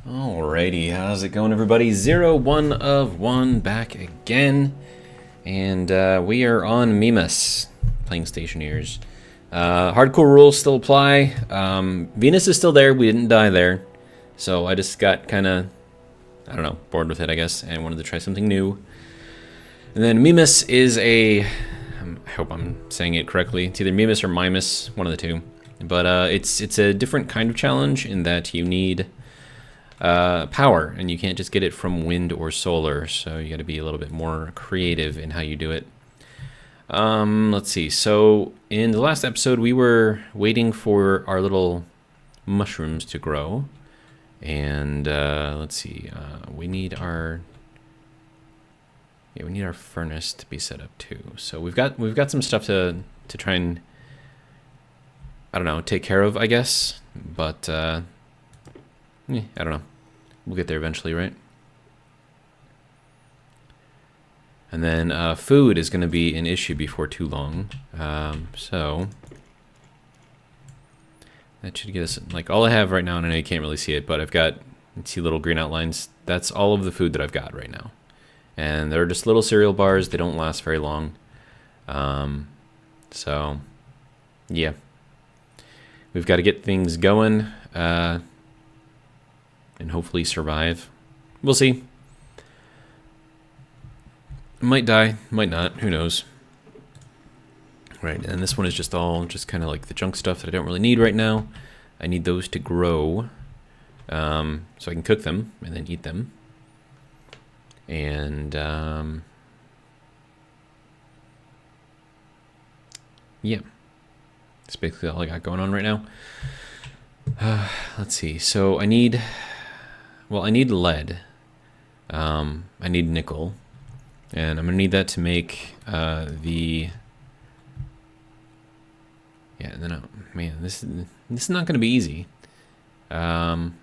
Alrighty, how's it going, everybody? 1 of 1 back again, and we are on Mimas, playing Stationeers. Hardcore rules still apply. Venus is still there, we didn't die there, so I just got kind of, I don't know, bored with it, I guess, and wanted to try something new. And then Mimas is I hope I'm saying it correctly, it's either Mimas or Mimas, one of the two, but it's a different kind of challenge in that you need power, and you can't just get it from wind or solar, so you got to be a little bit more creative in how you do it. Let's see. So in the last episode, we were waiting for our little mushrooms to grow, and let's see. We need our furnace to be set up too. So we've got some stuff to try and, I don't know, take care of, I guess, but I don't know. We'll get there eventually, right? And then food is going to be an issue before too long. So that should get us, like, all I have right now, and I know you can't really see it, but I've got, see little green outlines. That's all of the food that I've got right now. And they're just little cereal bars. They don't last very long. So, yeah. We've got to get things going. And hopefully survive. We'll see. Might die, might not, who knows. Right, and this one is just kind of like the junk stuff that I don't really need right now. I need those to grow, so I can cook them and then eat them. And yeah, that's basically all I got going on right now. Let's see, so I need lead, I need nickel, and I'm gonna need that to make man, this is not gonna be easy. So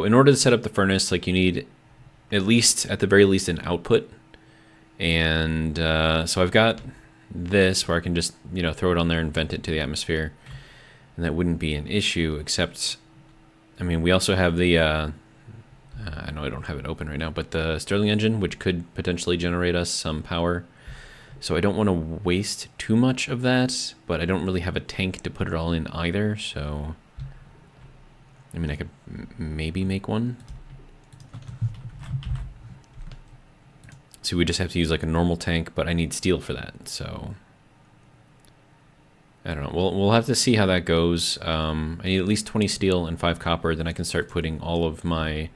in order to set up the furnace, like, you need at the very least an output, and so I've got this where I can just, throw it on there and vent it to the atmosphere, and that wouldn't be an issue, except, I mean, we also have the I know I don't have it open right now, but the Stirling engine, which could potentially generate us some power, so I don't want to waste too much of that, but I don't really have a tank to put it all in either, so I mean, I could maybe make one. So we just have to use like a normal tank, but I need steel for that, so I don't know. We'll have to see how that goes. I need at least 20 steel and 5 copper, then I can start putting all of my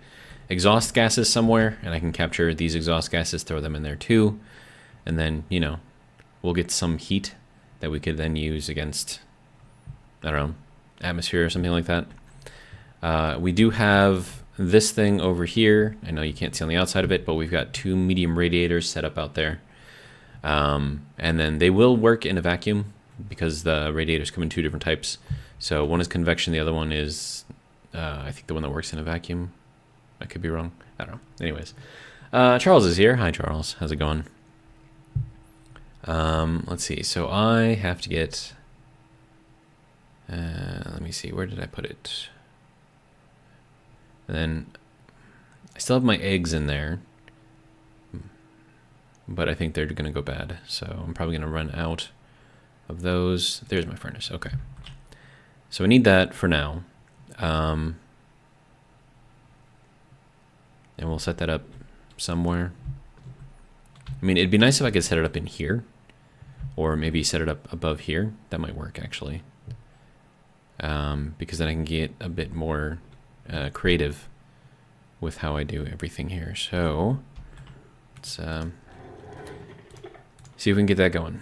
exhaust gases somewhere, and I can capture these exhaust gases, throw them in there too, and then, we'll get some heat that we could then use against, I don't know, atmosphere or something like that. We do have this thing over here. I know you can't see on the outside of it, but we've got 2 medium radiators set up out there. And then they will work in a vacuum because the radiators come in 2 different types. So one is convection, the other one is, I think, the one that works in a vacuum. I could be wrong. I don't know. Anyways, Charles is here. Hi, Charles. How's it going? Let's see. So I have to get, let me see. Where did I put it? And then I still have my eggs in there, but I think they're going to go bad. So I'm probably going to run out of those. There's my furnace. Okay. So I need that for now. And we'll set that up somewhere. I mean, it'd be nice if I could set it up in here, or maybe set it up above here. That might work, actually. Because then I can get a bit more creative with how I do everything here. So let's see if we can get that going.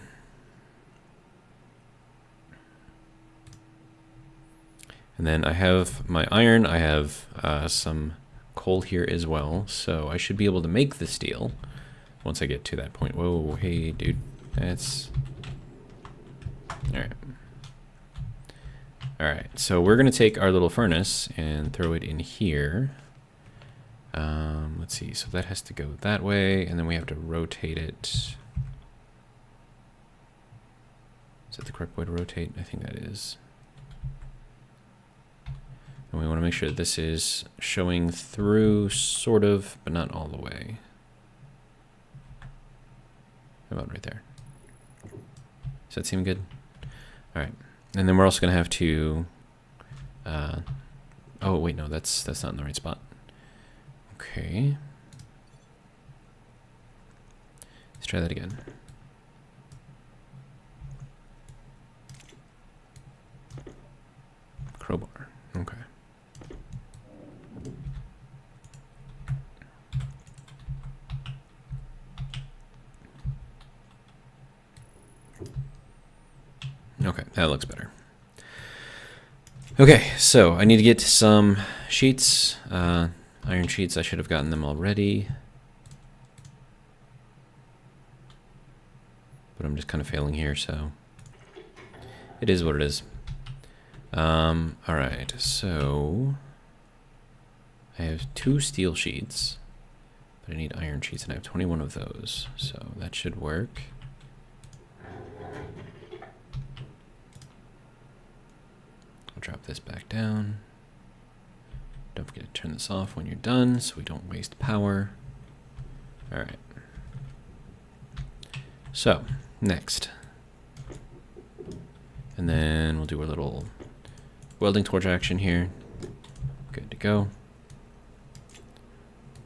And then I have my iron. I have some coal here as well, so I should be able to make the steel once I get to that point. Whoa, hey, dude, that's all right. All right, so we're gonna take our little furnace and throw it in here. Let's see, so that has to go that way, and then we have to rotate it. Is that the correct way to rotate? I think that is. And we want to make sure that this is showing through, sort of, but not all the way. How about right there? Does that seem good? All right. And then we're also going to have to... oh, wait, no, that's not in the right spot. Okay. Let's try that again. Crowbar. Okay. Okay, that looks better. Okay, so I need to get some sheets, iron sheets. I should have gotten them already. But I'm just kind of failing here, so it is what it is. All right, so I have 2 steel sheets, but I need iron sheets, and I have 21 of those, so that should work. I'll drop this back down. Don't forget to turn this off when you're done so we don't waste power. All right. So, next. And then we'll do a little welding torch action here. Good to go.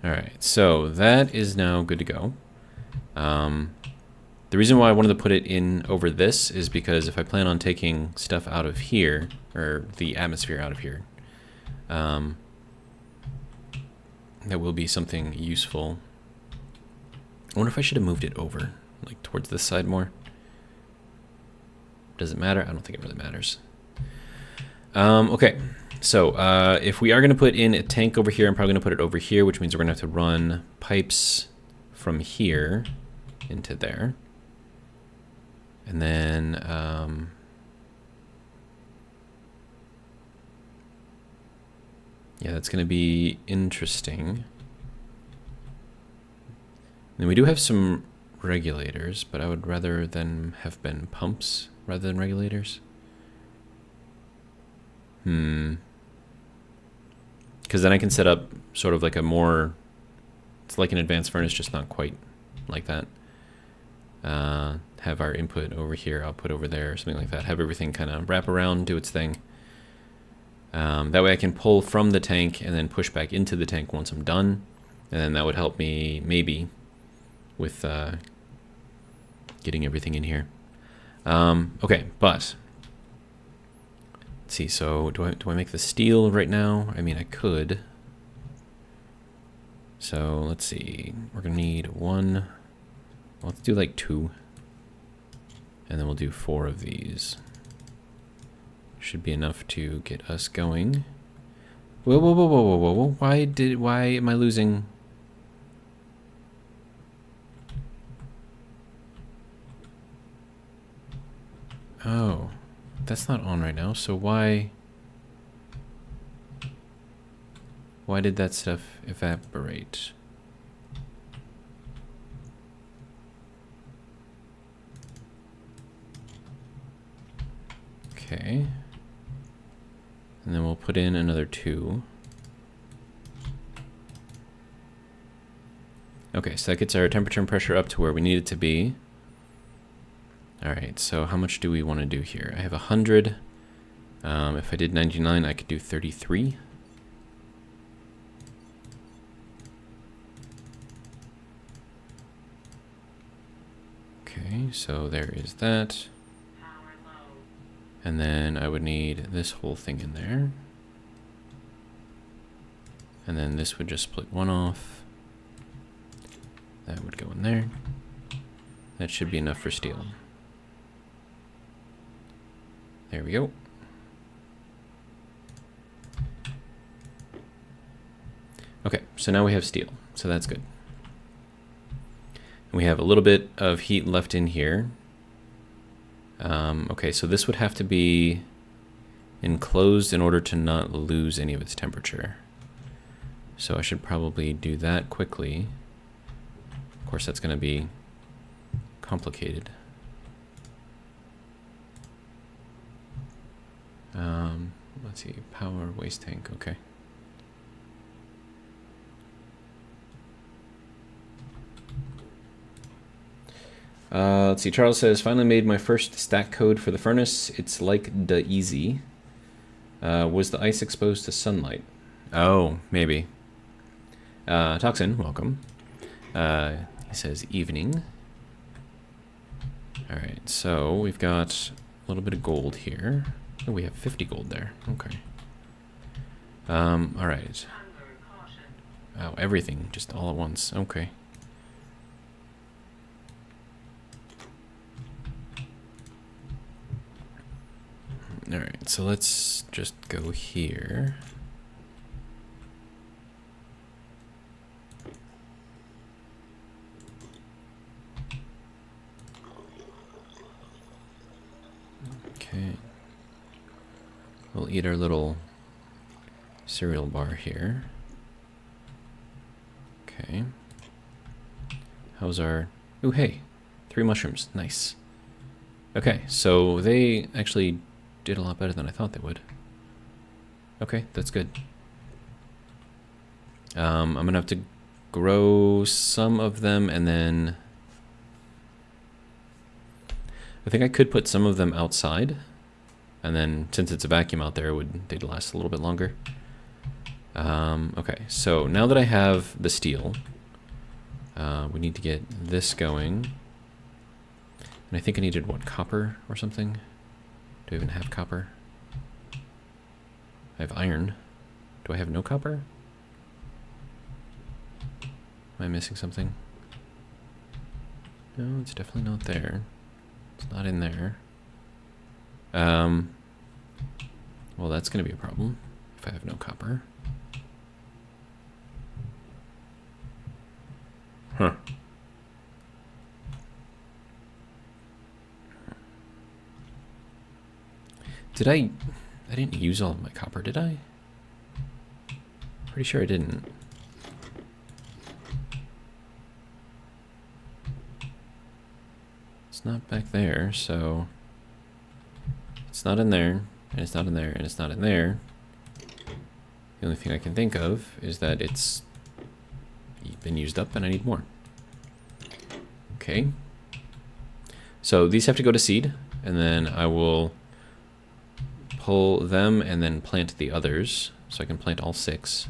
All right, so that is now good to go. The reason why I wanted to put it in over this is because if I plan on taking stuff out of here, or the atmosphere out of here, that will be something useful. I wonder if I should have moved it over, like towards this side more. Does it matter? I don't think it really matters. Okay, so if we are going to put in a tank over here, I'm probably going to put it over here, which means we're going to have to run pipes from here into there. And then yeah, that's going to be interesting. And we do have some regulators, but I would rather them have been pumps rather than regulators. Because then I can set up sort of like a more, it's like an advanced furnace, just not quite like that. Have our input over here, output over there, something like that. Have everything kind of wrap around, do its thing. That way I can pull from the tank and then push back into the tank once I'm done. And then that would help me maybe with getting everything in here. Okay, but let's see. So do I make the steel right now? I mean, I could. So let's see. We're gonna need 1. Well, let's do like 2, and then we'll do 4 of these. Should be enough to get us going. Whoa, whoa, whoa, whoa, whoa, whoa, whoa! Why am I losing? Oh, that's not on right now. So why did that stuff evaporate? Okay. And then we'll put in another 2. Okay, so that gets our temperature and pressure up to where we need it to be. All right, so how much do we want to do here? I have 100. If I did 99, I could do 33. Okay, so there is that. And then I would need this whole thing in there. And then this would just split 1 off. That would go in there. That should be enough for steel. There we go. Okay, so now we have steel, so that's good. And we have a little bit of heat left in here. Okay, so this would have to be enclosed in order to not lose any of its temperature. So I should probably do that quickly. Of course, that's going to be complicated. let's see, power, waste tank, okay. Let's see, Charles says, finally made my first stack code for the furnace. It's like the easy. Was the ice exposed to sunlight? Oh, maybe. Toxin, welcome. He says, evening. Alright, so we've got a little bit of gold here. Oh, we have 50 gold there. Okay. Alright. Oh, everything, just all at once. Okay. Alright, so let's just go here. Okay. We'll eat our little cereal bar here. Okay. How's our... Ooh, hey! 3 mushrooms. Nice. Okay, so they actually did a lot better than I thought they would. Okay, that's good. I'm gonna have to grow some of them and then... I think I could put some of them outside, and then since it's a vacuum out there, they'd last a little bit longer. Okay, so now that I have the steel, we need to get this going. And I think I needed, what, copper or something? Do I even have copper? I have iron. Do I have no copper? Am I missing something? No, it's definitely not there. It's not in there. Well, that's going to be a problem if I have no copper. Huh. Did I didn't use all of my copper, did I? Pretty sure I didn't. It's not back there, so it's not in there, and it's not in there, and it's not in there. The only thing I can think of is that it's been used up and I need more. Okay. So these have to go to seed, and then I will pull them and then plant the others, so I can plant all 6.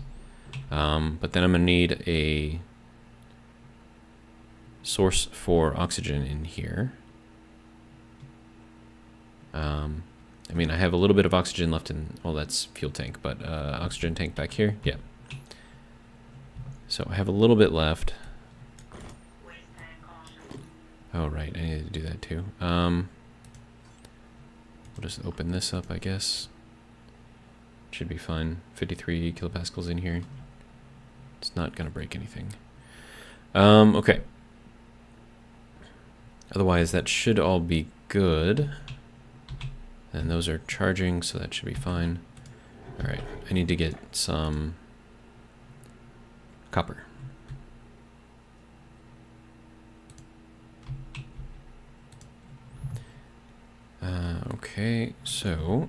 But then I'm gonna need a source for oxygen in here. I mean, I have a little bit of oxygen left in, well, that's fuel tank, but oxygen tank back here, yeah. So I have a little bit left. Oh, right, I needed to do that too. We'll just open this up, I guess. Should be fine. 53 kilopascals in here. It's not gonna break anything. Okay. Otherwise, that should all be good. And those are charging, so that should be fine. Alright, I need to get some copper. Okay, so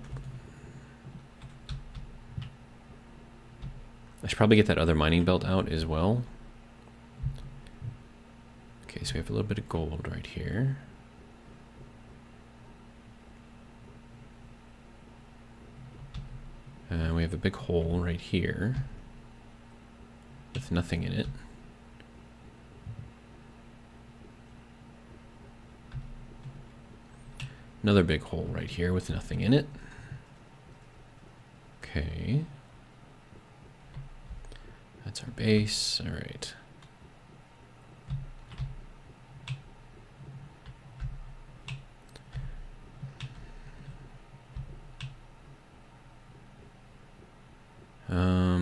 I should probably get that other mining belt out as well. Okay, so we have a little bit of gold right here. We have a big hole right here with nothing in it. Another big hole right here with nothing in it. Okay. That's our base. All right.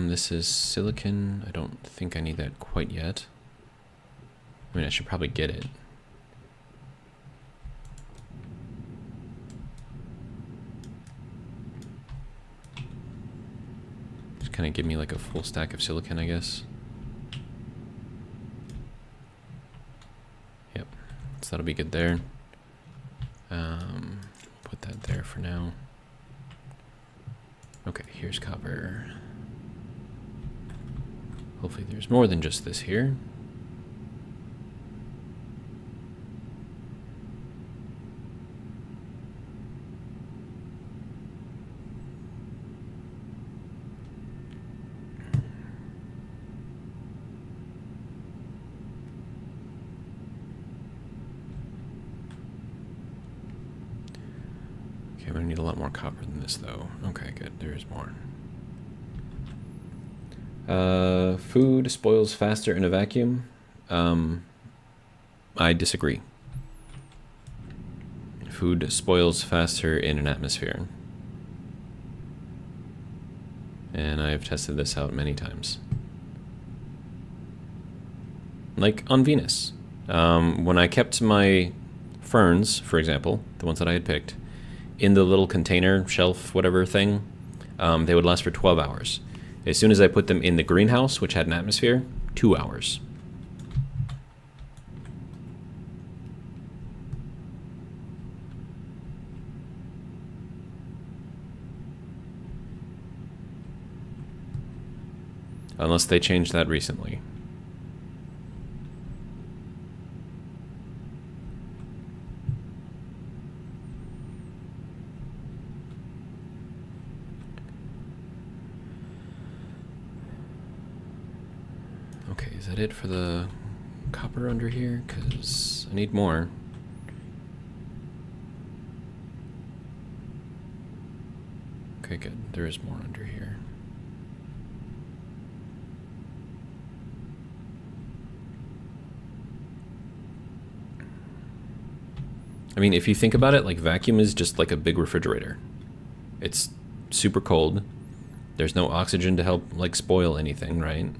This is silicon. I don't think I need that quite yet. I mean, I should probably get it. Just kind of give me like a full stack of silicon, I guess. Yep, so that'll be good there. Put that there for now. Okay, here's copper. Hopefully there's more than just this here. Okay, I'm gonna need a lot more copper than this though. Okay, good, there is more. Food spoils faster in a vacuum. I disagree. Food spoils faster in an atmosphere. And I've tested this out many times. Like on Venus. When I kept my ferns, for example, the ones that I had picked, in the little container, shelf, whatever thing, they would last for 12 hours. As soon as I put them in the greenhouse, which had an atmosphere, 2 hours. Unless they changed that recently. Okay, is that it for the copper under here? Because I need more. Okay, good. There is more under here. I mean, if you think about it, like vacuum is just like a big refrigerator. It's super cold. There's no oxygen to help like spoil anything, right?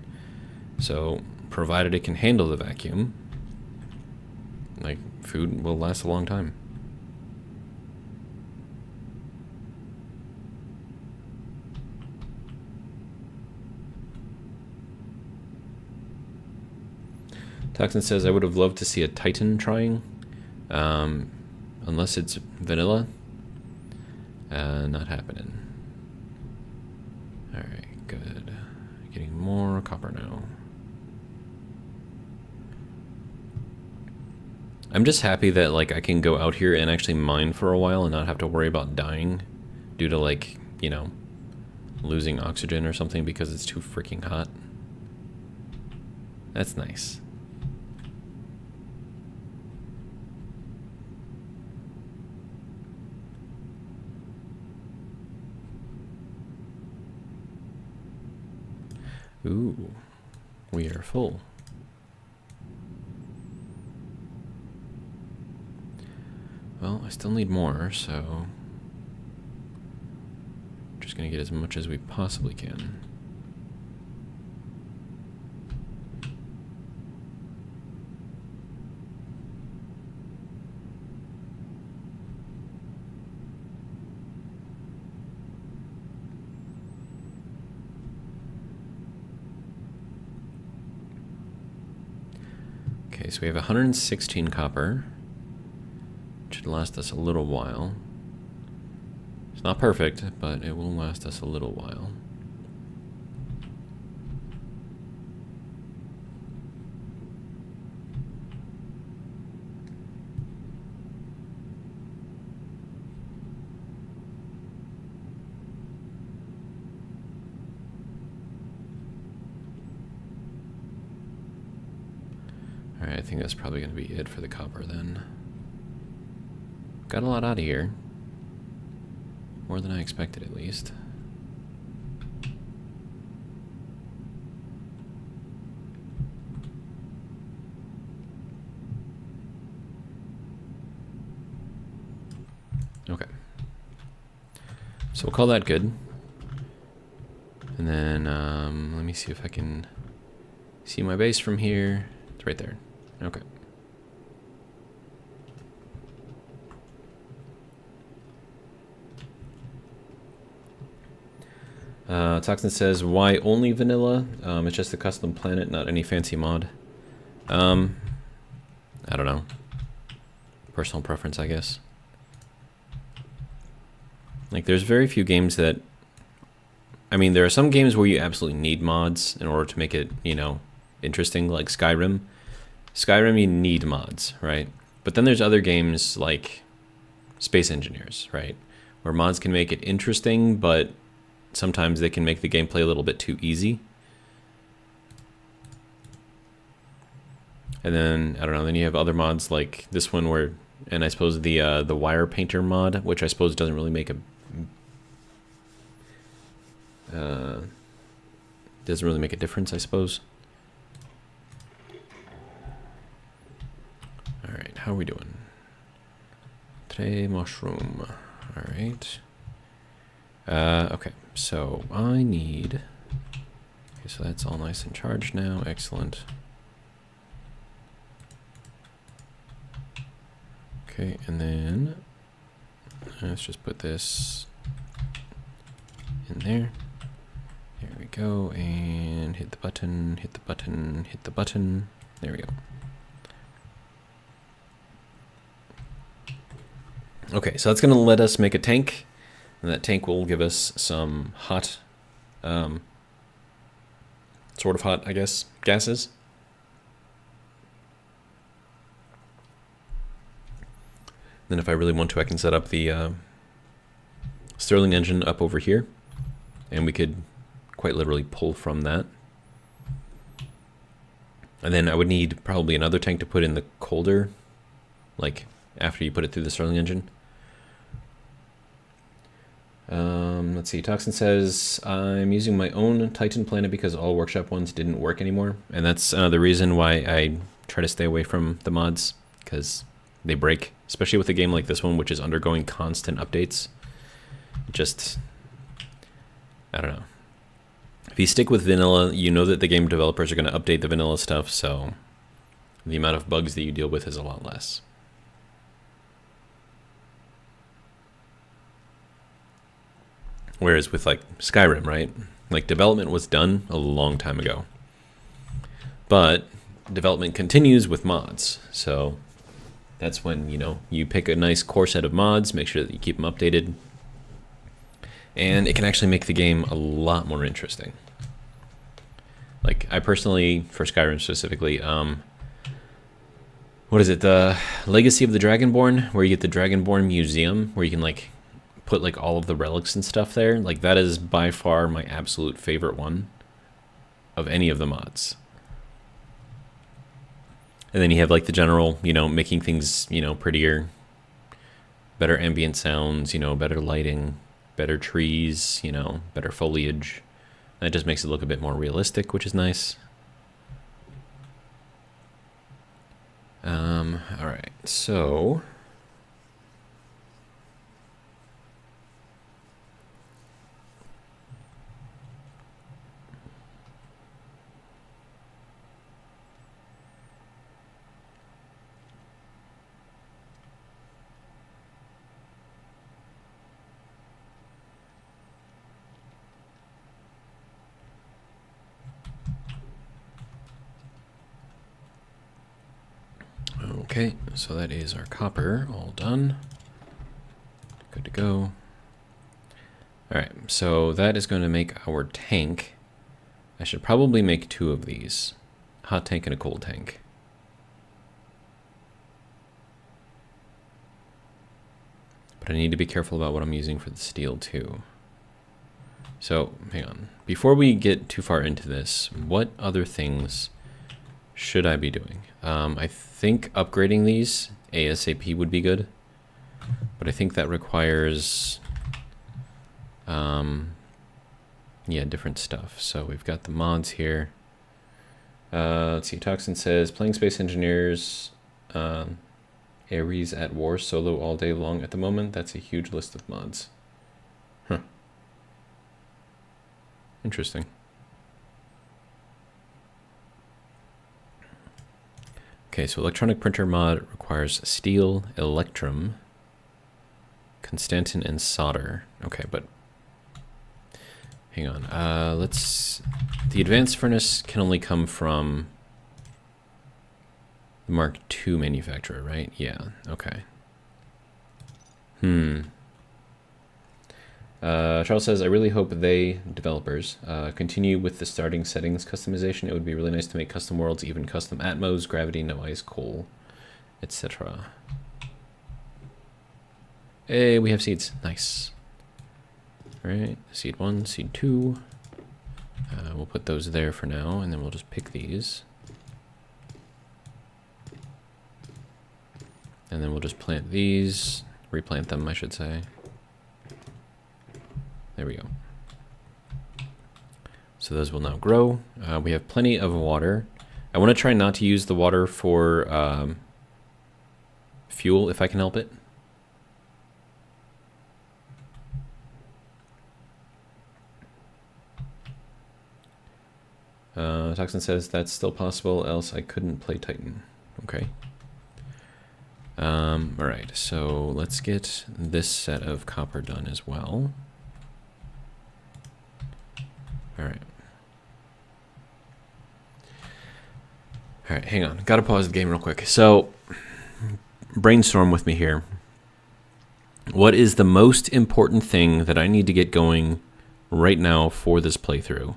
So, provided it can handle the vacuum, like food will last a long time. Toxin says, I would have loved to see a Titan trying. Unless it's vanilla. Not happening. Alright, good. Getting more copper now. I'm just happy that like I can go out here and actually mine for a while and not have to worry about dying due to like, you know, losing oxygen or something because it's too freaking hot. That's nice. Ooh, we are full. Well, I still need more, so just gonna get as much as we possibly can. Okay, so we have 116 copper. Should last us a little while. It's not perfect, but it will last us a little while. Alright, I think that's probably going to be it for the copper then. Got a lot out of here. More than I expected, at least. Okay. So we'll call that good. And then, let me see if I can see my base from here. It's right there. Okay. Toxin says, why only vanilla? It's just a custom planet, not any fancy mod. I don't know. Personal preference, I guess. Like, there's very few games that I mean, there are some games where you absolutely need mods in order to make it, you know, interesting, like Skyrim. Skyrim, you need mods, right? But then there's other games like Space Engineers, right? Where mods can make it interesting, but sometimes they can make the gameplay a little bit too easy. And then, I don't know, then you have other mods like this one where, and I suppose the Wire Painter mod, which I suppose doesn't really make a... doesn't really make a difference, I suppose. Alright, how are we doing? Tray mushroom. Alright. Okay, so I need... Okay, so that's all nice and charged now. Excellent. Okay, and then let's just put this in there. There we go, and hit the button, hit the button, hit the button. There we go. Okay, so that's going to let us make a tank, and that tank will give us some hot, sort of hot, I guess, gases. Then if I really want to, I can set up the Stirling engine up over here, and we could quite literally pull from that. And then I would need probably another tank to put in the colder, like after you put it through the Stirling engine. Let's see, Toxin says, I'm using my own Titan planet because all workshop ones didn't work anymore. And that's the reason why I try to stay away from the mods, because they break, especially with a game like this one, which is undergoing constant updates. Just, I don't know. If you stick with vanilla, you know that the game developers are going to update the vanilla stuff, so the amount of bugs that you deal with is a lot less. Whereas with like Skyrim, right? Like development was done a long time ago. But development continues with mods. So that's when, you know, you pick a nice core set of mods, make sure that you keep them updated. And it can actually make the game a lot more interesting. Like I personally, for Skyrim specifically, what is it? The Legacy of the Dragonborn, where you get the Dragonborn Museum, where you can like put like all of the relics and stuff there. Like that is by far my absolute favorite one of any of the mods. And then you have like the general, you know, making things, you know, prettier, better ambient sounds, you know, better lighting, better trees, you know, better foliage. That just makes it look a bit more realistic, which is nice. All right, so okay, so that is our copper all done. Good to go. All right, so that is going to make our tank. I should probably make two of these. Hot tank and a cold tank. But I need to be careful about what I'm using for the steel too. So, hang on. Before we get too far into this, what other things should I be doing? I think upgrading these ASAP would be good, but I think that requires, yeah, different stuff. So we've got the mods here. Let's see, Toxin says, playing Space Engineers, Ares at War solo all day long at the moment. That's a huge list of mods. Huh. Interesting. Okay, so electronic printer mod requires steel, electrum, Constantin, and solder. Okay, but hang on. The advanced furnace can only come from the Mark II manufacturer, right? Yeah, okay. Charles says, I really hope they, developers, continue with the starting settings customization. It would be really nice to make custom worlds, even custom atmos, gravity, no ice, coal, etc. Hey, we have seeds. Nice. All right, seed 1, seed 2. We'll put those there for now, and then we'll just pick these. And then we'll just plant these, replant them, I should say. There we go. So those will now grow. We have plenty of water. I want to try not to use the water for fuel if I can help it. Toxin says that's still possible, else I couldn't play Titan. Okay. All right, so let's get this set of copper done as well. All right. All right, hang on. Got to pause the game real quick. So, brainstorm with me here. What is the most important thing that I need to get going right now for this playthrough?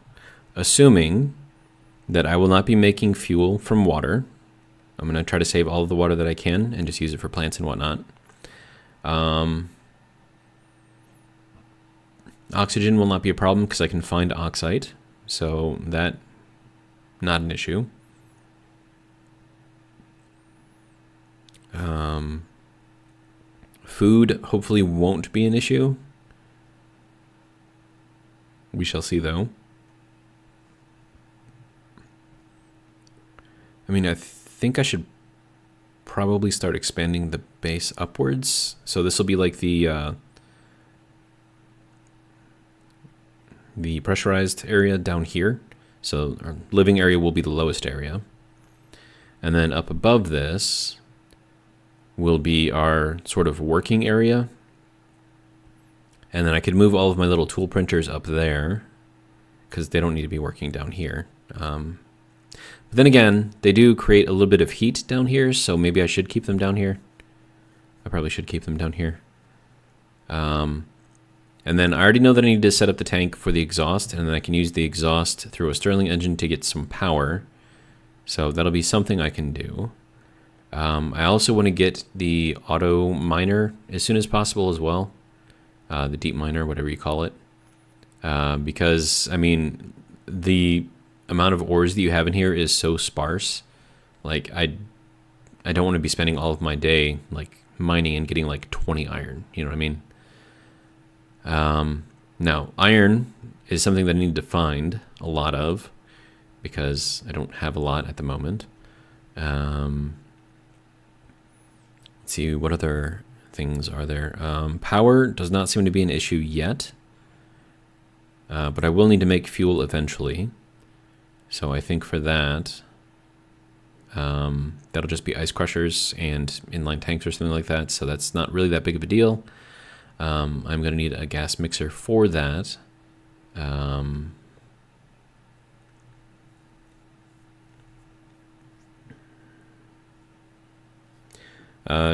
Assuming that I will not be making fuel from water. I'm going to try to save all of the water that I can and just use it for plants and whatnot. Oxygen will not be a problem because I can find oxide. So that, not an issue. Food hopefully won't be an issue. We shall see though. I mean, I think I should probably start expanding the base upwards. So this will be like the pressurized area down here. So our living area will be the lowest area. And then up above this will be our sort of working area. And then I could move all of my little tool printers up there because they don't need to be working down here. But then again, they do create a little bit of heat down here, so maybe I should keep them down here. I probably should keep them down here. And then I already know that I need to set up the tank for the exhaust, and then I can use the exhaust through a Stirling engine to get some power. So that'll be something I can do. I also want to get the auto miner as soon as possible as well. The deep miner, whatever you call it. Because, I mean, the amount of ores that you have in here is so sparse. Like, I don't want to be spending all of my day, like, mining and getting, like, 20 iron. You know what I mean? Now, iron is something that I need to find a lot of because I don't have a lot at the moment. Let's see, what other things are there? Power does not seem to be an issue yet, but I will need to make fuel eventually. So I think for that, that'll just be ice crushers and inline tanks or something like that. So that's not really that big of a deal. I'm going to need a gas mixer for that.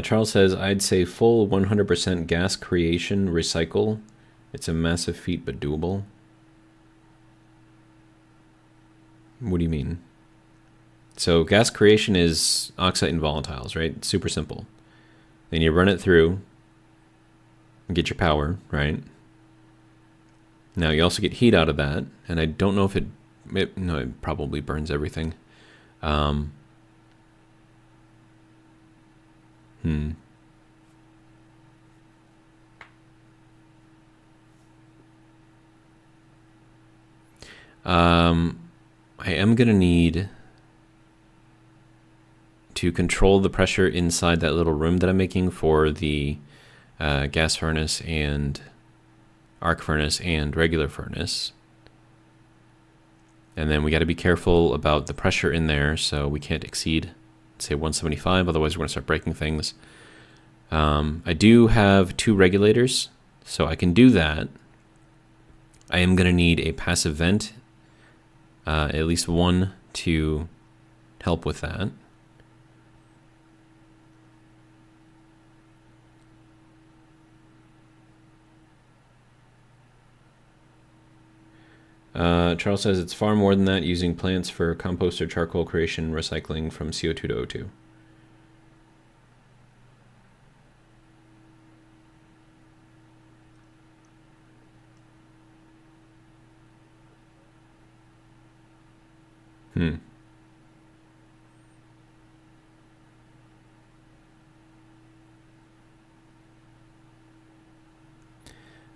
Charles says, I'd say full 100% gas creation, recycle. It's a massive feat, but doable. What do you mean? So gas creation is oxide and volatiles, right? It's super simple. Then you run it through and get your power, right? Now you also get heat out of that, and I don't know if it probably burns everything. I am going to need to control the pressure inside that little room that I'm making for the gas furnace and arc furnace and regular furnace. And then we got to be careful about the pressure in there, so we can't exceed, say, 175, otherwise we're going to start breaking things. I do have 2 regulators, so I can do that. I am going to need a passive vent, at least one, to help with that. Charles says it's far more than that, using plants for compost or charcoal creation, recycling from CO2 to O2.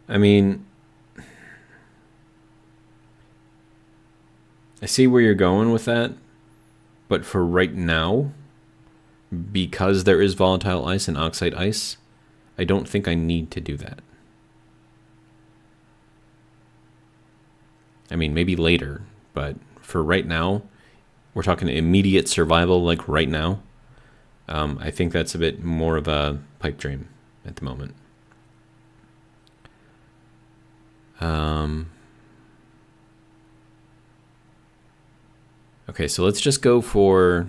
I mean, I see where you're going with that, but for right now, because there is volatile ice and oxide ice, I don't think I need to do that. I mean, maybe later, but for right now, we're talking immediate survival, like right now. I think that's a bit more of a pipe dream at the moment. Okay, so let's just go for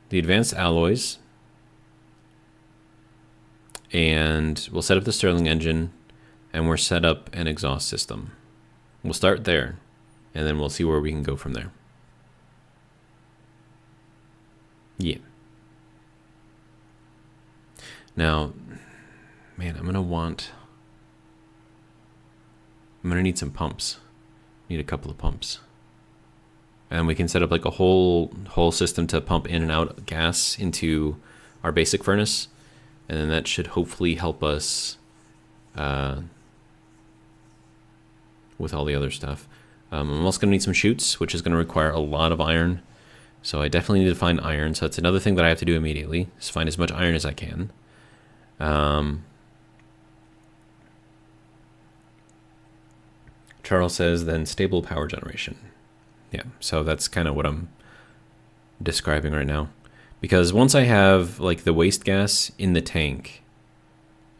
the advanced alloys. And we'll set up the Stirling engine, and we'll set up an exhaust system. We'll start there, and then we'll see where we can go from there. Yeah. Now, man, I'm going to need some pumps. Need a couple of pumps. And we can set up like a whole system to pump in and out gas into our basic furnace. And then that should hopefully help us with all the other stuff. I'm also going to need some chutes, which is going to require a lot of iron. So I definitely need to find iron. So that's another thing that I have to do immediately, is find as much iron as I can. Charles says then stable power generation. Yeah, so that's kind of what I'm describing right now. Because once I have like the waste gas in the tank,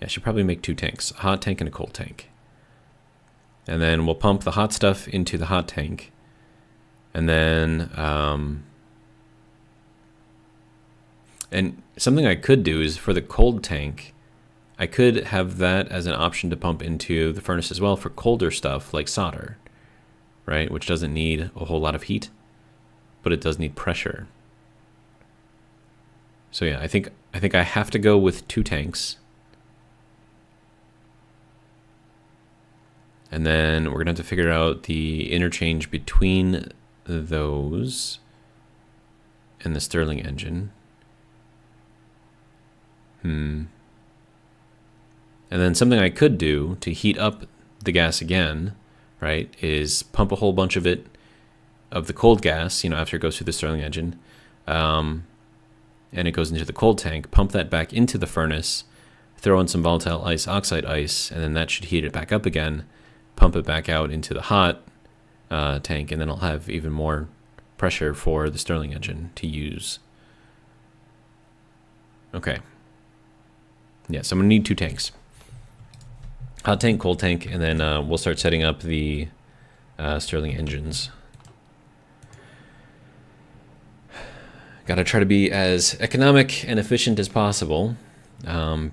I should probably make 2 tanks, a hot tank and a cold tank. And then we'll pump the hot stuff into the hot tank. And then, and something I could do is for the cold tank, I could have that as an option to pump into the furnace as well for colder stuff like solder, right? Which doesn't need a whole lot of heat, but it does need pressure. So yeah, I think I have to go with 2 tanks. And then we're going to have to figure out the interchange between those and the Stirling engine. And then something I could do to heat up the gas again, right, is pump a whole bunch of it, of the cold gas, after it goes through the Stirling engine, and it goes into the cold tank, pump that back into the furnace, throw in some volatile ice, oxide ice, and then that should heat it back up again, pump it back out into the hot tank, and then I'll have even more pressure for the Stirling engine to use. Okay. Yeah, so I'm going to need 2 tanks. Hot tank, cold tank, and then we'll start setting up the Stirling engines. Got to try to be as economic and efficient as possible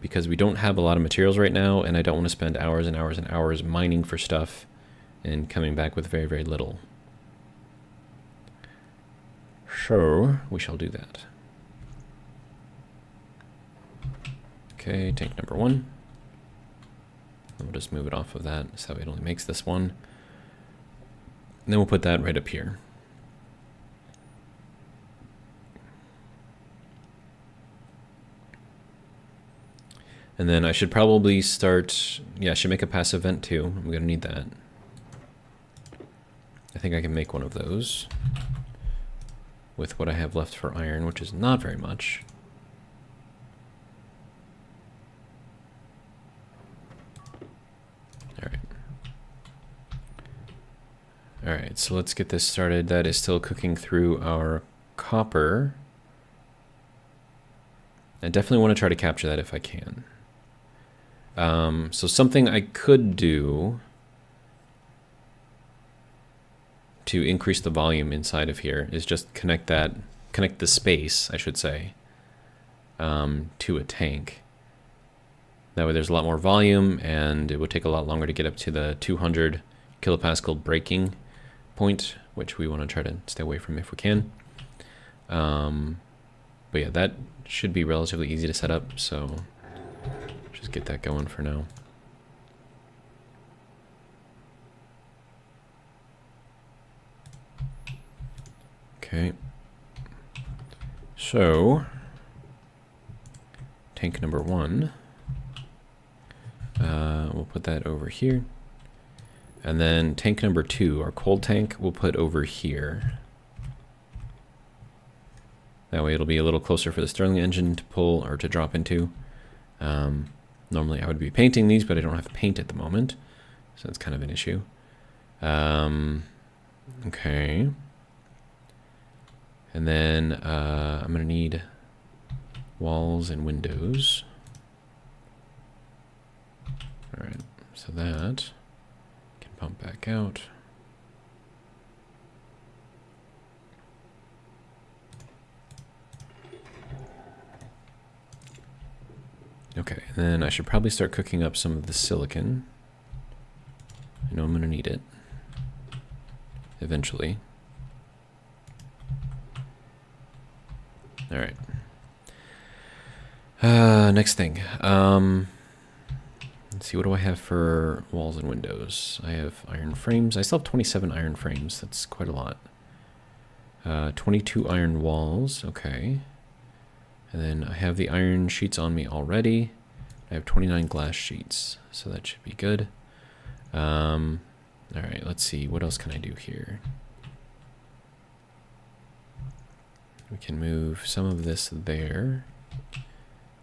because we don't have a lot of materials right now, and I don't want to spend hours and hours and hours mining for stuff and coming back with very, very little. So we shall do that. Okay, tank number 1. We'll just move it off of that so it only makes this one. And then we'll put that right up here. And then I should probably start, I should make a passive vent too. I'm going to need that. I think I can make one of those with what I have left for iron, which is not very much. All right, so let's get this started. That is still cooking through our copper. I definitely want to try to capture that if I can. So something I could do to increase the volume inside of here is just connect the space, I should say, to a tank. That way there's a lot more volume, and it would take a lot longer to get up to the 200 kilopascal breaking point, which we want to try to stay away from if we can. But yeah, that should be relatively easy to set up, so just get that going for now. Okay. So, tank number 1, we'll put that over here. And then tank number 2, our cold tank, we'll put over here. That way it'll be a little closer for the Stirling engine to pull or to drop into. Normally I would be painting these, but I don't have paint at the moment, so that's kind of an issue. Okay. And then I'm going to need walls and windows. All right, so that can pump back out. Okay, and then I should probably start cooking up some of the silicon. I know I'm going to need it eventually. All right. Next thing. Let's see, what do I have for walls and windows? I have iron frames. I still have 27 iron frames. That's quite a lot. 22 iron walls. Okay. And then I have the iron sheets on me already. I have 29 glass sheets, so that should be good. All right, let's see. What else can I do here? We can move some of this there.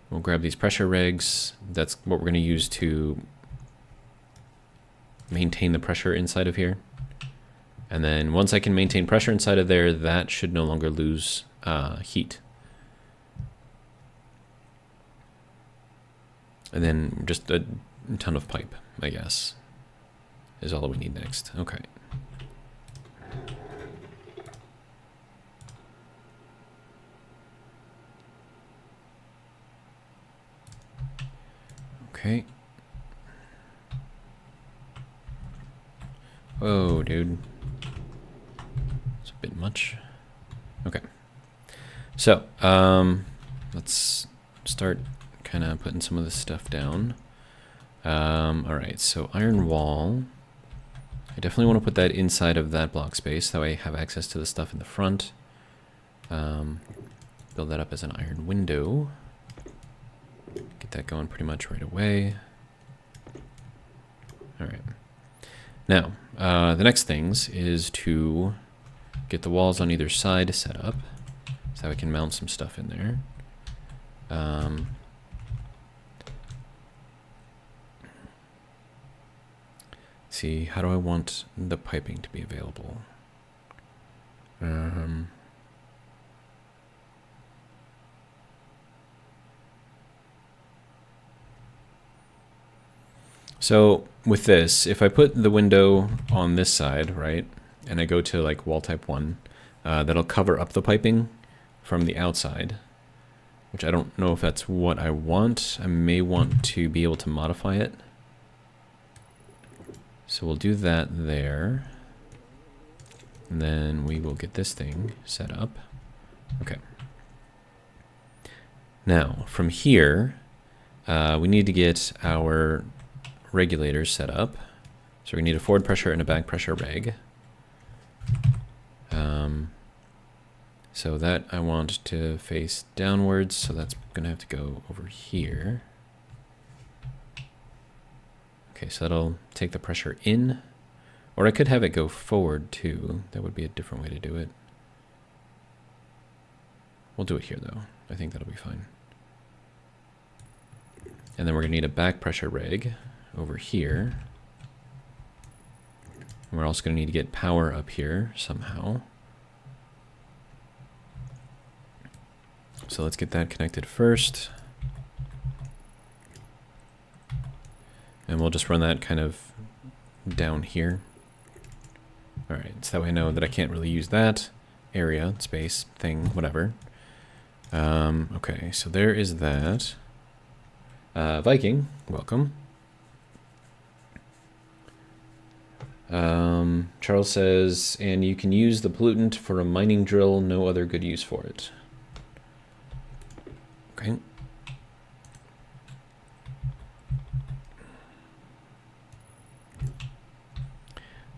We'll grab these pressure regs. That's what we're going to use to maintain the pressure inside of here. And then once I can maintain pressure inside of there, that should no longer lose heat. And then just a ton of pipe, I guess, is all we need next. Okay. Okay. Whoa, dude. It's a bit much. Okay. So, let's start kind of putting some of this stuff down. All right, so iron wall. I definitely want to put that inside of that block space. That way I have access to the stuff in the front. Build that up as an iron window. Get that going pretty much right away. All right. Now, the next things is to get the walls on either side set up so we can mount some stuff in there. See, how do I want the piping to be available? So with this, if I put the window on this side, right, and I go to like wall type 1, that'll cover up the piping from the outside, which I don't know if that's what I want. I may want to be able to modify it. So we'll do that there. And then we will get this thing set up. Okay. Now, from here, we need to get our regulators set up. So we need a forward pressure and a back pressure reg. So that I want to face downwards, so that's going to have to go over here. Okay, so that'll take the pressure in, or I could have it go forward too. That would be a different way to do it. We'll do it here though. I think that'll be fine. And then we're gonna need a back pressure reg over here. And we're also gonna need to get power up here somehow. So let's get that connected first. And we'll just run that kind of down here. All right, so that way I know that I can't really use that area, space, thing, whatever. Okay, so there is that. Viking, welcome. Charles says, and you can use the pollutant for a mining drill, no other good use for it. Okay.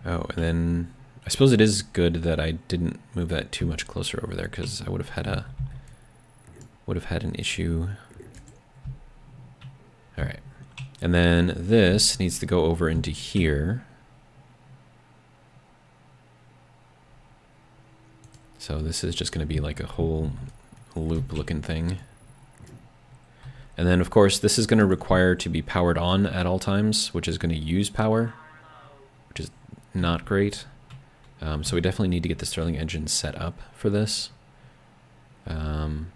Oh, and then I suppose it is good that I didn't move that too much closer over there, because I would have had an issue. All right, and then this needs to go over into here. So this is just going to be like a whole loop-looking thing. And then, of course, this is going to require to be powered on at all times, which is going to use power, which is not great. So we definitely need to get the Stirling engine set up for this. And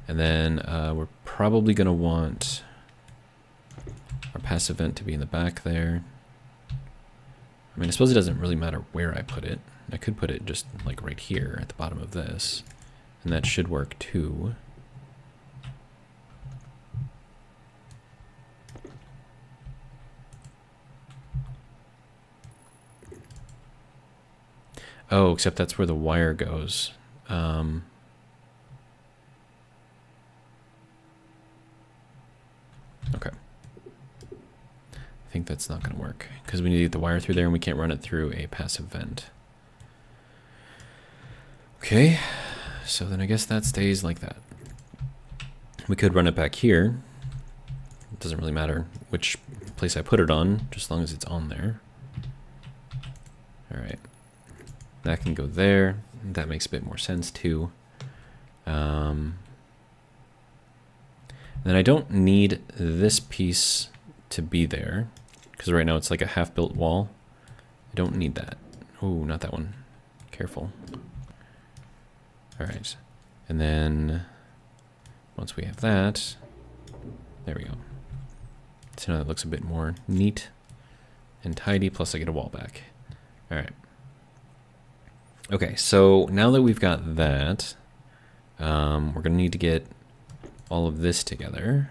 then we're probably going to want our passive vent to be in the back there. I mean, I suppose it doesn't really matter where I put it. I could put it just like right here at the bottom of this, and that should work too. Oh, except that's where the wire goes. Okay. I think that's not going to work, because we need to get the wire through there, and we can't run it through a passive vent. Okay, so then I guess that stays like that. We could run it back here. It doesn't really matter which place I put it on, just as long as it's on there. All right. That can go there. That makes a bit more sense too. Then I don't need this piece to be there, because right now it's like a half-built wall. I don't need that. Oh, not that one. Careful. All right. And then once we have that, there we go. So now that looks a bit more neat and tidy, plus I get a wall back. All right. Okay, so now that we've got that, we're going to need to get all of this together.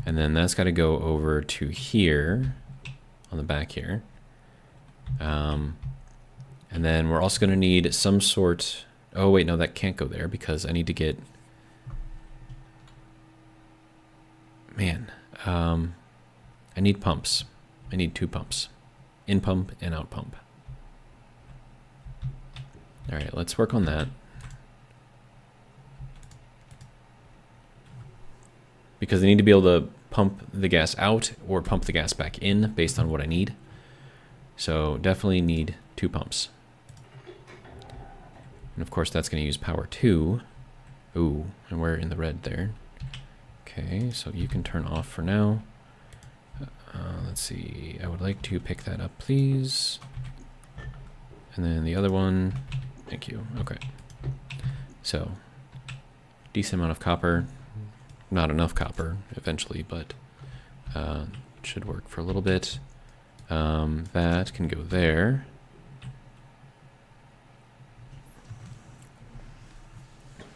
And then that's got to go over to here, on the back here. And then we're also going to need some sort... Oh, wait, no, that can't go there because I need to get... Man, I need pumps. I need 2 pumps. In pump and out pump. All right, let's work on that. Because I need to be able to pump the gas out or pump the gas back in based on what I need. So definitely need 2 pumps. And of course that's going to use power too. Ooh, and we're in the red there. Okay, so you can turn off for now. Let's see, I would like to pick that up, please. And then the other one, thank you, okay. So, decent amount of copper. Not enough copper, eventually, but should work for a little bit. That can go there.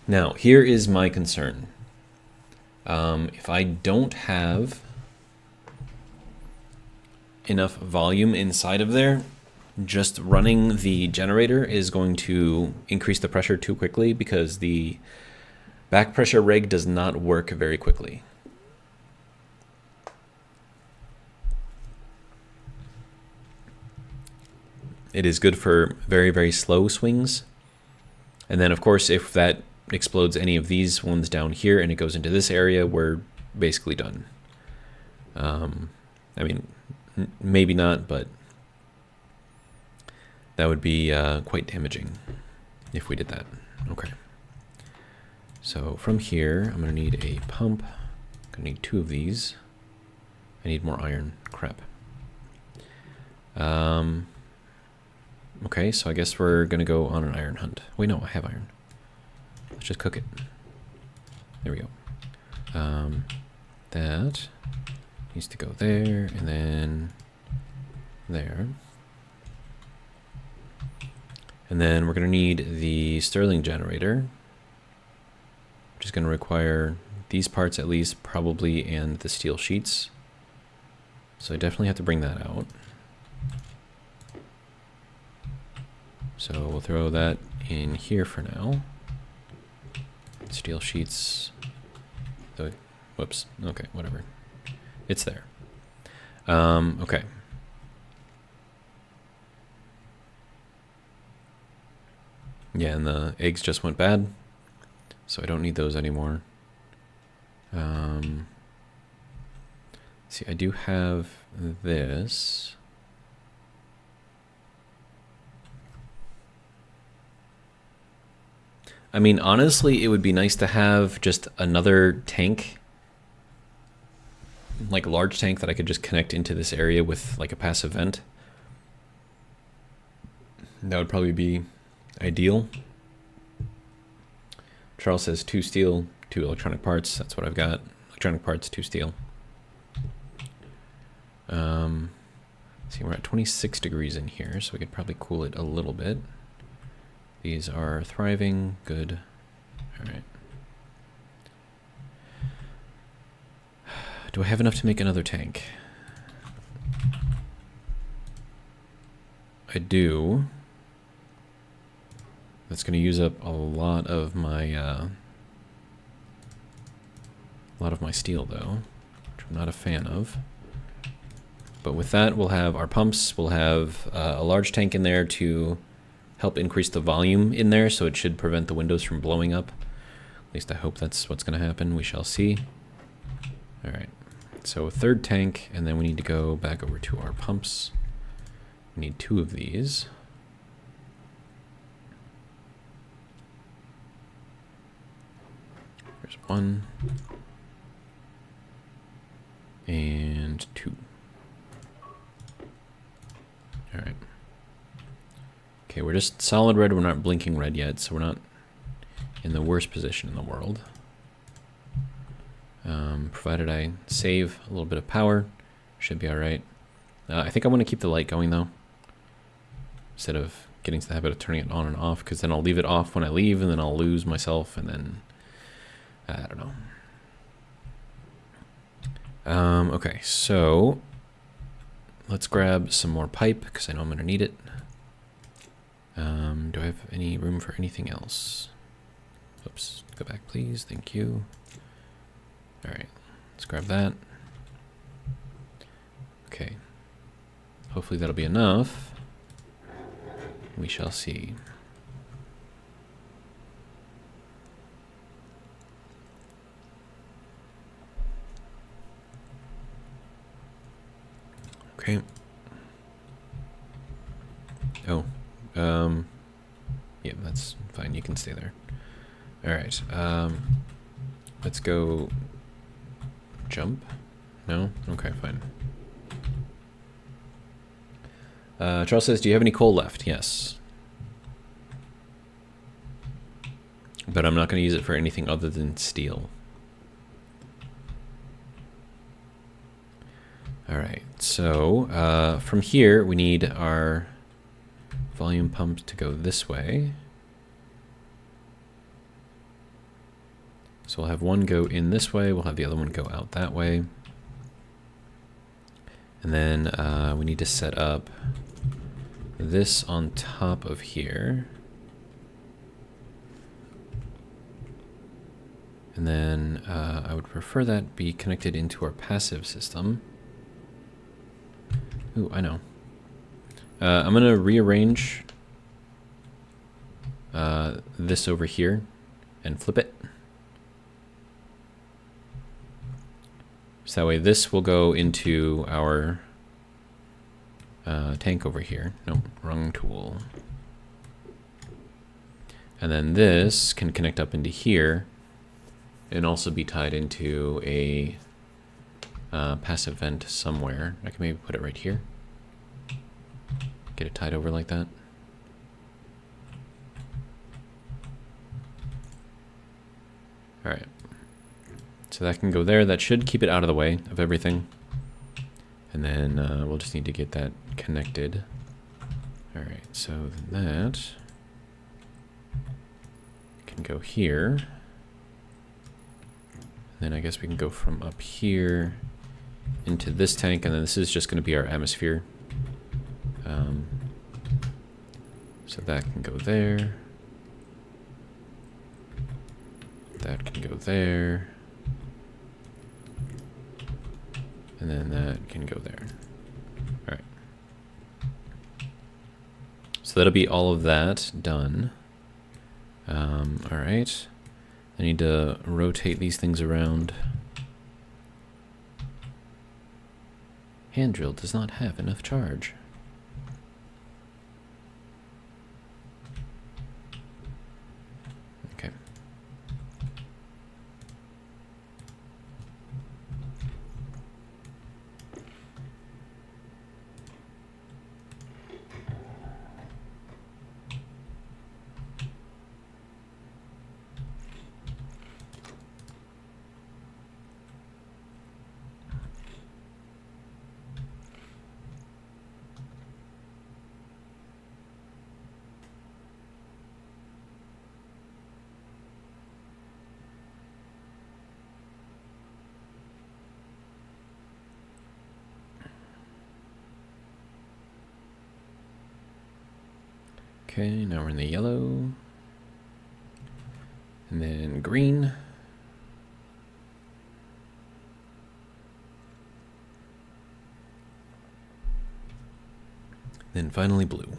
Now, here is my concern. If I don't have enough volume inside of there, just running the generator is going to increase the pressure too quickly because the back pressure rig does not work very quickly. It is good for very, very slow swings. And then, of course, if that explodes any of these ones down here and it goes into this area, we're basically done. I mean, maybe not, but that would be quite damaging if we did that. Okay. So from here, I'm going to need a pump. I'm going to need 2 of these. I need more iron. Crap. Okay, so I guess we're going to go on an iron hunt. Wait, no, I have iron. Let's just cook it. There we go. That needs to go there, and then there. And then we're going to need the Stirling generator, which is going to require these parts at least, probably, and the steel sheets. So I definitely have to bring that out. So we'll throw that in here for now. Steel sheets. Whoops. Okay, whatever. It's there. Okay. Yeah, and the eggs just went bad, so I don't need those anymore. See, I do have this. I mean, honestly, it would be nice to have just another tank, like a large tank that I could just connect into this area with like a passive vent. That would probably be ideal. Charles says 2 steel, 2 electronic parts. That's what I've got. Electronic parts, 2 steel. See, we're at 26 degrees in here, so we could probably cool it a little bit. These are thriving. Good. All right. Do I have enough to make another tank? I do. That's going to use up a lot of my steel, though, which I'm not a fan of. But with that, we'll have our pumps. We'll have a large tank in there to help increase the volume in there, so it should prevent the windows from blowing up. At least I hope that's what's going to happen. We shall see. All right. So a third tank, and then we need to go back over to our pumps. We need 2 of these. There's 1 and 2. All right. Okay, we're just solid red. We're not blinking red yet, so we're not in the worst position in the world. Provided I save a little bit of power, should be all right. I think I want to keep the light going, though, instead of getting to the habit of turning it on and off, because then I'll leave it off when I leave, and then I'll lose myself, and then I don't know. Okay, so let's grab some more pipe, because I know I'm going to need it. Do I have any room for anything else? Oops, go back, please. Thank you. All right, let's grab that. Okay. Hopefully that'll be enough. We shall see. Okay. Oh, yeah, that's fine. You can stay there. All right. Let's go jump. No? Okay, fine. Charles says, do you have any coal left? Yes. But I'm not going to use it for anything other than steel. All right, so from here, we need our volume pump to go this way. So we'll have one go in this way, we'll have the other one go out that way. And then we need to set up this on top of here. And then I would prefer that be connected into our passive system. Ooh, I know. I'm going to rearrange this over here and flip it. So that way this will go into our tank over here. Nope, wrong tool. And then this can connect up into here and also be tied into a passive vent somewhere. I can maybe put it right here. Get it tied over like that. All right. So that can go there. That should keep it out of the way of everything. And then we'll just need to get that connected. All right, so that can go here. Then I guess we can go from up here into this tank, and then this is just going to be our atmosphere. So that can go there. That can go there. And then that can go there. All right. So that'll be all of that done. All right. I need to rotate these things around. Hand drill does not have enough charge. Okay. Okay, now we're in the yellow. And then green. Then finally blue.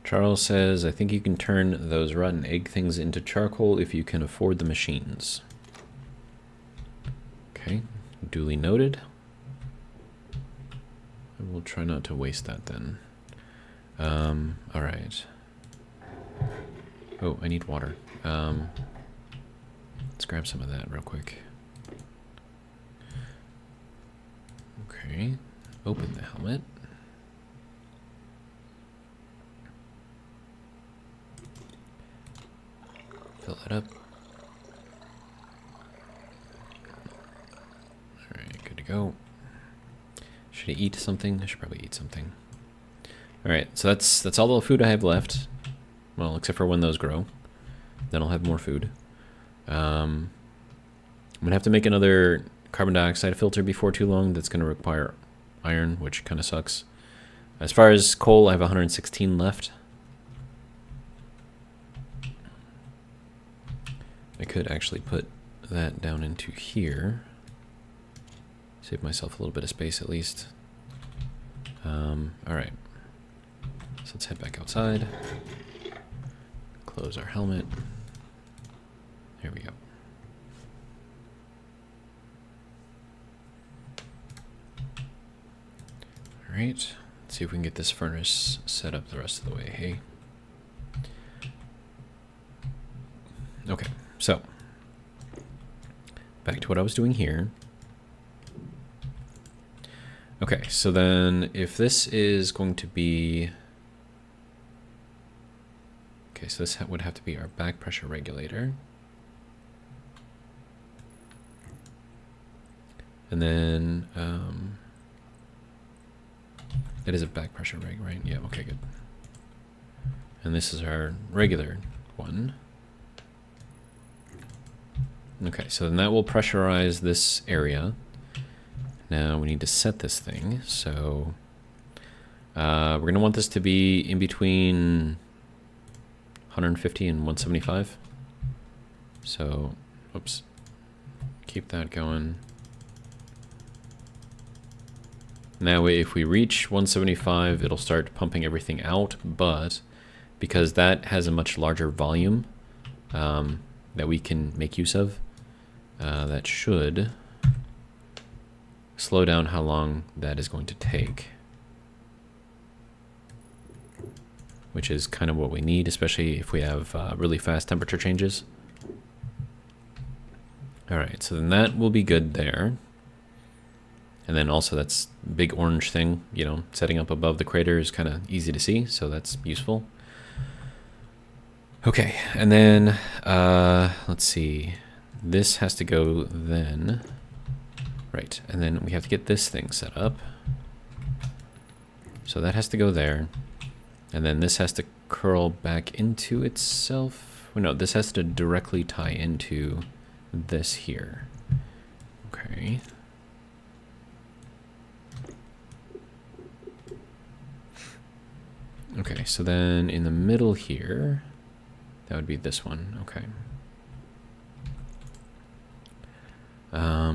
Charles says, I think you can turn those rotten egg things into charcoal if you can afford the machines. Okay, duly noted. I will try not to waste that then. All right. Oh, I need water. Let's grab some of that real quick. Okay, open the helmet. Fill it up. Alright, good to go. Should I eat something? I should probably eat something. Alright, so that's all the food I have left. Well, except for when those grow. Then I'll have more food. I'm going to have to make another carbon dioxide filter before too long. That's going to require iron, which kind of sucks. As far as coal, I have 116 left. I could actually put that down into here. Save myself a little bit of space at least. Alright. So let's head back outside. Close our helmet. Here we go. Alright. Let's see if we can get this furnace set up the rest of the way, hey? Okay. So, back to what I was doing here. Okay, so then if this is going to be... Okay, so this would have to be our back pressure regulator. And then, that is a back pressure reg, right? Yeah, okay, good. And this is our regular one. Okay, so then that will pressurize this area. Now we need to set this thing. So we're going to want this to be in between 150 and 175. So, oops, keep that going. Now if we reach 175, it'll start pumping everything out, but because that has a much larger volume that we can make use of, that should slow down how long that is going to take, which is kind of what we need, especially if we have really fast temperature changes. All right, so then that will be good there. And then also that's big orange thing, you know, setting up above the crater is kind of easy to see, so that's useful. Okay, and then let's see. This has to go then. Right, and then we have to get this thing set up. So that has to go there. And then this has to curl back into itself. Well, no, this has to directly tie into this here. Okay. Okay, so then in the middle here, that would be this one. Okay.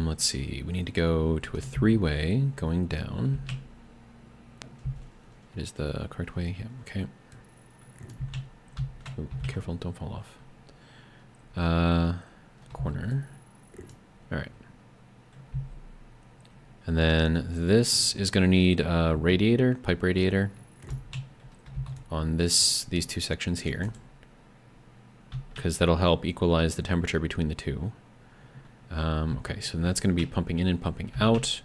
Let's see. We need to go to a three-way going down. It is the correct way. Yeah. Okay. Ooh, careful! Don't fall off. Corner. All right. And then this is going to need a radiator, pipe radiator, on these two sections here, because that'll help equalize the temperature between the two. Okay, so then that's going to be pumping in and pumping out.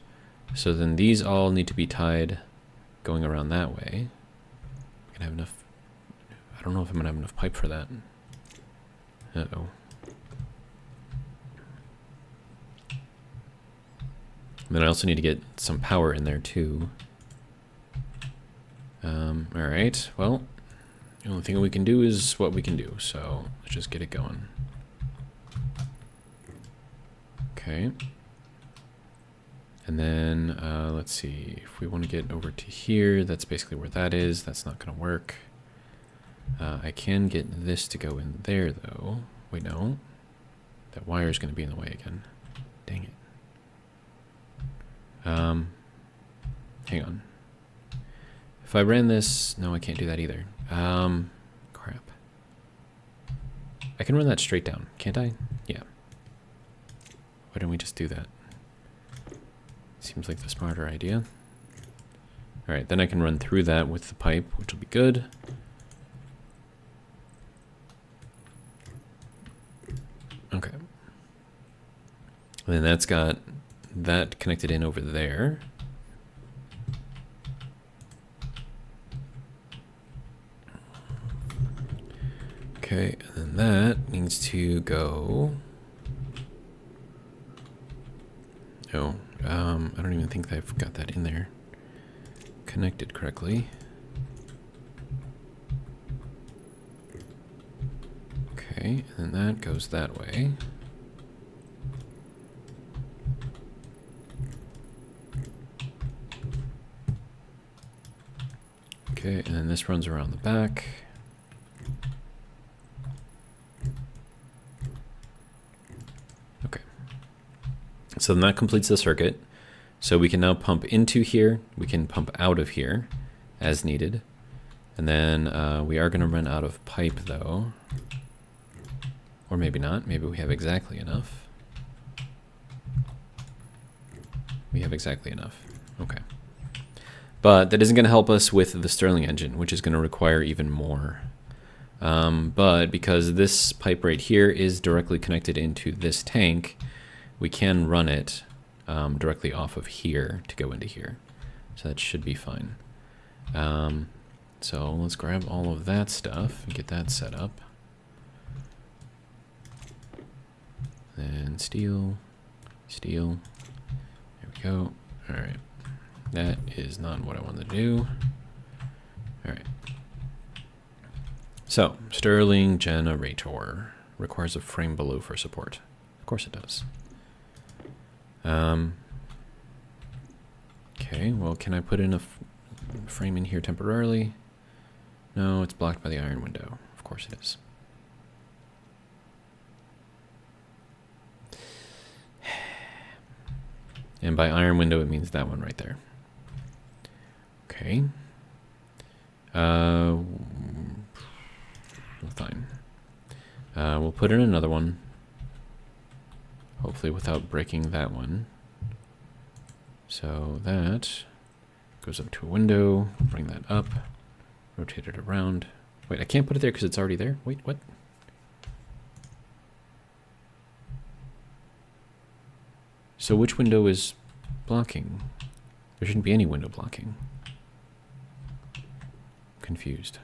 So then these all need to be tied going around that way. I'm gonna have enough. I don't know if I'm gonna have enough pipe for that. Uh-oh. And then I also need to get some power in there too. Alright, well, the only thing we can do is what we can do, so let's just get it going. Okay. And then, let's see, if we want to get over to here, that's basically where that is. That's not going to work. I can get this to go in there, though. Wait, no. That wire is going to be in the way again. Dang it. Hang on. If I ran this... No, I can't do that either. Crap. I can run that straight down, can't I? Yeah. Why don't we just do that? Seems like the smarter idea. Alright, then I can run through that with the pipe, which will be good. Okay. And then that's got that connected in over there. Okay, and then that needs to go... Oh, I don't even think I've got that in there connected correctly. Okay, and then that goes that way. Okay, and then this runs around the back. Okay. So then that completes the circuit. So we can now pump into here. We can pump out of here as needed. And then we are going to run out of pipe though. Or maybe not. Maybe we have exactly enough. We have exactly enough. Okay. But that isn't going to help us with the Stirling engine, which is going to require even more. But because this pipe right here is directly connected into this tank, we can run it directly off of here to go into here. So that should be fine. So let's grab all of that stuff and get that set up. Then steel, steel. There we go. All right. That is not what I wanted to do. All right. So, Stirling generator requires a frame below for support. Of course it does. Okay, well, can I put in a frame in here temporarily? No, it's blocked by the iron window. Of course it is. And by iron window, it means that one right there. Okay. Fine. We'll put in another one. Hopefully without breaking that one. So that goes up to a window. Bring that up. Rotate it around. Wait, I can't put it there because it's already there? Wait, what? So which window is blocking? There shouldn't be any window blocking. Confused.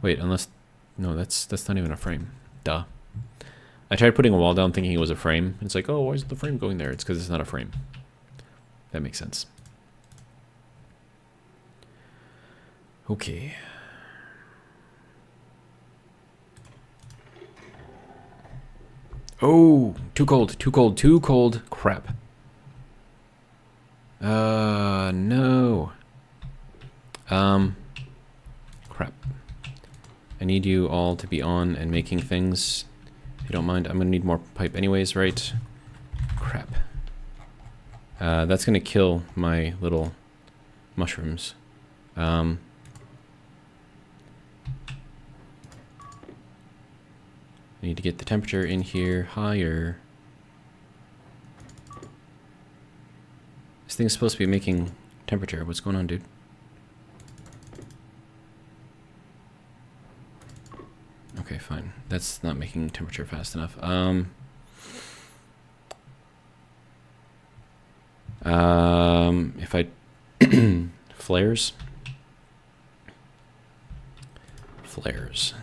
Wait, unless... No, that's not even a frame. Duh. I tried putting a wall down thinking it was a frame. It's like, oh, why is the frame going there? It's because it's not a frame. That makes sense. Okay. Oh, too cold, too cold, too cold. Crap. No. Crap. I need you all to be on and making things. If you don't mind, I'm gonna need more pipe anyways, right? Crap. That's gonna kill my little mushrooms. I need to get the temperature in here higher. This thing's supposed to be making temperature. What's going on, dude? Okay, fine. That's not making temperature fast enough. If I flares. Flares.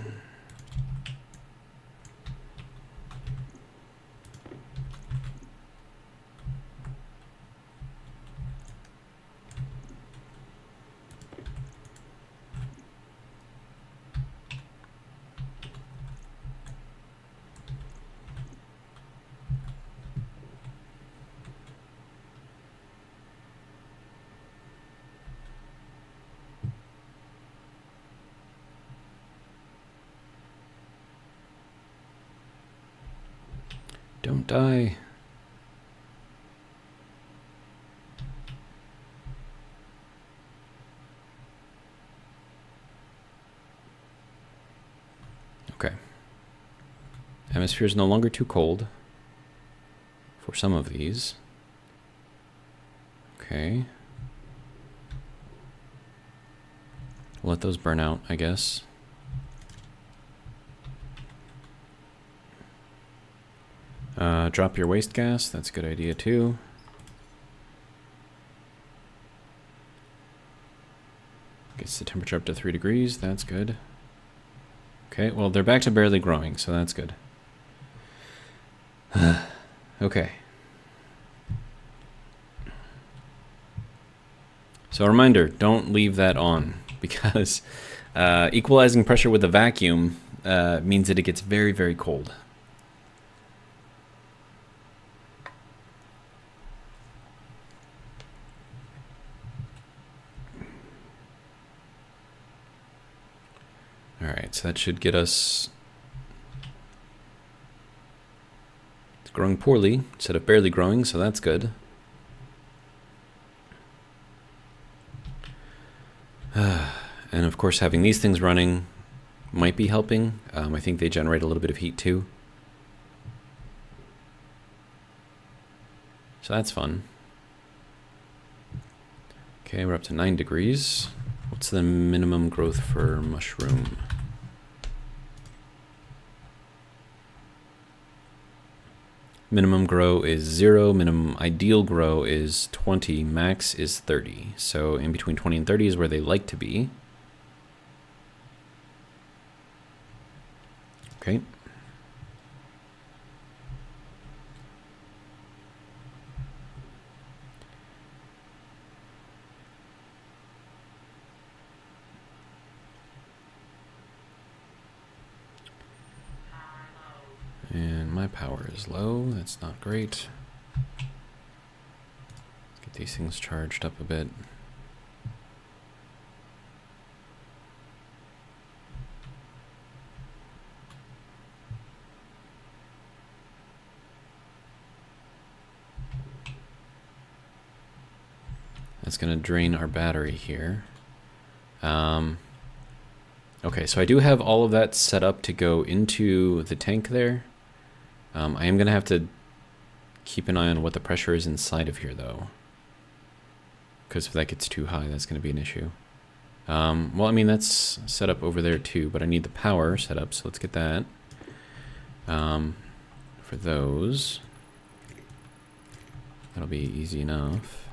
Don't die. Okay. Atmosphere is no longer too cold for some of these. Okay. We'll let those burn out, I guess. Drop your waste gas. That's a good idea too. Gets the temperature up to 3 degrees. That's good. Okay, well, they're back to barely growing, so that's good. Okay. So a reminder, don't leave that on, because equalizing pressure with a vacuum means that it gets very, very cold. Alright, so that should get us... It's growing poorly instead of barely growing, so that's good. And of course, having these things running might be helping. I think they generate a little bit of heat too. So that's fun. Okay, we're up to 9 degrees. What's the minimum growth for mushroom? Minimum grow is 0, minimum ideal grow is 20, max is 30. So in between 20 and 30 is where they like to be. Okay. And my power is low. That's not great. Let's get these things charged up a bit. That's going to drain our battery here. Okay, so I do have all of that set up to go into the tank there. I am going to have to keep an eye on what the pressure is inside of here, though. Because if that gets too high, that's going to be an issue. Well, I mean, that's set up over there, too, but I need the power set up, so let's get that. For those, that'll be easy enough.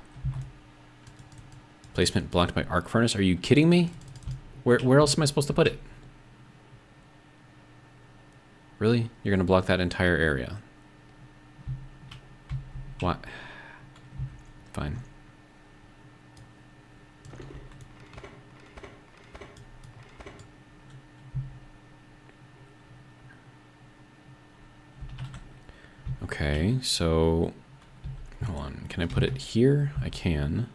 Placement blocked by arc furnace. Are you kidding me? Where else am I supposed to put it? Really? You're going to block that entire area? What? Fine. Okay, so hold on. Can I put it here? I can.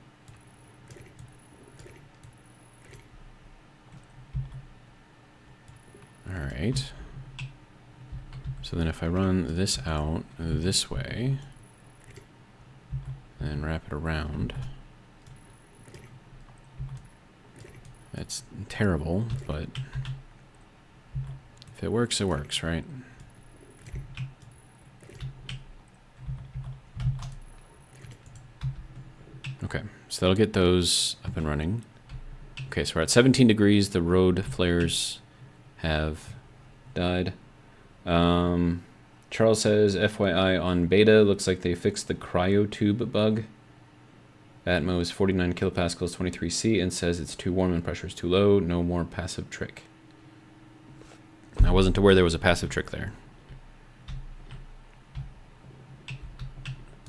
All right. So then if I run this out this way and wrap it around, that's terrible, but if it works, right? Okay, so that'll get those up and running. Okay, so we're at 17 degrees. The road flares have died. Charles says, FYI, on beta, looks like they fixed the cryotube bug. Atmo is 49 kilopascals, 23C, and says it's too warm and pressure is too low. No more passive trick. I wasn't aware there was a passive trick there.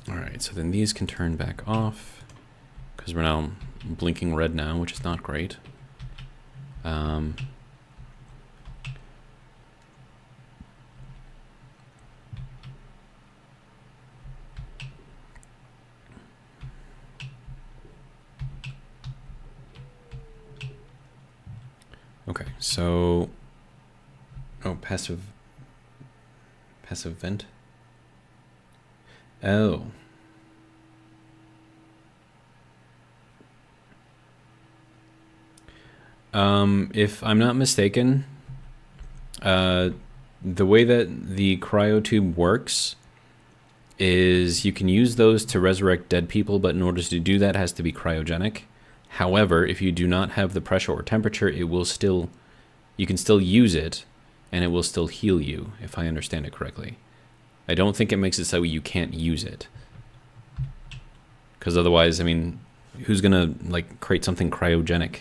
Alright, so then these can turn back off, because we're now blinking red now, which is not great. Okay, so passive vent. Oh. If I'm not mistaken, the way that the cryotube works is you can use those to resurrect dead people, but in order to do that, it has to be cryogenic. However, if you do not have the pressure or temperature, it will still, you can still use it, and it will still heal you, if I understand it correctly. I don't think it makes it so you can't use it. Because otherwise, I mean, who's gonna like create something cryogenic?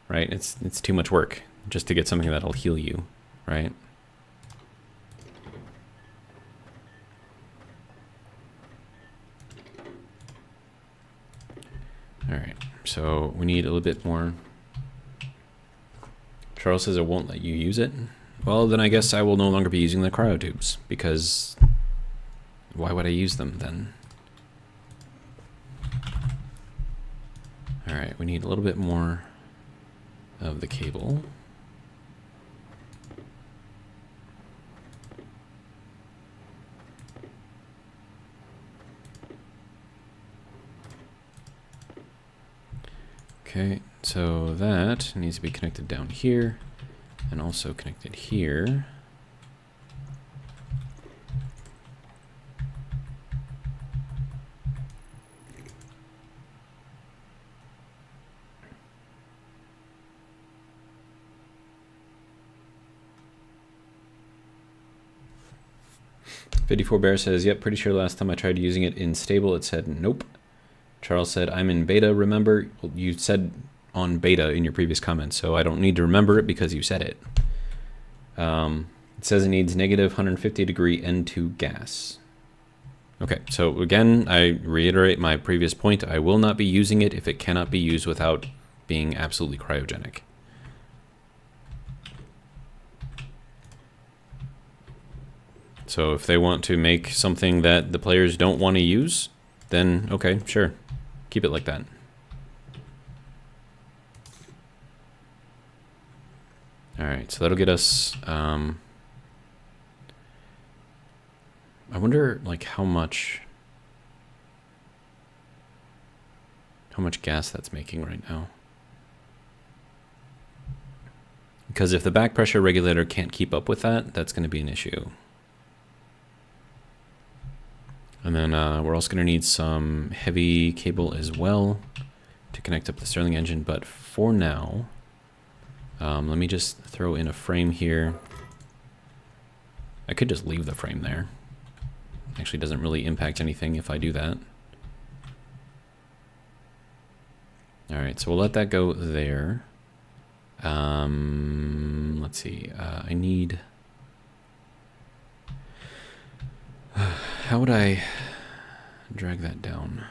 Right? It's too much work just to get something that'll heal you, right? All right. So we need a little bit more. Charles says it won't let you use it. Well, then I guess I will no longer be using the cryotubes, because why would I use them then? All right, we need a little bit more of the cable. Okay, so that needs to be connected down here and also connected here. #54Bear says, yep, pretty sure last time I tried using it in stable, it said nope. Charles said, I'm in beta, remember? Well, you said on beta in your previous comment, so I don't need to remember it because you said it. It says it needs negative 150 degree N2 gas. Okay, so again, I reiterate my previous point. I will not be using it if it cannot be used without being absolutely cryogenic. So if they want to make something that the players don't want to use, then okay, sure. Keep it like that. Alright, so that'll get us, I wonder, like, how much gas that's making right now. Because if the back pressure regulator can't keep up with that, that's going to be an issue. And then we're also going to need some heavy cable as well to connect up the Stirling engine. But for now, let me just throw in a frame here. I could just leave the frame there. Actually, doesn't really impact anything if I do that. All right, so we'll let that go there. Let's see. I need... How would I drag that down?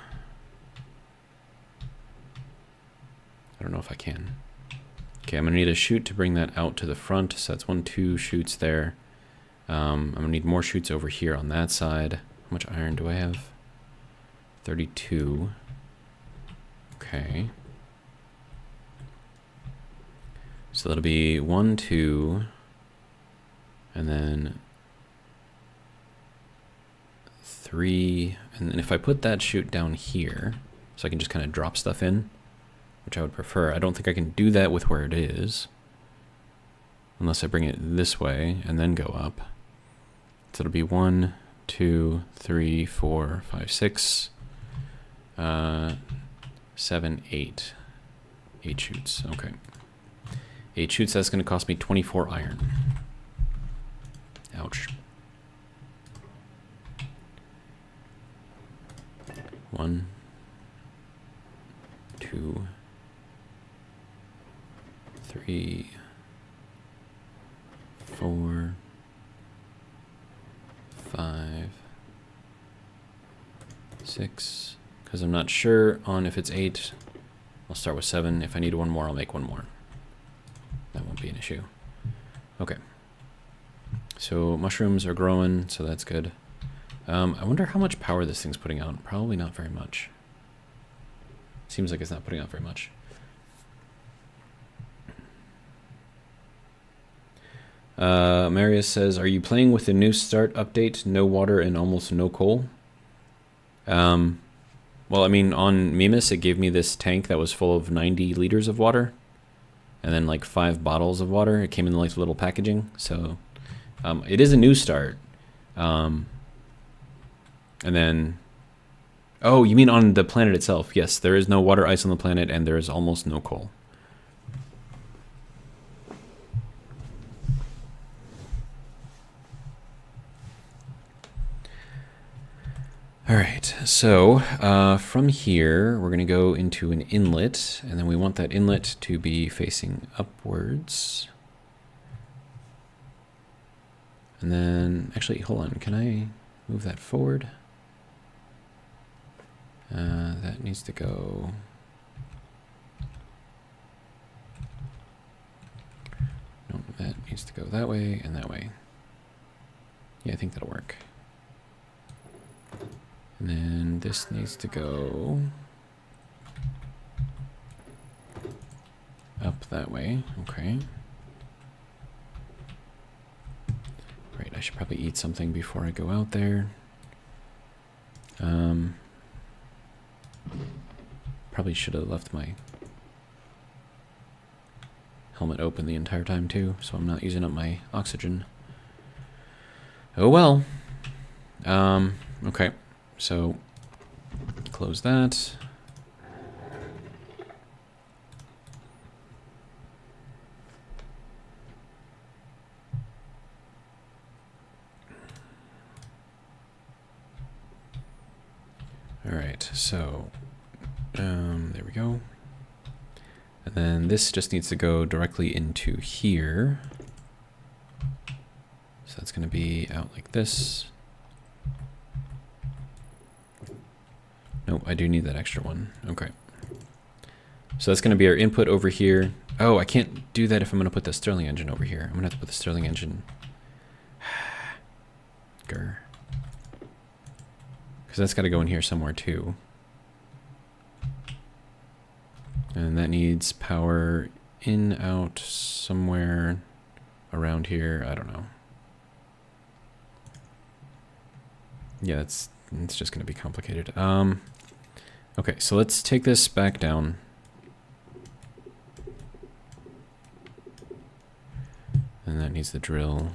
I don't know if I can. Okay, I'm gonna need a chute to bring that out to the front. So that's 1, 2 chutes there. I'm going to need more chutes over here on that side. How much iron do I have? 32. Okay. So that'll be 1, 2, and then 3. And then if I put that chute down here, so I can just kind of drop stuff in, which I would prefer. I don't think I can do that with where it is, unless I bring it this way and then go up. So it'll be 1, 2, 3, 4, 5, 6, 7, 8. 8 chutes. Okay. 8 chutes, that's going to cost me 24 iron. Ouch. 1, 2, 3, 4, 5, 6. Because I'm not sure on if it's 8. I'll start with 7. If I need one more, I'll make one more. That won't be an issue. Okay. So mushrooms are growing, so that's good. I wonder how much power this thing's putting out. Probably not very much. Seems like it's not putting out very much. Marius says, are you playing with the new start update? No water and almost no coal? Well, I mean, on Mimas, it gave me this tank that was full of 90 liters of water. And then like 5 bottles of water. It came in like little packaging. So it is a new start. And then, oh, you mean on the planet itself? Yes, there is no water ice on the planet, and there is almost no coal. All right, so from here, we're going to go into an inlet, and then we want that inlet to be facing upwards. And then, actually, hold on, can I move that forward? That needs to go... No, that needs to go that way and that way. Yeah, I think that'll work. And then this needs to go up that way. Okay. Right, I should probably eat something before I go out there. Probably should have left my helmet open the entire time too, so I'm not using up my oxygen. Oh well. Okay. So, close that. All right, so there we go. And then this just needs to go directly into here. So that's going to be out like this. Nope, I do need that extra one. Okay. So that's going to be our input over here. Oh, I can't do that if I'm going to put the Stirling engine over here. I'm going to have to put the Stirling engine. Grr. Because that's got to go in here somewhere too. And that needs power in, out, somewhere around here. I don't know. Yeah, it's just going to be complicated. Okay, so let's take this back down. And that needs the drill.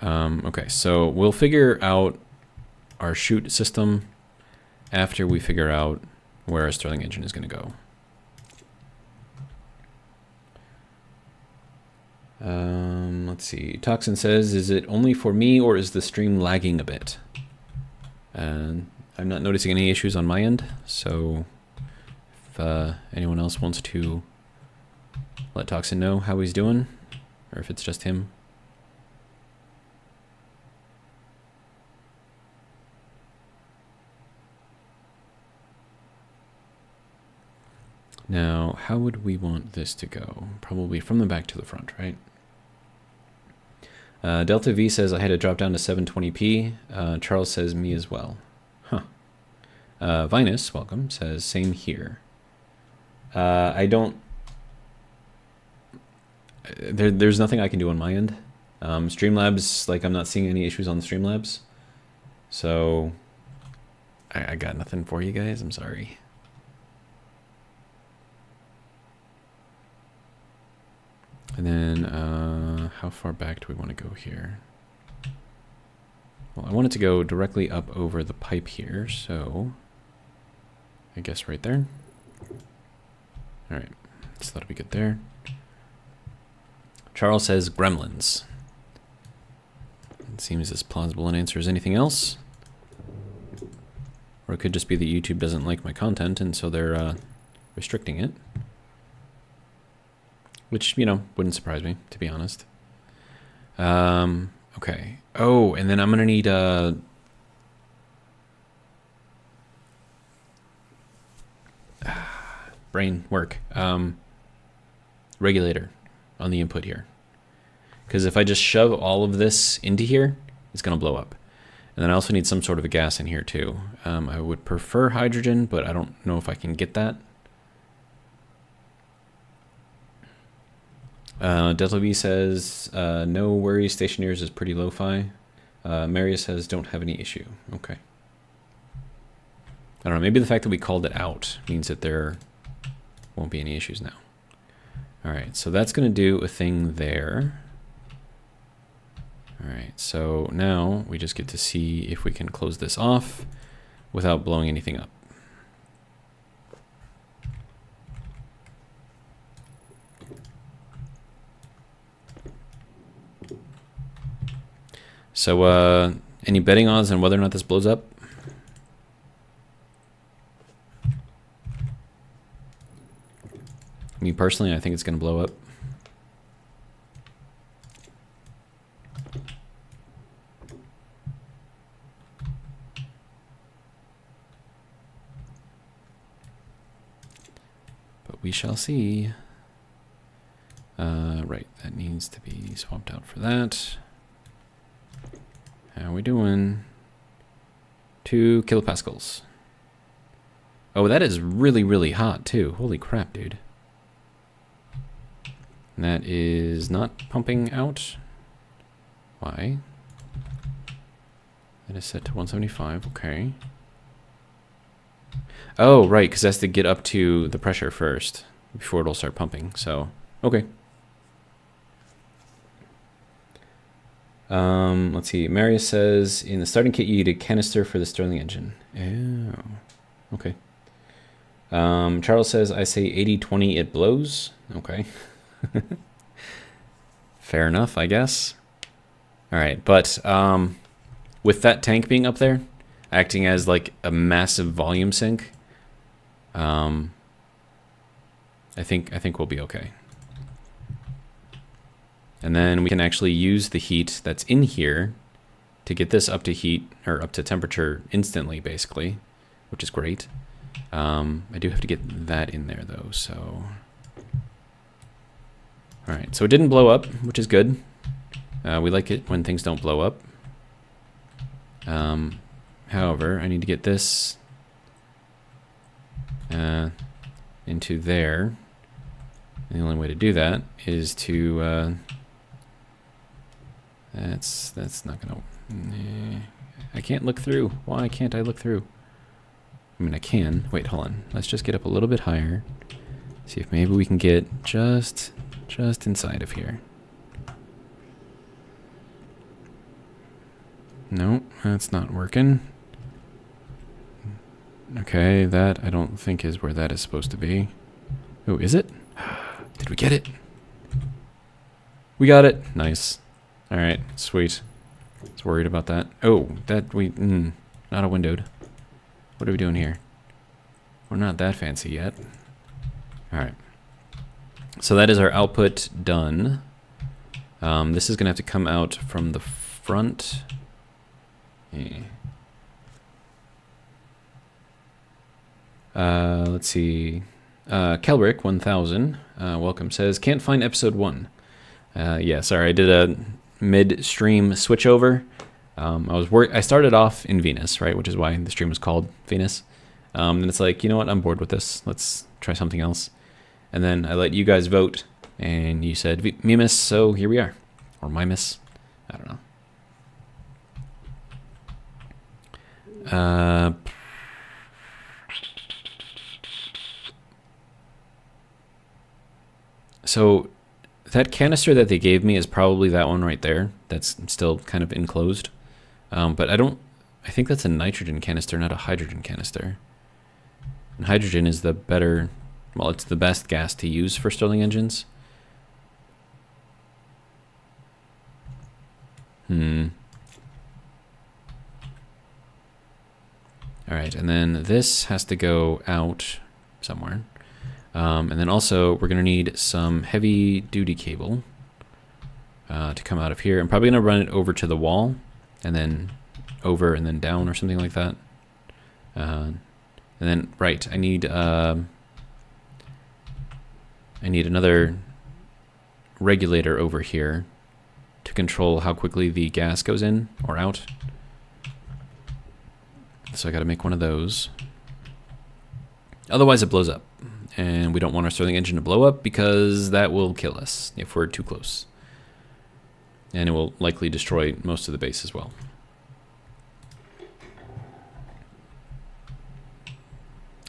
Okay, so we'll figure out our chute system after we figure out where our Stirling engine is going to go. Let's see. Toxin says, is it only for me or is the stream lagging a bit? And I'm not noticing any issues on my end, so if anyone else wants to let Toxin know how he's doing, or if it's just him. Now, how would we want this to go? Probably from the back to the front, right? Delta V says I had to drop down to 720p. Charles says me as well. Huh. Vinus, welcome, says same here. I don't... There's nothing I can do on my end. Streamlabs, like I'm not seeing any issues on the Streamlabs. So I got nothing for you guys. I'm sorry. And then how far back do we want to go here? Well, I want it to go directly up over the pipe here, so I guess right there. All right, so that'll be good there. Charles says gremlins. It seems as plausible an answer as anything else. Or it could just be that YouTube doesn't like my content and so they're restricting it. Which, you know, wouldn't surprise me, to be honest. Okay. Oh, and then I'm going to need brain work. Regulator on the input here. Because if I just shove all of this into here, it's going to blow up. And then I also need some sort of a gas in here too. I would prefer hydrogen, but I don't know if I can get that. Delta V says, no worries, Stationeers is pretty lo-fi. Marius says, don't have any issue. Okay. I don't know, maybe the fact that we called it out means that there won't be any issues now. All right, so that's going to do a thing there. All right, so now we just get to see if we can close this off without blowing anything up. So, any betting odds on whether or not this blows up? Me personally, I think it's going to blow up. But we shall see. Right, that needs to be swapped out for that. How we doing? 2 kilopascals. Oh, that is really, really hot too. Holy crap, dude. And that is not pumping out. Why? That is set to 175, okay. Oh, right, because it has to get up to the pressure first before it'll start pumping, so, okay. Let's see, Marius says, in the starting kit you need a canister for the Stirling engine. Oh, okay. Charles says, I say 80-20, it blows. Okay. Fair enough, I guess. All right, but with that tank being up there, acting as like a massive volume sink, I think we'll be okay. And then we can actually use the heat that's in here to get this up to heat or up to temperature instantly, basically, which is great. I do have to get that in there though, so. All right, so it didn't blow up, which is good. We like it when things don't blow up. However, I need to get this into there. And the only way to do that is to that's not gonna. I can't look through. Why can't I look through? I mean, I can. Wait, hold on. Let's just get up a little bit higher. See if maybe we can get just inside of here. Nope, that's not working. Okay, that I don't think is where that is supposed to be. Oh, is it? Did we get it? We got it. Nice. All right, sweet. I was worried about that. Oh, that we not a windowed. What are we doing here? We're not that fancy yet. All right. So that is our output done. This is gonna have to come out from the front. Let's see. Kelbrick 1000, welcome, says can't find episode 1. Yeah, sorry, I did midstream switchover. I started off in Venus, right, which is why the stream was called Venus. And it's like, you know what, I'm bored with this. Let's try something else. And then I let you guys vote, and you said Mimas, so here we are. Or Mimas. I don't know. So that canister that they gave me is probably that one right there. That's still kind of enclosed. But I think that's a nitrogen canister, not a hydrogen canister. And hydrogen is the better, well, it's the best gas to use for Stirling engines. All right, and then this has to go out somewhere. And then also we're gonna need some heavy duty cable to come out of here. I'm probably gonna run it over to the wall and then over and then down or something like that. And then, right, I need another regulator over here to control how quickly the gas goes in or out. So I gotta make one of those. Otherwise it blows up. And we don't want our Stirling engine to blow up because that will kill us if we're too close. And it will likely destroy most of the base as well.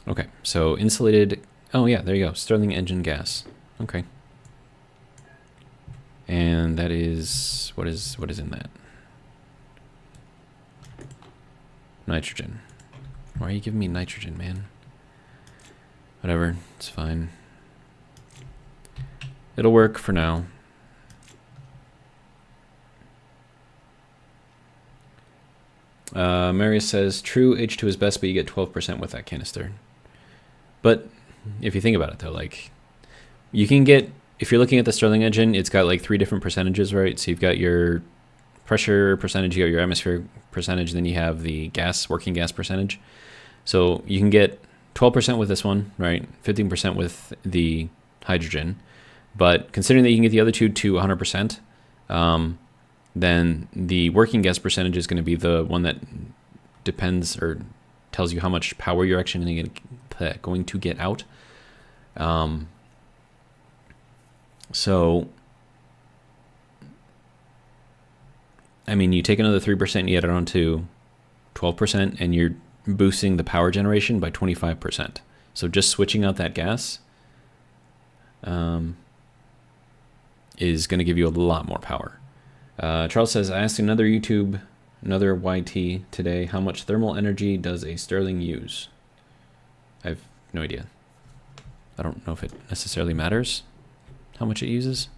Okay, so insulated, oh yeah, there you go, Stirling engine gas. Okay. And that is, what is in that? Nitrogen. Why are you giving me nitrogen, man? Whatever, it's fine. It'll work for now. Marius says, true, H2 is best, but you get 12% with that canister. But if you think about it, though, like, you can get, if you're looking at the Stirling engine, it's got like 3 different percentages, right? So you've got your pressure percentage, you got your atmospheric percentage, then you have the gas, working gas percentage. So you can get 12% with this one, right? 15% with the hydrogen. But considering that you can get the other two to 100%, then the working gas percentage is going to be the one that depends or tells you how much power you're actually going to get out. So, I mean, you take another 3%, you add it on to 12%, and you're boosting the power generation by 25%. So just switching out that gas is going to give you a lot more power. Charles says, I asked another YT today, how much thermal energy does a Stirling use? I have no idea. I don't know if it necessarily matters how much it uses.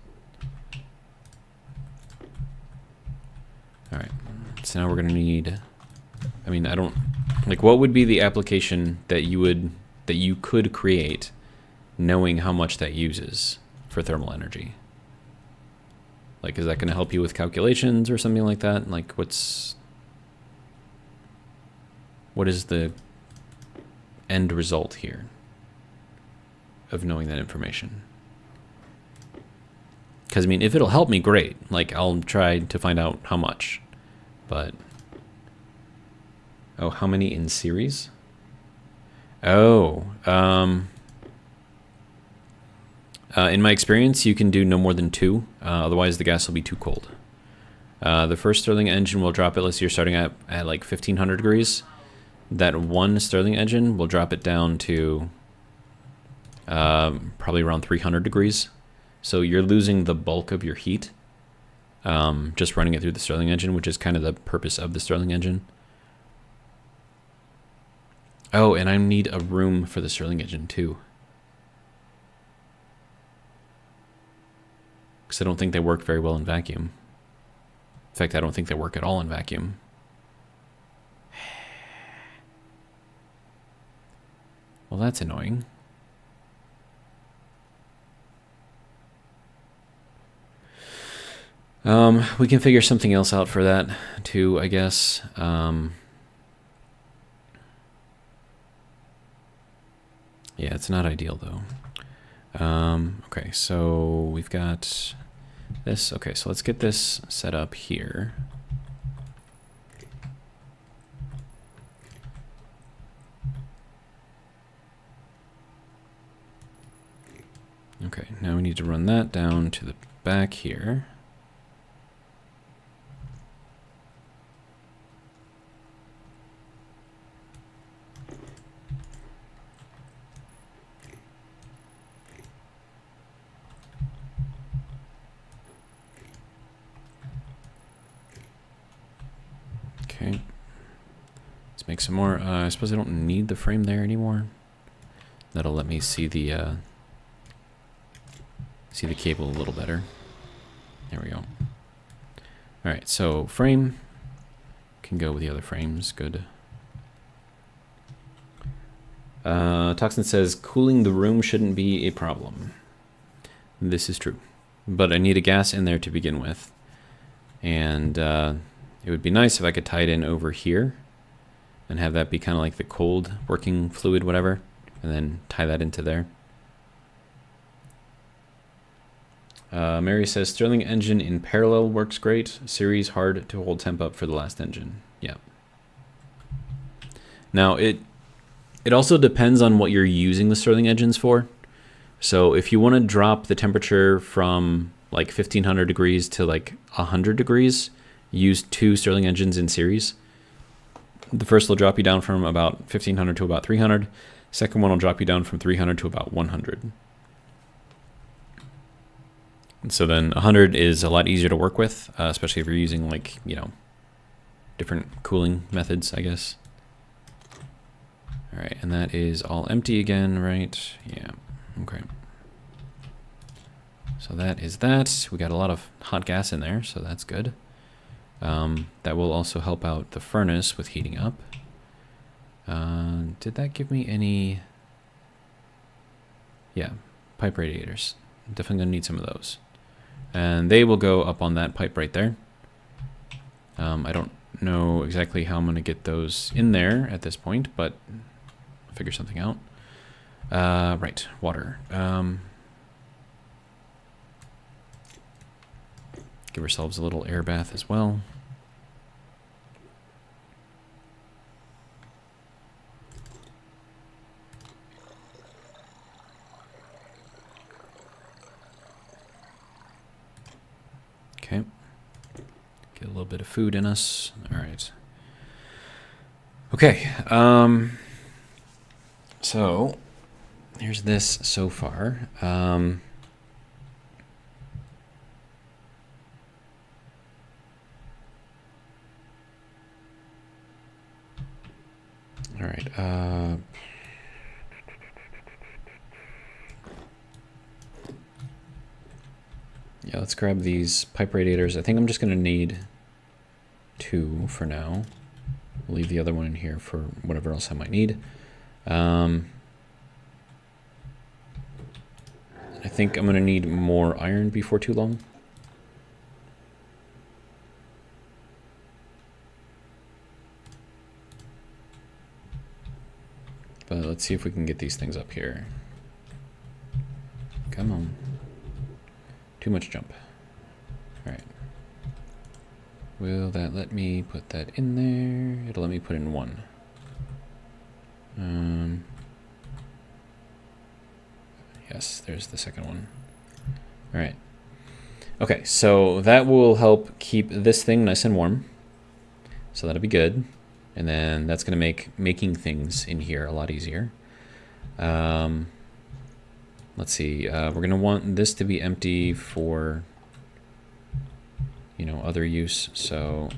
All right, so now we're gonna need, I mean, I don't, like, what would be the application that you could create knowing how much that uses for thermal energy? Like, is that gonna help you with calculations or something like that? Like, what is the end result here of knowing that information? Because, I mean, if it'll help me, great. Like, I'll try to find out how much. But, oh, how many in series? Oh, in my experience, you can do no more than 2. Otherwise, the gas will be too cold. The first Stirling engine will drop it, let's say you're starting at like 1500 degrees. That one Stirling engine will drop it down to probably around 300 degrees. So you're losing the bulk of your heat just running it through the Stirling engine, which is kind of the purpose of the Stirling engine. Oh, and I need a room for the Stirling engine too. Because I don't think they work very well in vacuum. In fact, I don't think they work at all in vacuum. Well, that's annoying. We can figure something else out for that too, I guess. Yeah, it's not ideal though. Okay, so we've got this. Okay, so let's get this set up here. Okay, now we need to run that down to the back here. Okay, let's make some more. I suppose I don't need the frame there anymore. That'll let me see the cable a little better. There we go. All right, so frame can go with the other frames. Good. Toxin says cooling the room shouldn't be a problem. This is true, but I need a gas in there to begin with, and it would be nice if I could tie it in over here and have that be kind of like the cold working fluid, whatever, and then tie that into there. Mary says Stirling engine in parallel works great. Series hard to hold temp up for the last engine. Yeah. Now it also depends on what you're using the Stirling engines for. So if you want to drop the temperature from like 1500 degrees to like 100 degrees, use 2 Stirling engines in series. The first will drop you down from about 1500 to about 300. Second one will drop you down from 300 to about 100. And so then 100 is a lot easier to work with, especially if you're using like, you know, different cooling methods, I guess. All right, and that is all empty again, right? Yeah, okay. So that is that. We got a lot of hot gas in there, so that's good. That will also help out the furnace with heating up. Did that give me any? Yeah, pipe radiators. Definitely gonna need some of those. And they will go up on that pipe right there. I don't know exactly how I'm gonna get those in there at this point, but I'll figure something out. Right, water. Give ourselves a little air bath as well. Okay. Get a little bit of food in us. All right. Okay. So here's this so far. All right. Yeah, let's grab these pipe radiators. I think I'm just going to need 2 for now. We'll leave the other one in here for whatever else I might need. I think I'm going to need more iron before too long. But let's see if we can get these things up here. Come on. Too much jump. All right. Will that let me put that in there? It'll let me put in 1. Yes, there's the second one. All right. Okay, so that will help keep this thing nice and warm. So that'll be good. And then that's going to make making things in here a lot easier. Let's see. We're going to want this to be empty for, you know, other use. So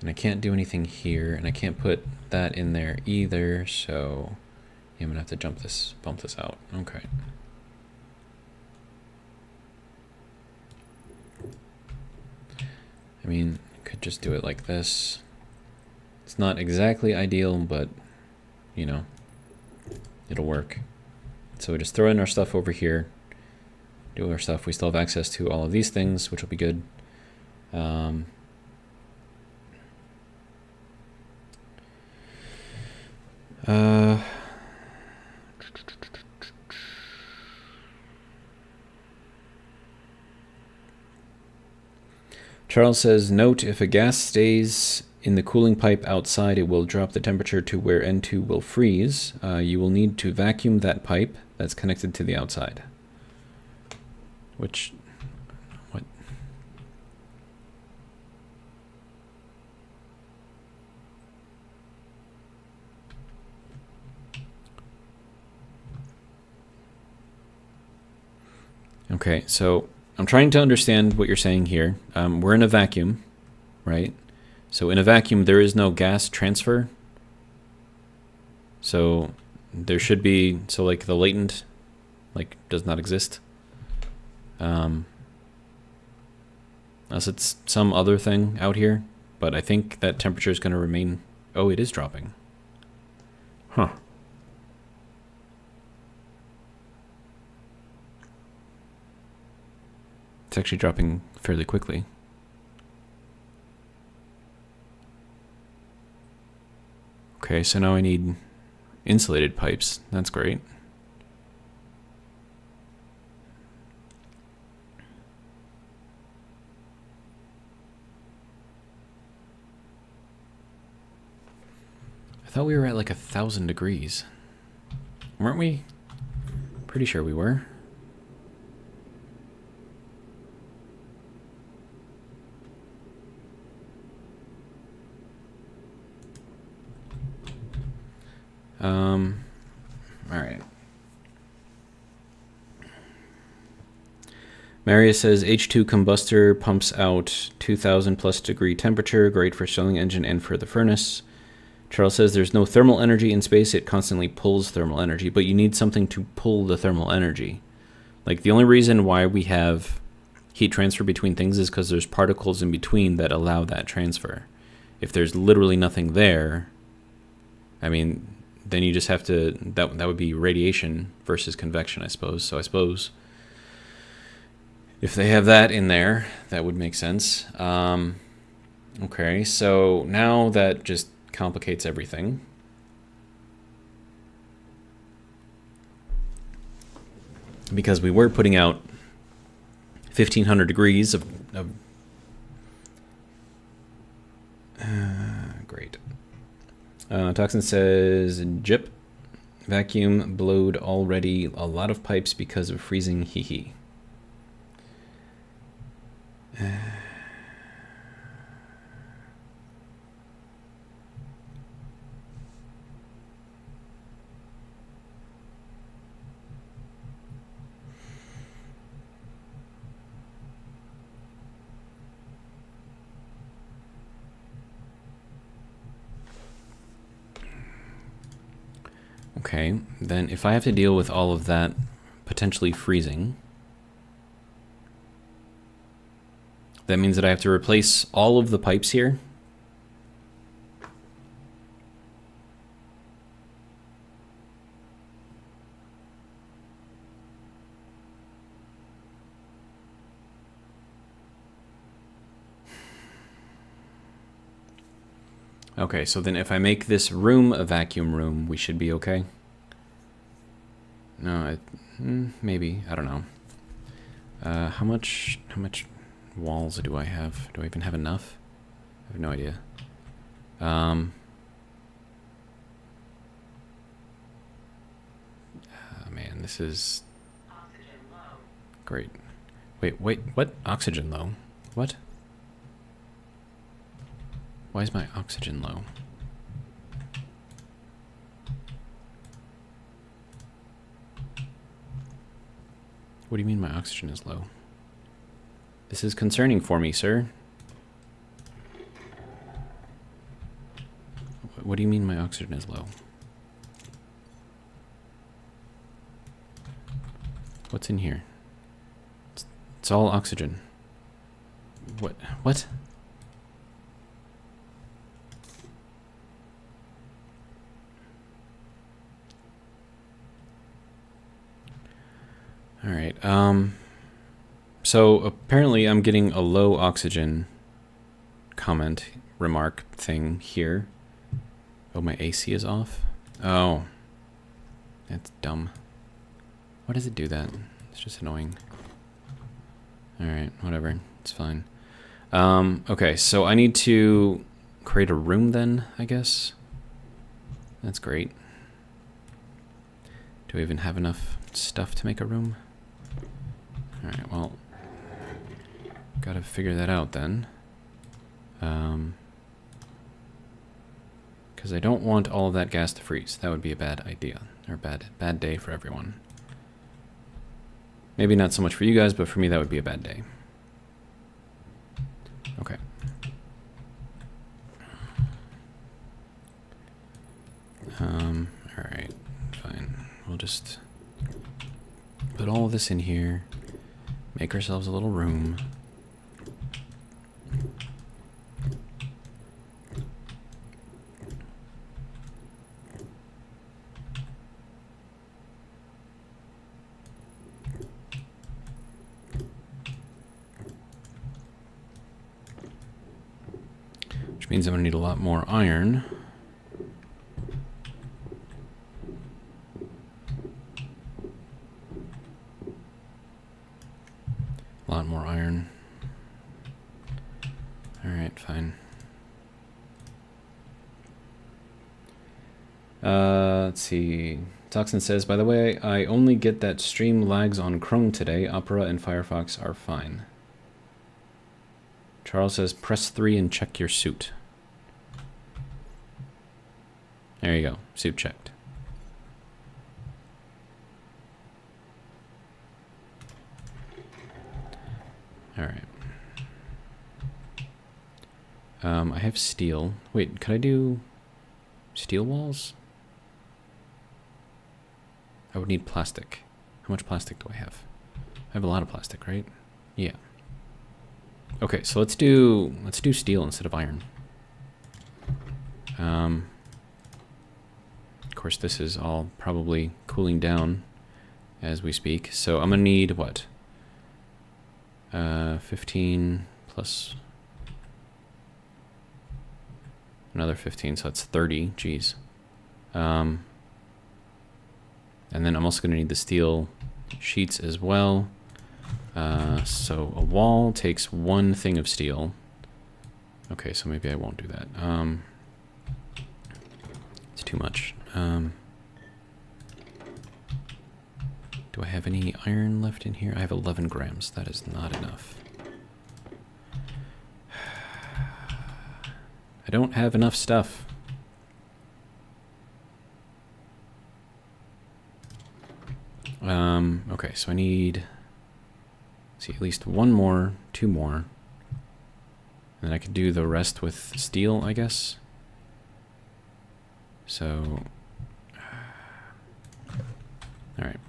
and I can't do anything here, and I can't put that in there either. So yeah, I'm going to have to bump this out. Okay. I mean, could just do it like this. It's not exactly ideal, but, you know, it'll work. So we just throw in our stuff over here, do our stuff. We still have access to all of these things, which will be good. Charles says, note, if a gas stays in the cooling pipe outside, it will drop the temperature to where N2 will freeze. You will need to vacuum that pipe that's connected to the outside. Which, what? Okay, so I'm trying to understand what you're saying here. We're in a vacuum, right? So in a vacuum, there is no gas transfer. So there should be, so like the latent, like does not exist. Unless it's some other thing out here. But I think that temperature is going to remain, oh, it is dropping. Huh. It's actually dropping fairly quickly. Okay, so now I need insulated pipes. That's great. I thought we were at like 1,000 degrees. Weren't we? Pretty sure we were. All right. Marius says H2 combustor pumps out 2,000 plus degree temperature, great for Stirling engine and for the furnace. Charles says there's no thermal energy in space, it constantly pulls thermal energy, but you need something to pull the thermal energy. Like the only reason why we have heat transfer between things is because there's particles in between that allow that transfer. If there's literally nothing there, I mean, then you just have to, that would be radiation versus convection, I suppose. So I suppose if they have that in there, that would make sense. Okay, so now that just complicates everything. Because we were putting out 1,500 degrees of great. Toxin says, Jip, vacuum blowed already a lot of pipes because of freezing, hee hee. Okay, then if I have to deal with all of that potentially freezing, that means that I have to replace all of the pipes here. Okay, so then if I make this room a vacuum room, we should be okay. No, maybe, I don't know. How much walls do I have? Do I even have enough? I have no idea. Oh man, this is great. Wait, what? Oxygen low? What? Why is my oxygen low? What do you mean my oxygen is low? This is concerning for me, sir. What do you mean my oxygen is low? What's in here? It's all oxygen. What? What? All right. So apparently I'm getting a low oxygen comment, remark thing here. Oh, my AC is off? Oh. That's dumb. Why does it do that? It's just annoying. All right, whatever. It's fine. Okay, so I need to create a room then, I guess. That's great. Do we even have enough stuff to make a room? Alright, well, gotta figure that out then. Because I don't want all of that gas to freeze. That would be a bad idea, or bad day for everyone. Maybe not so much for you guys, but for me that would be a bad day. Okay. Alright, fine. We'll just put all of this in here, make ourselves a little room. Which means I'm going to need a lot more iron. A lot more iron. Alright, fine. Let's see. Toxin says, by the way, I only get that stream lags on Chrome today. Opera and Firefox are fine. Charles says, press 3 and check your suit. There you go. Suit checked. Alright. I have steel. Wait, could I do steel walls? I would need plastic. How much plastic do I have? I have a lot of plastic, right? Yeah. Okay, so let's do steel instead of iron. Of course, this is all probably cooling down as we speak. So I'm gonna need what? 15 plus another 15, so that's 30. Jeez. And then I'm also gonna need the steel sheets as well. So a wall takes 1 thing of steel. Okay, so maybe I won't do that. It's too much. Do I have any iron left in here? I have 11 grams. That is not enough. I don't have enough stuff. Okay, so I need, let's see, at least 1 more, 2 more. And then I could do the rest with steel, I guess. So, alright.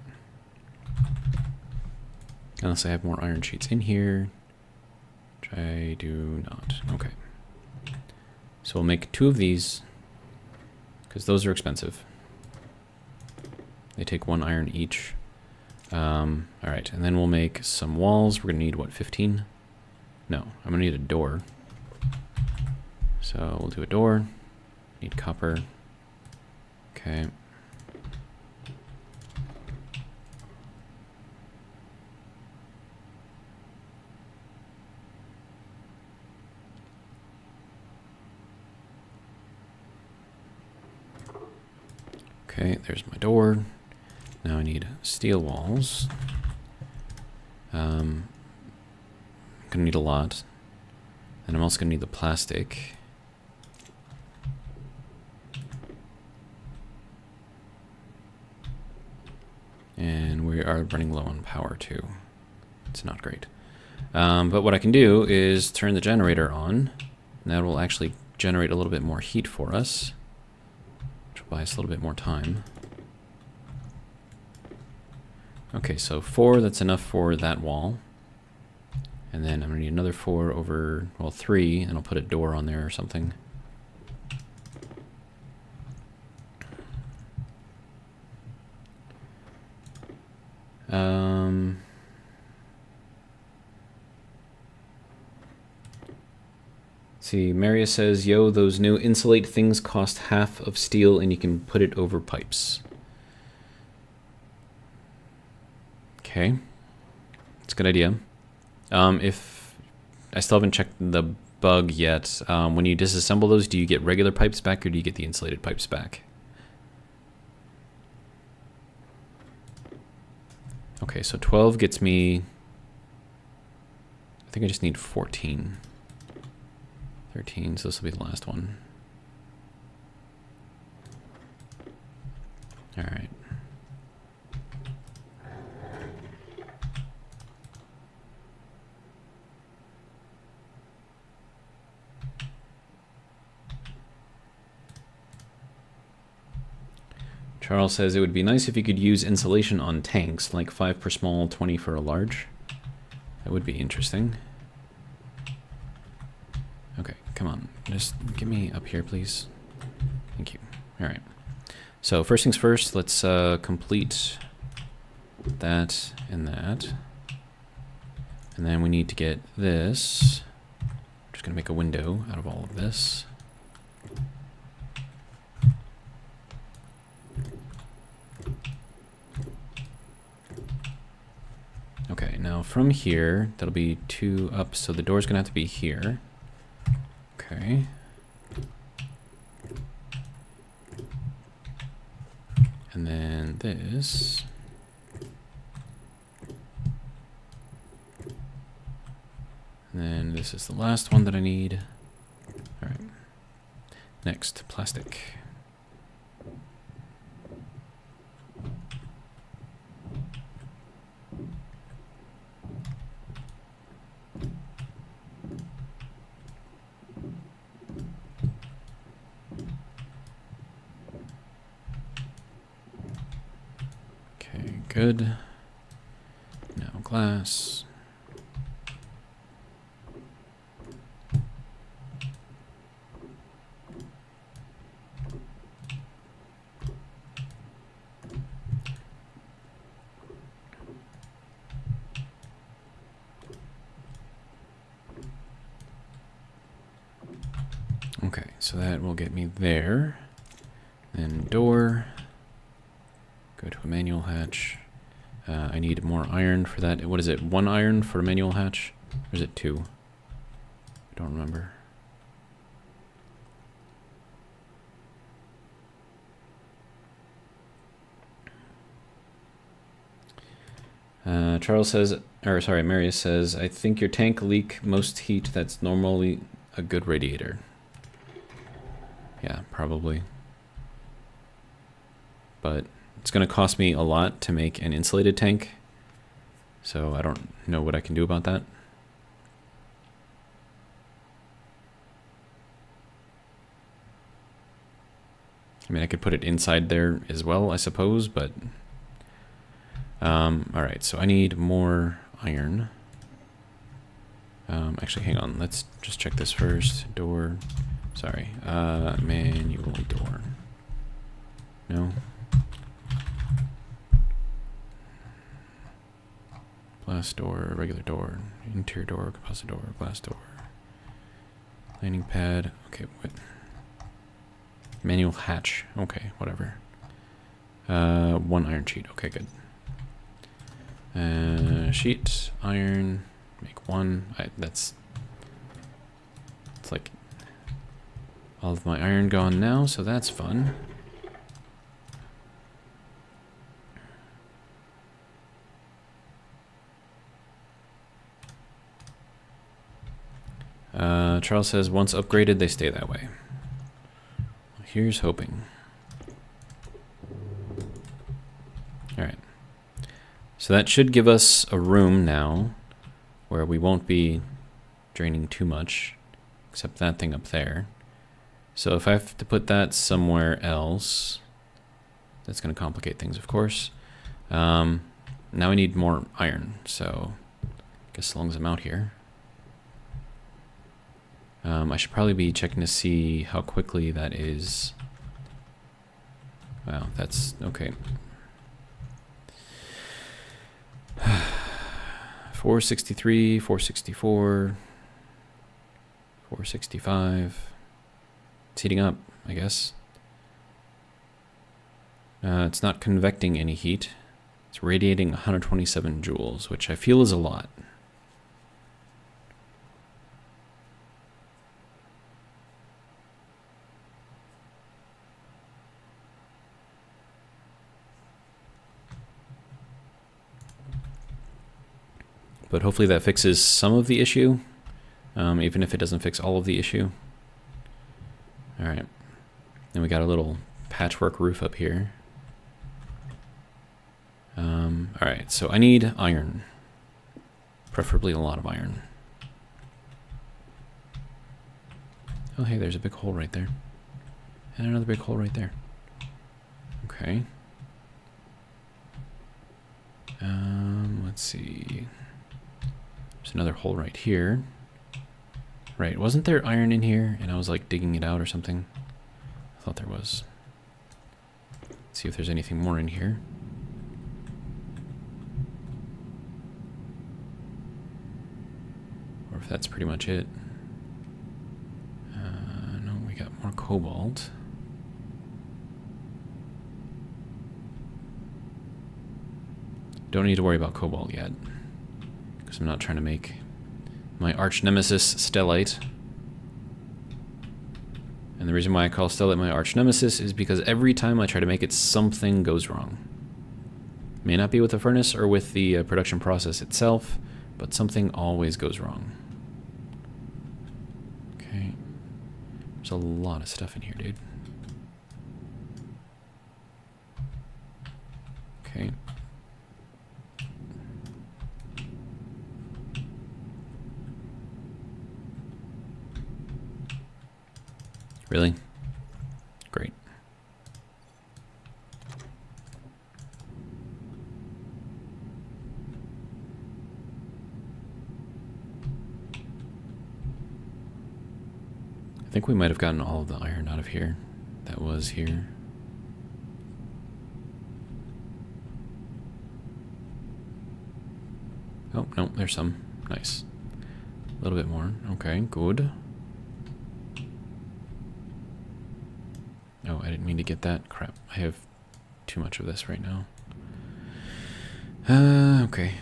Unless I have more iron sheets in here, which I do not. Okay. So we'll make 2 of these, because those are expensive. They take 1 iron each. Alright, and then we'll make some walls. We're going to need, what, 15? No, I'm going to need a door. So we'll do a door. Need copper. Okay. Okay, there's my door. Now I need steel walls. I'm gonna need a lot. And I'm also gonna need the plastic. And we are running low on power too. It's not great. But what I can do is turn the generator on. And that will actually generate a little bit more heat for us, which will buy us a little bit more time. Okay, so 4, that's enough for that wall. And then I'm gonna need another 4 over, well, 3, and I'll put a door on there or something. See, Maria says, yo, those new insulate things cost half of steel and you can put it over pipes. Okay. It's a good idea. If I still haven't checked the bug yet. When you disassemble those, do you get regular pipes back or do you get the insulated pipes back? Okay, so 12 gets me... I think I just need 14. 13, so this will be the last one. All right. Charles says it would be nice if you could use insulation on tanks, like 5 per small, 20 for a large. That would be interesting. Okay, come on. Just get me up here, please. Thank you. All right. So first things first, let's complete that and that. And then we need to get this. I'm just going to make a window out of all of this. Okay, now from here, that'll be 2 up, so the door's gonna have to be here. Okay. And then this. And then this is the last one that I need. All right. Next, plastic. Good. Now glass. Okay, so that will get me there. Then door. Go to a manual hatch. I need more iron for that. What is it? 1 iron for a manual hatch? Or is it 2? I don't remember. Charles says, or sorry, Marius says, I think your tank leak most heat. That's normally a good radiator. Yeah, probably. But it's going to cost me a lot to make an insulated tank, so I don't know what I can do about that. I mean, I could put it inside there as well, I suppose, but... Alright, so I need more iron. Actually, hang on, let's just check this first. Door, sorry, manually door. No? Glass door, regular door, interior door, composite door, glass door, landing pad. Okay, what? Manual hatch. Okay, whatever. 1 iron sheet. Okay, good. Sheet, iron, make 1. It's like all of my iron gone now, so that's fun. Charles says, once upgraded, they stay that way. Well, here's hoping. Alright. So that should give us a room now where we won't be draining too much, except that thing up there. So if I have to put that somewhere else, that's going to complicate things, of course. Now I need more iron, so I guess as long as I'm out here. I should probably be checking to see how quickly that is. Wow, that's okay. 463, 464, 465. It's heating up, I guess. It's not convecting any heat. It's radiating 127 joules, which I feel is a lot. but hopefully that fixes some of the issue, even if it doesn't fix all of the issue. All right, then we got a little patchwork roof up here. All right, so I need iron, preferably a lot of iron. Oh, hey, there's a big hole right there. And another big hole right there. Okay. Let's see. There's another hole right here. Right, wasn't there iron in here? And I was like digging it out or something. I thought there was. Let's see if there's anything more in here. Or if that's pretty much it. No, we got more cobalt. Don't need to worry about cobalt yet, because I'm not trying to make my arch nemesis stellite. And the reason why I call stellite my arch nemesis is because every time I try to make it, something goes wrong. May not be with the furnace or with the production process itself, but something always goes wrong. Okay, there's a lot of stuff in here, dude. Okay. Really? Great. I think we might have gotten all of the iron out of here that was here. Oh, no, there's some. Nice. A little bit more. Okay, good. Oh, I didn't mean to get that. Crap. I have too much of this right now. Okay.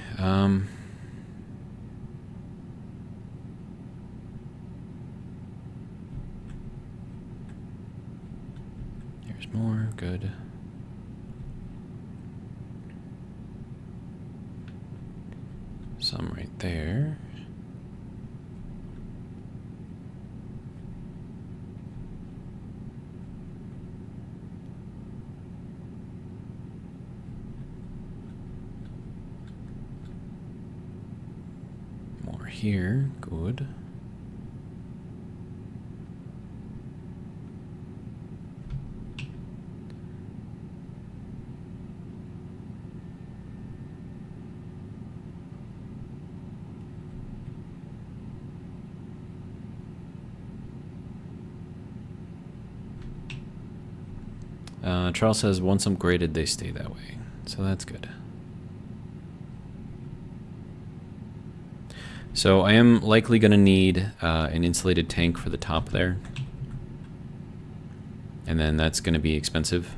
Here's more. Good. Some right there. Here, good. Charles says once upgraded, they stay that way, so that's good. So I am likely going to need an insulated tank for the top there. And then that's going to be expensive.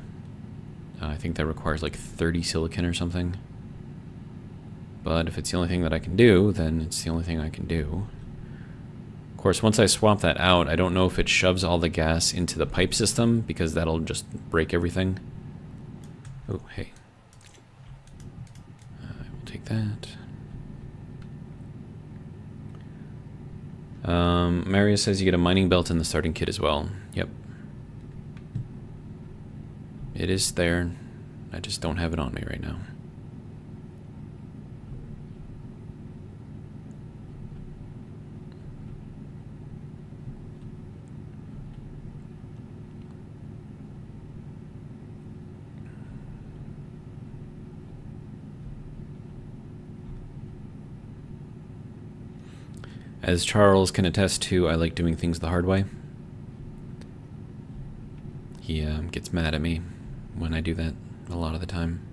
I think that requires like 30 silicon or something. But if it's the only thing that I can do, then it's the only thing I can do. Of course, once I swap that out, I don't know if it shoves all the gas into the pipe system, because that'll just break everything. Oh, hey. I will take that. Mario says you get a mining belt in the starting kit as well. Yep. It is there. I just don't have it on me right now. As Charles can attest to, I like doing things the hard way. He gets mad at me when I do that a lot of the time.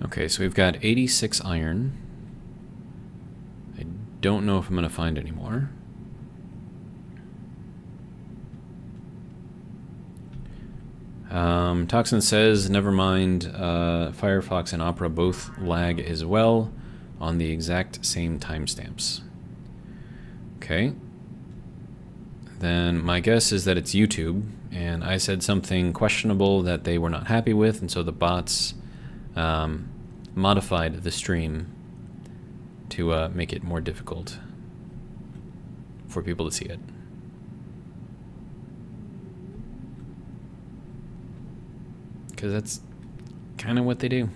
Okay, so we've got 86 iron. I don't know if I'm going to find any more. Toxin says, never mind, Firefox and Opera both lag as well on the exact same timestamps. Okay. Then my guess is that it's YouTube, and I said something questionable that they were not happy with, and so the bots modified the stream to make it more difficult for people to see it. Because that's kind of what they do.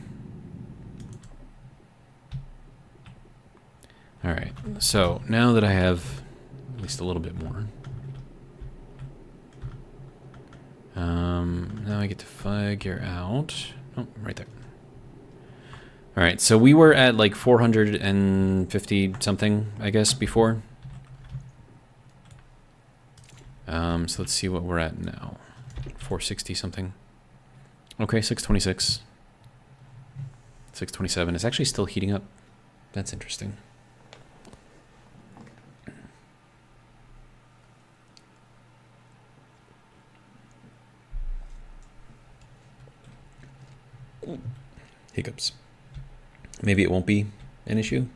Alright, so now that I have at least a little bit more, now I get to figure out, oh, right there. Alright, so we were at like 450 something, I guess, before. So let's see what we're at now. 460 something. Okay, 626. 627. It's actually still heating up. That's interesting. Hiccups. Maybe it won't be an issue.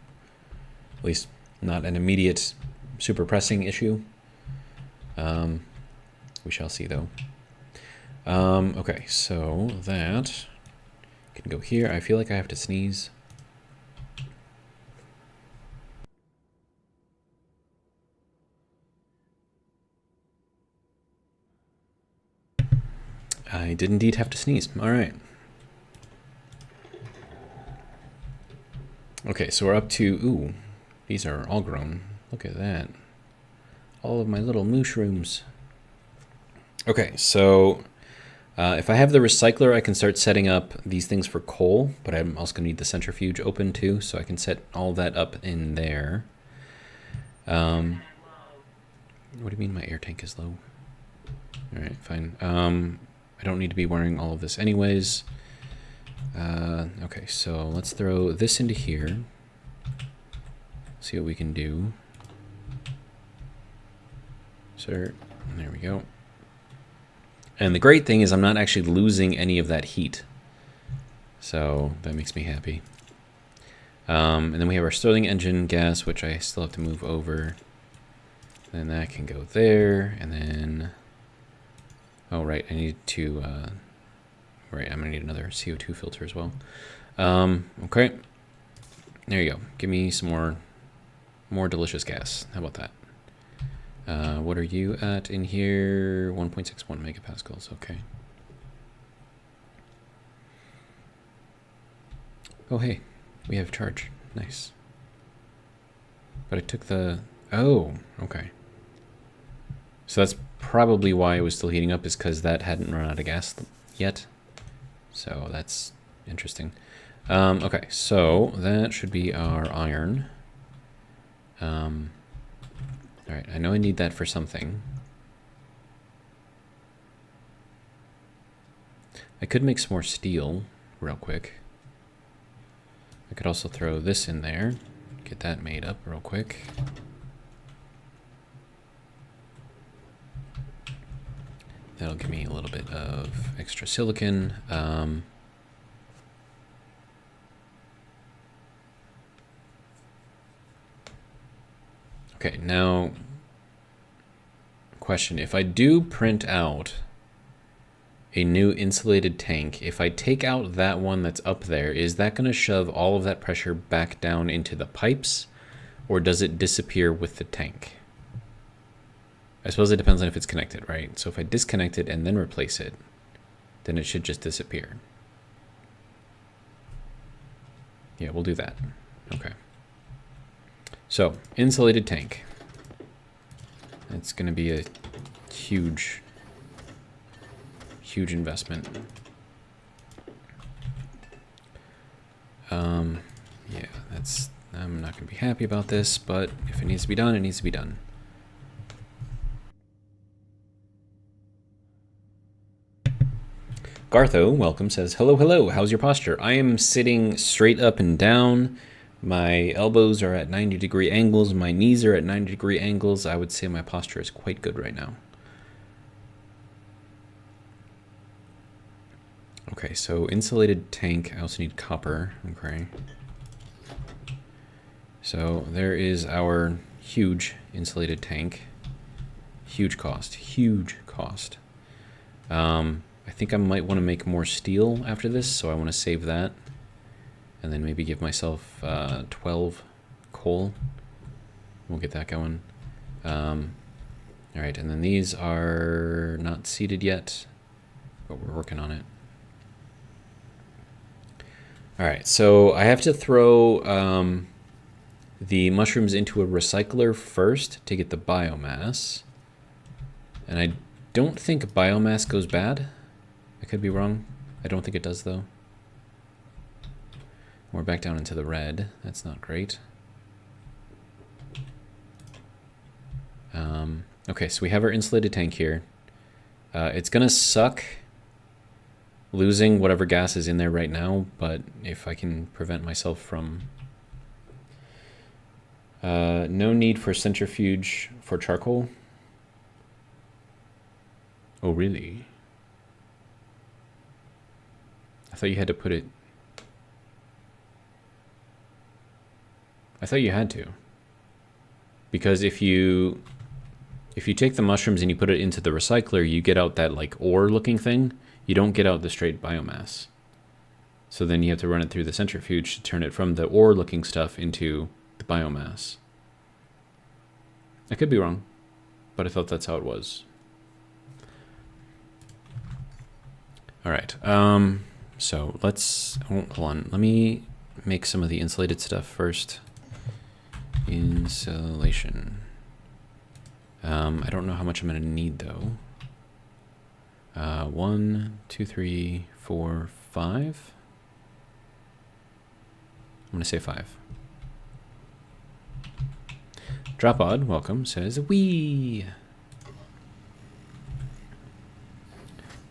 At least not an immediate, super pressing issue. We shall see, though. Okay, so that can go here. I feel like I have to sneeze. I did indeed have to sneeze. All right. Okay, so we're up to, ooh, these are all grown. Look at that. All of my little mushrooms. Okay, so if I have the recycler, I can start setting up these things for coal, but I'm also going to need the centrifuge open too, so I can set all that up in there. What do you mean my air tank is low? All right, fine. I don't need to be wearing all of this anyways. Okay, so let's throw this into here. See what we can do. Sir, there we go. And the great thing is I'm not actually losing any of that heat. So that makes me happy. And then we have our Stirling engine gas, which I still have to move over. Then that can go there, and then... Oh, right, I need to... Right, I'm going to need another CO2 filter as well. Okay. There you go. Give me some more delicious gas. How about that? What are you at in here? 1.61 megapascals. Okay. Oh, hey. We have charge. Nice. But I took the... Oh, okay. So that's probably why it was still heating up, is because that hadn't run out of gas yet. So that's interesting. Okay, so that should be our iron. All right, I know I need that for something. I could make some more steel real quick. I could also throw this in there, get that made up real quick. That'll give me a little bit of extra silicon. Okay, now, question. If I do print out a new insulated tank, if I take out that one that's up there, is that going to shove all of that pressure back down into the pipes, or does it disappear with the tank? I suppose it depends on if it's connected, right? So if I disconnect it and then replace it, then it should just disappear. Yeah, we'll do that. Okay. So, insulated tank. It's going to be a huge, huge investment. Yeah, I'm not going to be happy about this, but if it needs to be done, it needs to be done. Gartho, welcome, says, hello, hello, how's your posture? I am sitting straight up and down. My elbows are at 90-degree angles. My knees are at 90-degree angles. I would say my posture is quite good right now. Okay, so insulated tank. I also need copper. Okay. So there is our huge insulated tank. Huge cost. Huge cost. I think I might want to make more steel after this, so I want to save that. And then maybe give myself 12 coal. We'll get that going. Alright, and then these are not seeded yet, but we're working on it. Alright, so I have to throw the mushrooms into a recycler first to get the biomass. And I don't think biomass goes bad. I could be wrong. I don't think it does, though. We're back down into the red. That's not great. Okay, so we have our insulated tank here. It's going to suck losing whatever gas is in there right now, but if I can prevent myself from... no need for centrifuge for charcoal. Oh, really? I thought you had to put it... I thought you had to. Because if you take the mushrooms and you put it into the recycler, you get out that like ore looking thing. You don't get out the straight biomass. So then you have to run it through the centrifuge to turn it from the ore looking stuff into the biomass. I could be wrong, but I thought that's how it was. All right, so let's, hold on, let me make some of the insulated stuff first. Insulation. I don't know how much I'm gonna need though. 1, 2, 3, 4, 5. I'm gonna say 5. Dropod, welcome, says wee.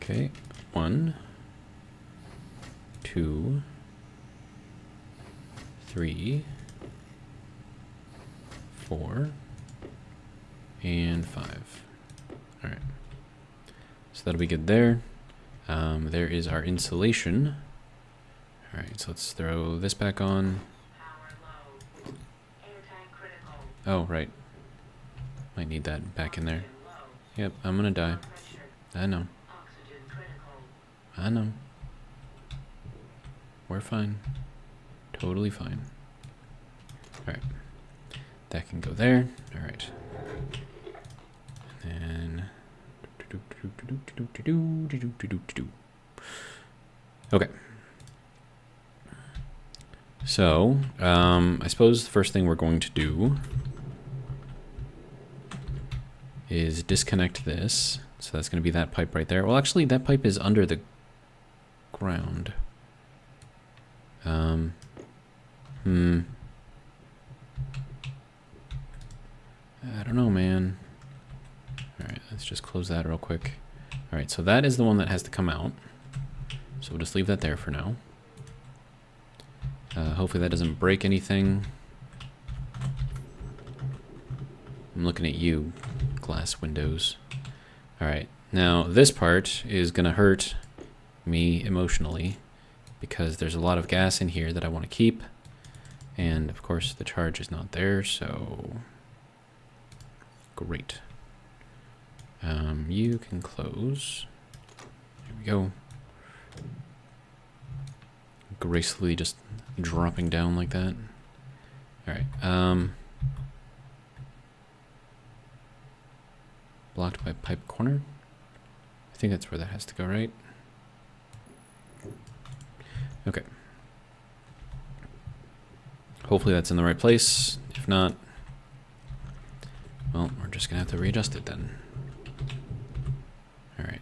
Okay, 1, 2, 3, 4, and 5. All right, so that'll be good there. There is our insulation. All right, so let's throw this back on. Oh, right. Might need that back in there. Yep, I'm gonna die. I know. I know. We're fine. Totally fine. Alright. That can go there. Alright. And then... Okay. So, I suppose the first thing we're going to do is disconnect this. So that's going to be that pipe right there. Well, actually, that pipe is under the ground. I don't know, man. All right, let's just close that real quick. All right, so that is the one that has to come out. So we'll just leave that there for now. Hopefully that doesn't break anything. I'm looking at you, glass windows. All right, now this part is gonna hurt me emotionally because there's a lot of gas in here that I want to keep, and of course the charge is not there, so great. You can close. Here we go. Gracefully just dropping down like that. All right. Blocked by pipe corner. I think that's where that has to go, right? Okay. Hopefully that's in the right place. If not, well, we're just gonna have to readjust it then. All right.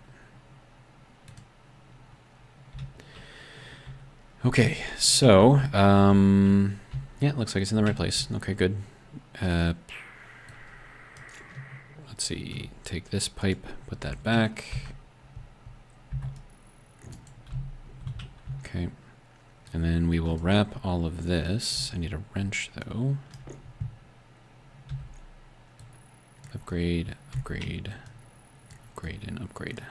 Okay, so, yeah, it looks like it's in the right place. Okay, good. Let's see, take this pipe, put that back. And then we will wrap all of this. I need a wrench though. Upgrade, upgrade, upgrade, and upgrade.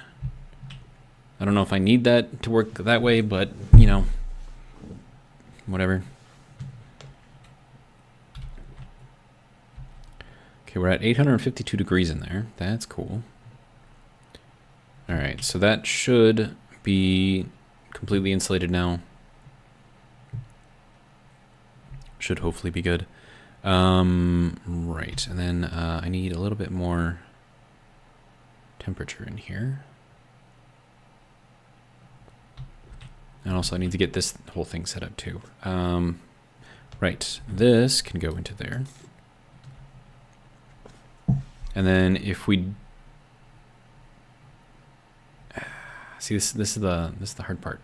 I don't know if I need that to work that way, but you know, whatever. Okay, we're at 852 degrees in there. That's cool. All right, so that should be completely insulated now. Should hopefully be good. Right, and then I need a little bit more temperature in here. And also I need to get this whole thing set up too. Right, this can go into there. And then if we see this is the hard part.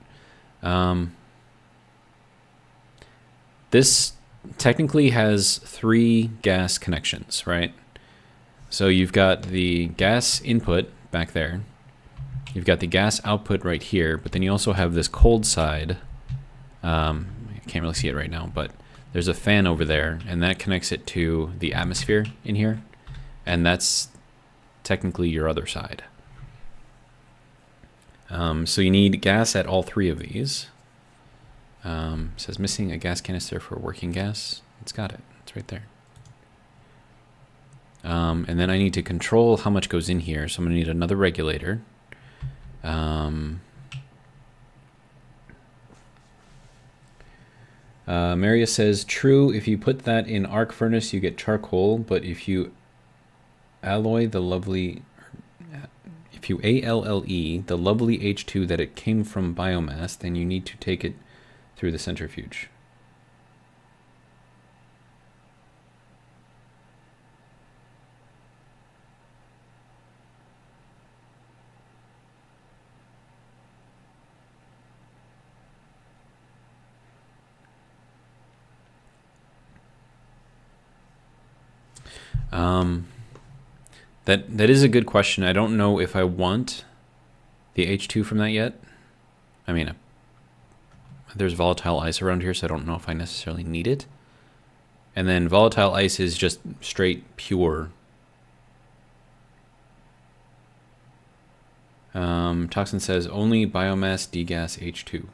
This technically has 3 gas connections, right? So you've got the gas input back there. You've got the gas output right here, but then you also have this cold side. I can't really see it right now, but there's a fan over there, and that connects it to the atmosphere in here. And that's technically your other side. So you need gas at all 3 of these. Says missing a gas canister for working gas. It's got it. It's right there. And then I need to control how much goes in here. So I'm going to need another regulator. Maria says, true, if you put that in arc furnace, you get charcoal. But if you alloy the lovely... If you ALLE the lovely H2 that it came from biomass, then you need to take it through the centrifuge. That is a good question. I don't know if I want the H2 from that yet. I mean, there's volatile ice around here, so I don't know if I necessarily need it. And then volatile ice is just straight pure. Toxin says only biomass degas H2.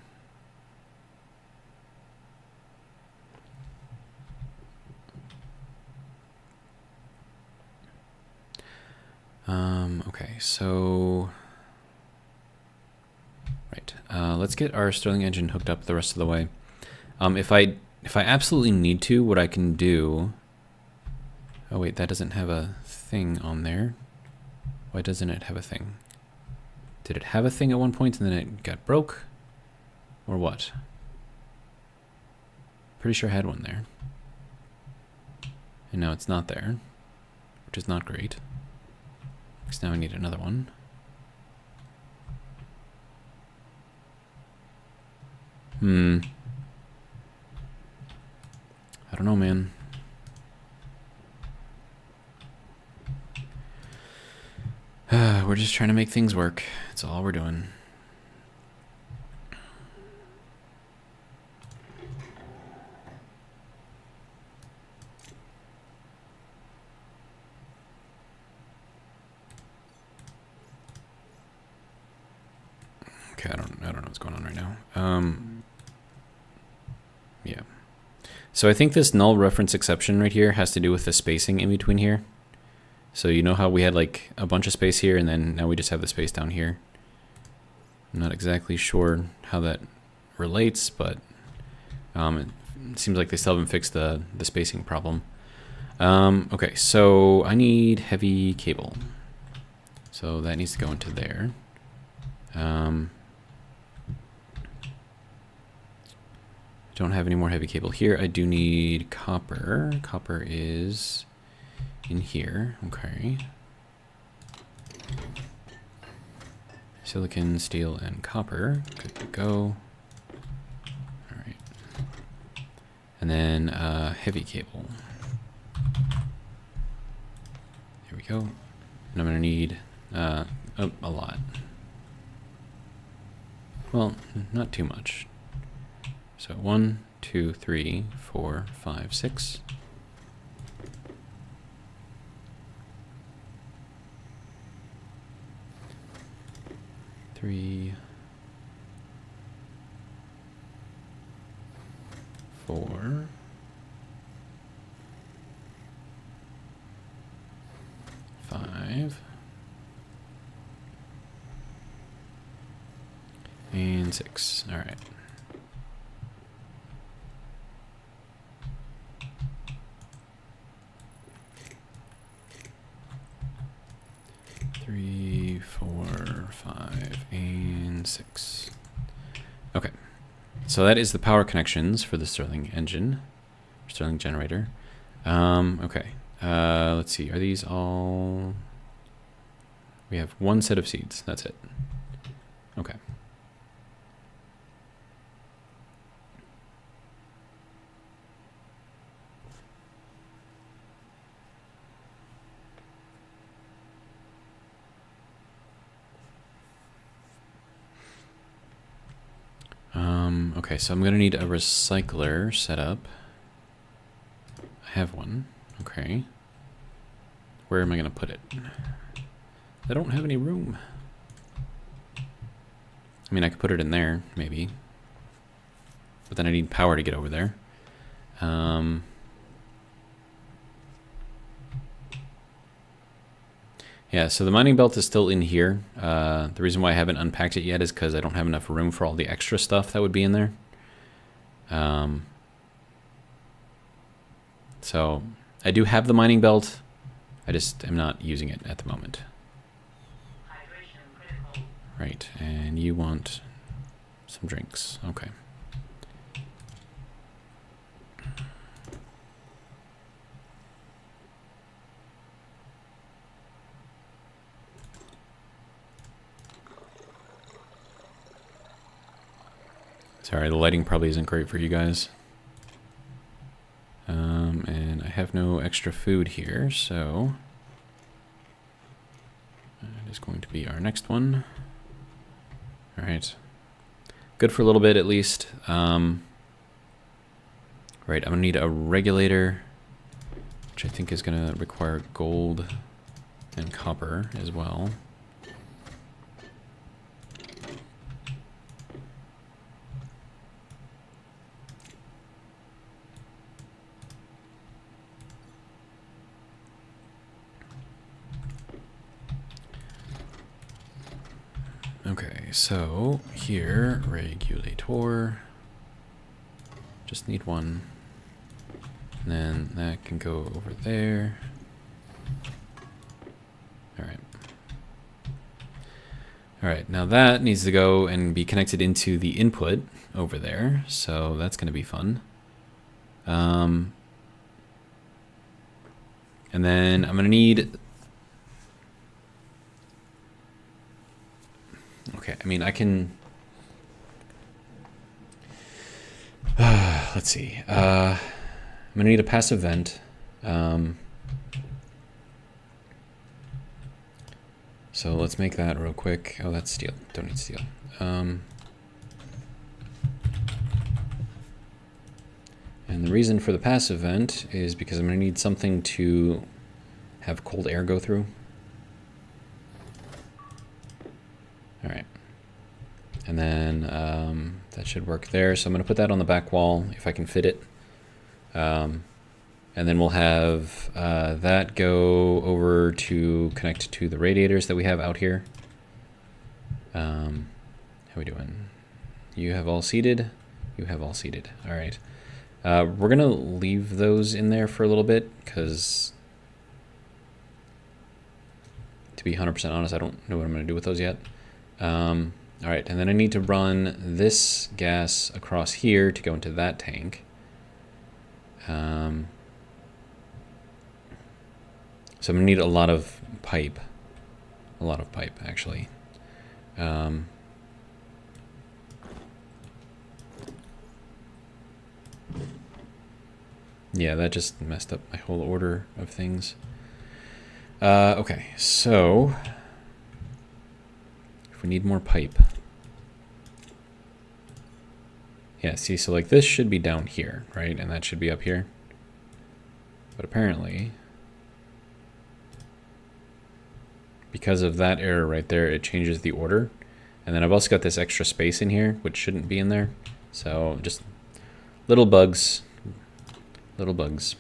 Okay, so right, let's get our Stirling engine hooked up the rest of the way. If I absolutely need to, what I can do. Oh wait, that doesn't have a thing on there. Why doesn't it have a thing? Did it have a thing at one point and then it got broke, or what? Pretty sure I had one there, and now it's not there, which is not great. Because now I need another one. I don't know, man. We're just trying to make things work. That's all we're doing. Okay, I don't know what's going on right now. Yeah. So I think this null reference exception right here has to do with the spacing in between here. So you know how we had like a bunch of space here and then now we just have the space down here. I'm not exactly sure how that relates, but it seems like they still haven't fixed the spacing problem. Okay, so I need heavy cable. So that needs to go into there. Don't have any more heavy cable here. I do need copper. Copper is in here. Okay. Silicon, steel, and copper. Good to go. All right. And then heavy cable. There we go. And I'm gonna need a lot. Well, not too much. So 1, 2, 3, 4, 5, 6. Three, 4, 5, and 6. All right. Three, 4, 5, and 6. Okay. So that is the power connections for the Stirling engine, Stirling generator. Okay. Let's see. Are these all? We have one set of seeds. That's it. Okay. Okay, so I'm gonna need a recycler set up. I have one. Okay. Where am I gonna put it? I don't have any room. I mean, I could put it in there, maybe. But then I need power to get over there. Yeah, so the mining belt is still in here. The reason why I haven't unpacked it yet is because I don't have enough room for all the extra stuff that would be in there. So I do have the mining belt. I just am not using it at the moment. Right, and you want some drinks. Okay. Sorry, the lighting probably isn't great for you guys. And I have no extra food here, so that is going to be our next one. All right. Good for a little bit at least. Right, I'm gonna need a regulator, which I think is gonna require gold and copper as well. Okay, so here, regulator, just need one, and then that can go over there. All right, now that needs to go and be connected into the input over there, so that's gonna be fun. And then I'm gonna need, okay, I mean, I can, let's see, I'm gonna need a passive vent. So let's make that real quick. Oh, that's steel, don't need steel. And the reason for the passive vent is because I'm gonna need something to have cold air go through. All right, and then that should work there. So I'm gonna put that on the back wall if I can fit it. And then we'll have that go over to connect to the radiators that we have out here. How we doing? You have all seated? You have all seated. All right. We're gonna leave those in there for a little bit because, to be 100% honest, I don't know what I'm gonna do with those yet. All right, and then I need to run this gas across here to go into that tank. So I'm gonna need a lot of pipe actually. Yeah, that just messed up my whole order of things. Okay, so if we need more pipe, Yeah, see, so like this should be down here, right? And that should be up here. But apparently, because of that error right there, it changes the order. And then I've also got this extra space in here, which shouldn't be in there. So just little bugs. Little bugs.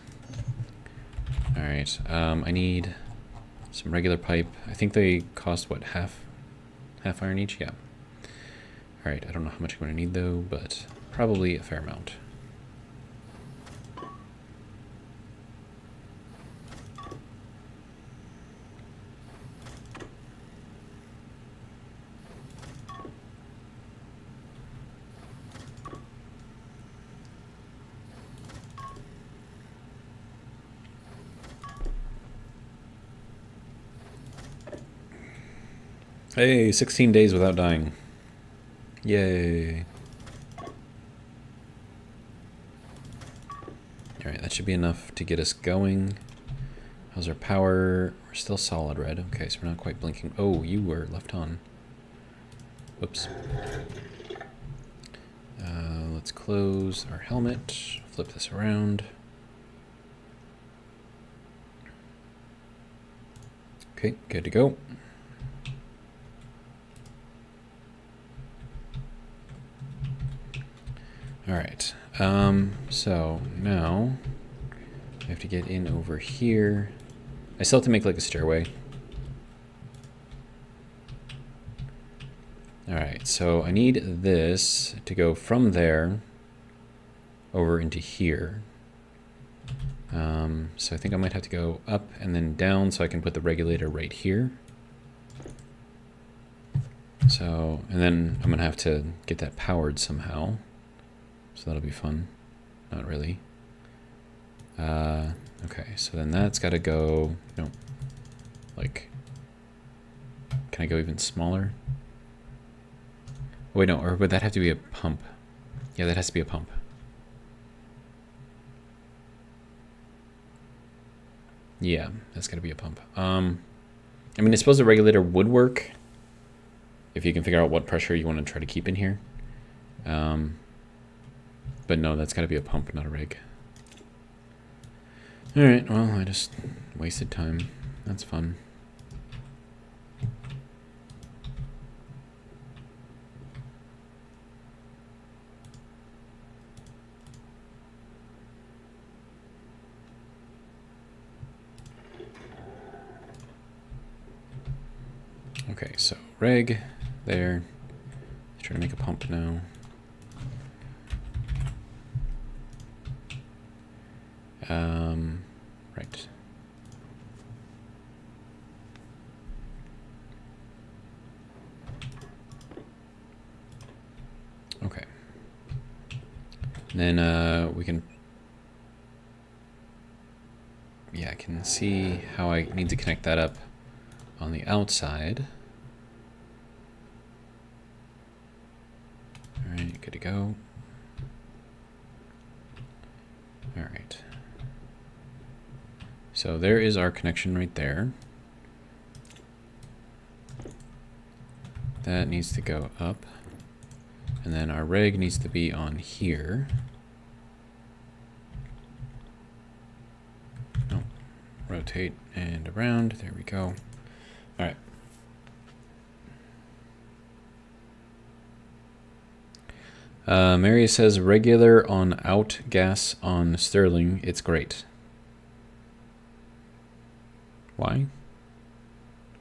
All right, I need some regular pipe. I think they cost, what, half iron each? Yeah. All right, I don't know how much I'm going to need, though, but probably a fair amount. Hey, 16 days without dying. Yay. Alright, that should be enough to get us going. How's our power? We're still solid red. Okay, so we're not quite blinking. Oh, you were left on. Whoops. Let's close our helmet. Flip this around. Okay, good to go. All right, so now I have to get in over here. I still have to make like a stairway. All right, so I need this to go from there over into here. So I think I might have to go up and then down so I can put the regulator right here. So, and then I'm gonna have to get that powered somehow. So that'll be fun. Not really. Okay, so then that's got to go, no, like, can I go even smaller? Oh, wait, no, or would that have to be a pump? Yeah, that has to be a pump. Yeah, that's got to be a pump. I mean, I suppose the regulator would work if you can figure out what pressure you want to try to keep in here. But no, that's got to be a pump, not a rig. Alright, well, I just wasted time. That's fun. Okay, so reg there. Let's try to make a pump now. Right. Okay. And then we can, yeah, I can see how I need to connect that up on the outside. All right, good to go. All right. So there is our connection right there. That needs to go up. And then our reg needs to be on here. No, rotate and around. There we go. All right. Mary says regular on out, gas on Sterling. It's great. Why?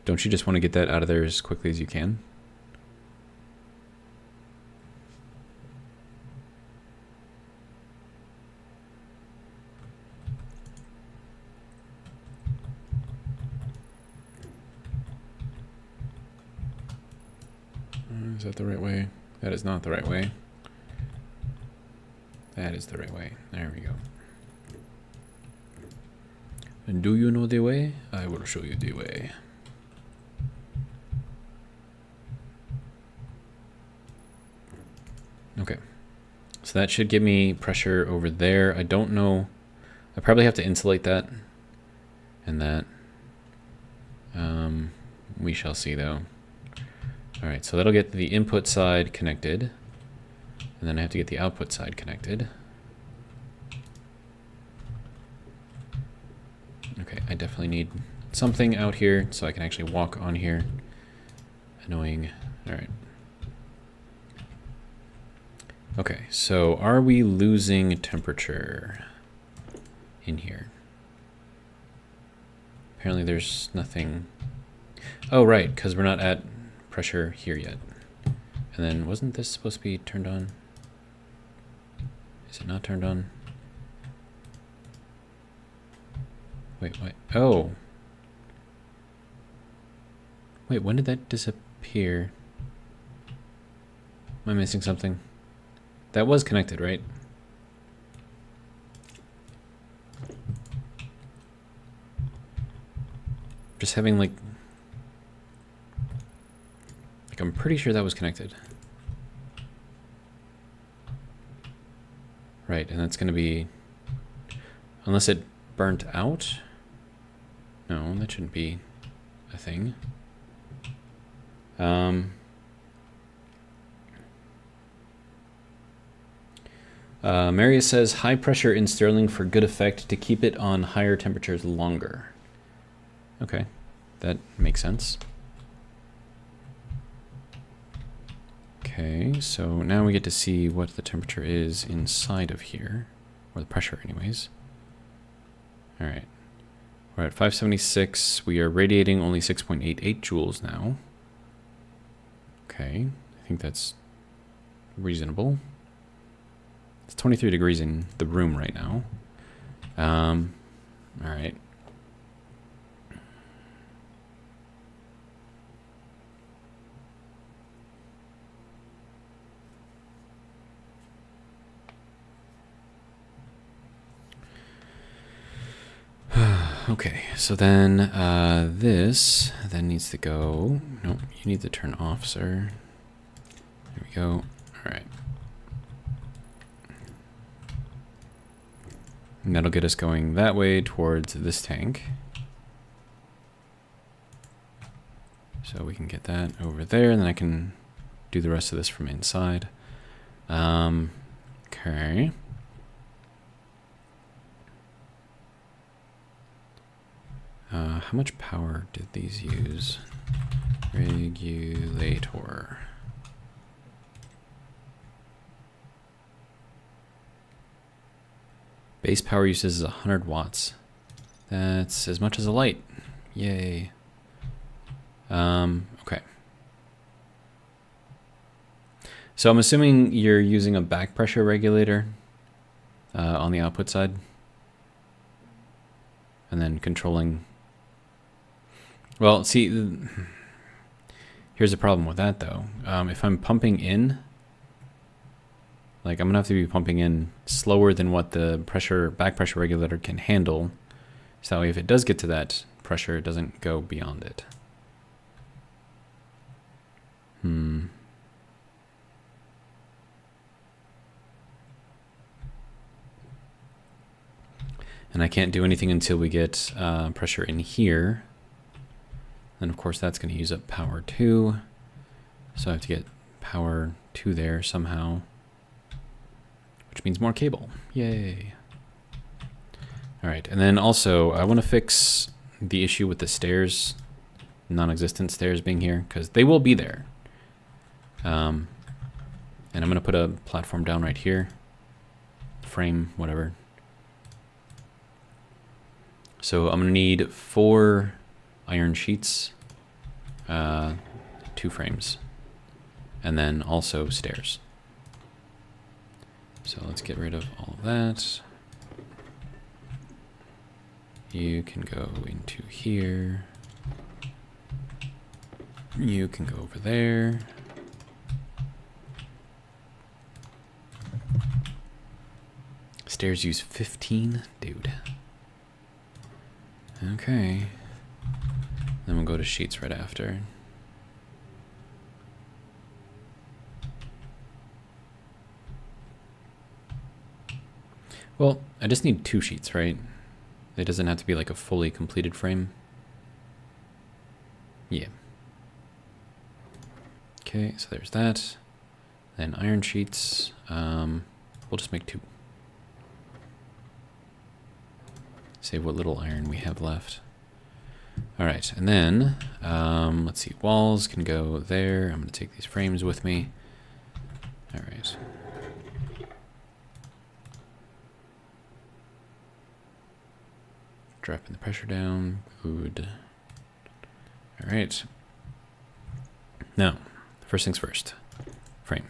Don't you just want to get that out of there as quickly as you can? Is that the right way? That is not the right way. That is the right way. There we go. And do you know the way? I will show you the way. Okay. So that should give me pressure over there. I don't know. I probably have to insulate that and that. We shall see though. All right, so that'll get the input side connected. And then I have to get the output side connected. Okay, I definitely need something out here so I can actually walk on here. Annoying. All right. Okay, so are we losing temperature in here? Apparently there's nothing. Oh, right, because we're not at pressure here yet. And then wasn't this supposed to be turned on? Is it not turned on? Wait, what? Oh. Wait, when did that disappear? Am I missing something? That was connected, right? Just having like I'm pretty sure that was connected. Right, and that's going to be, unless it burnt out? No, that shouldn't be a thing. Marius says, high pressure in Stirling for good effect to keep it on higher temperatures longer. Okay, that makes sense. Okay, so now we get to see what the temperature is inside of here, or the pressure anyways. All right, we're at 576. We are radiating only 6.88 joules now. Okay, I think that's reasonable. It's 23 degrees in the room right now. All right. Okay, so then this then needs to go. Nope, you need to turn off, sir. There we go. All right. And that'll get us going that way towards this tank. So we can get that over there, and then I can do the rest of this from inside. Okay. How much power did these use? Regulator. Base power usage is 100 watts. That's as much as a light. Yay. Okay. So I'm assuming you're using a back pressure regulator on the output side. And then controlling. Well, see, here's the problem with that though. If I'm pumping in, like I'm gonna have to be pumping in slower than what the back pressure regulator can handle. So if it does get to that pressure, it doesn't go beyond it. And I can't do anything until we get pressure in here. And of course that's going to use up power too. So I have to get power to there somehow. Which means more cable. Yay. Alright, and then also I want to fix the issue with the stairs, non-existent stairs being here, because they will be there. And I'm going to put a platform down right here. Frame, whatever. So I'm going to need 4 iron sheets, 2 frames, and then also stairs. So let's get rid of all of that. You can go into here. You can go over there. Stairs use 15? Dude. Okay. Then we'll go to sheets right after. Well, I just need 2 sheets, right? It doesn't have to be like a fully completed frame. Yeah. Okay, so there's that. Then iron sheets. We'll just make 2. Save what little iron we have left. All right, and then let's see. Walls can go there. I'm going to take these frames with me. All right. Dropping the pressure down. Good. All right. Now, first things first. Frame.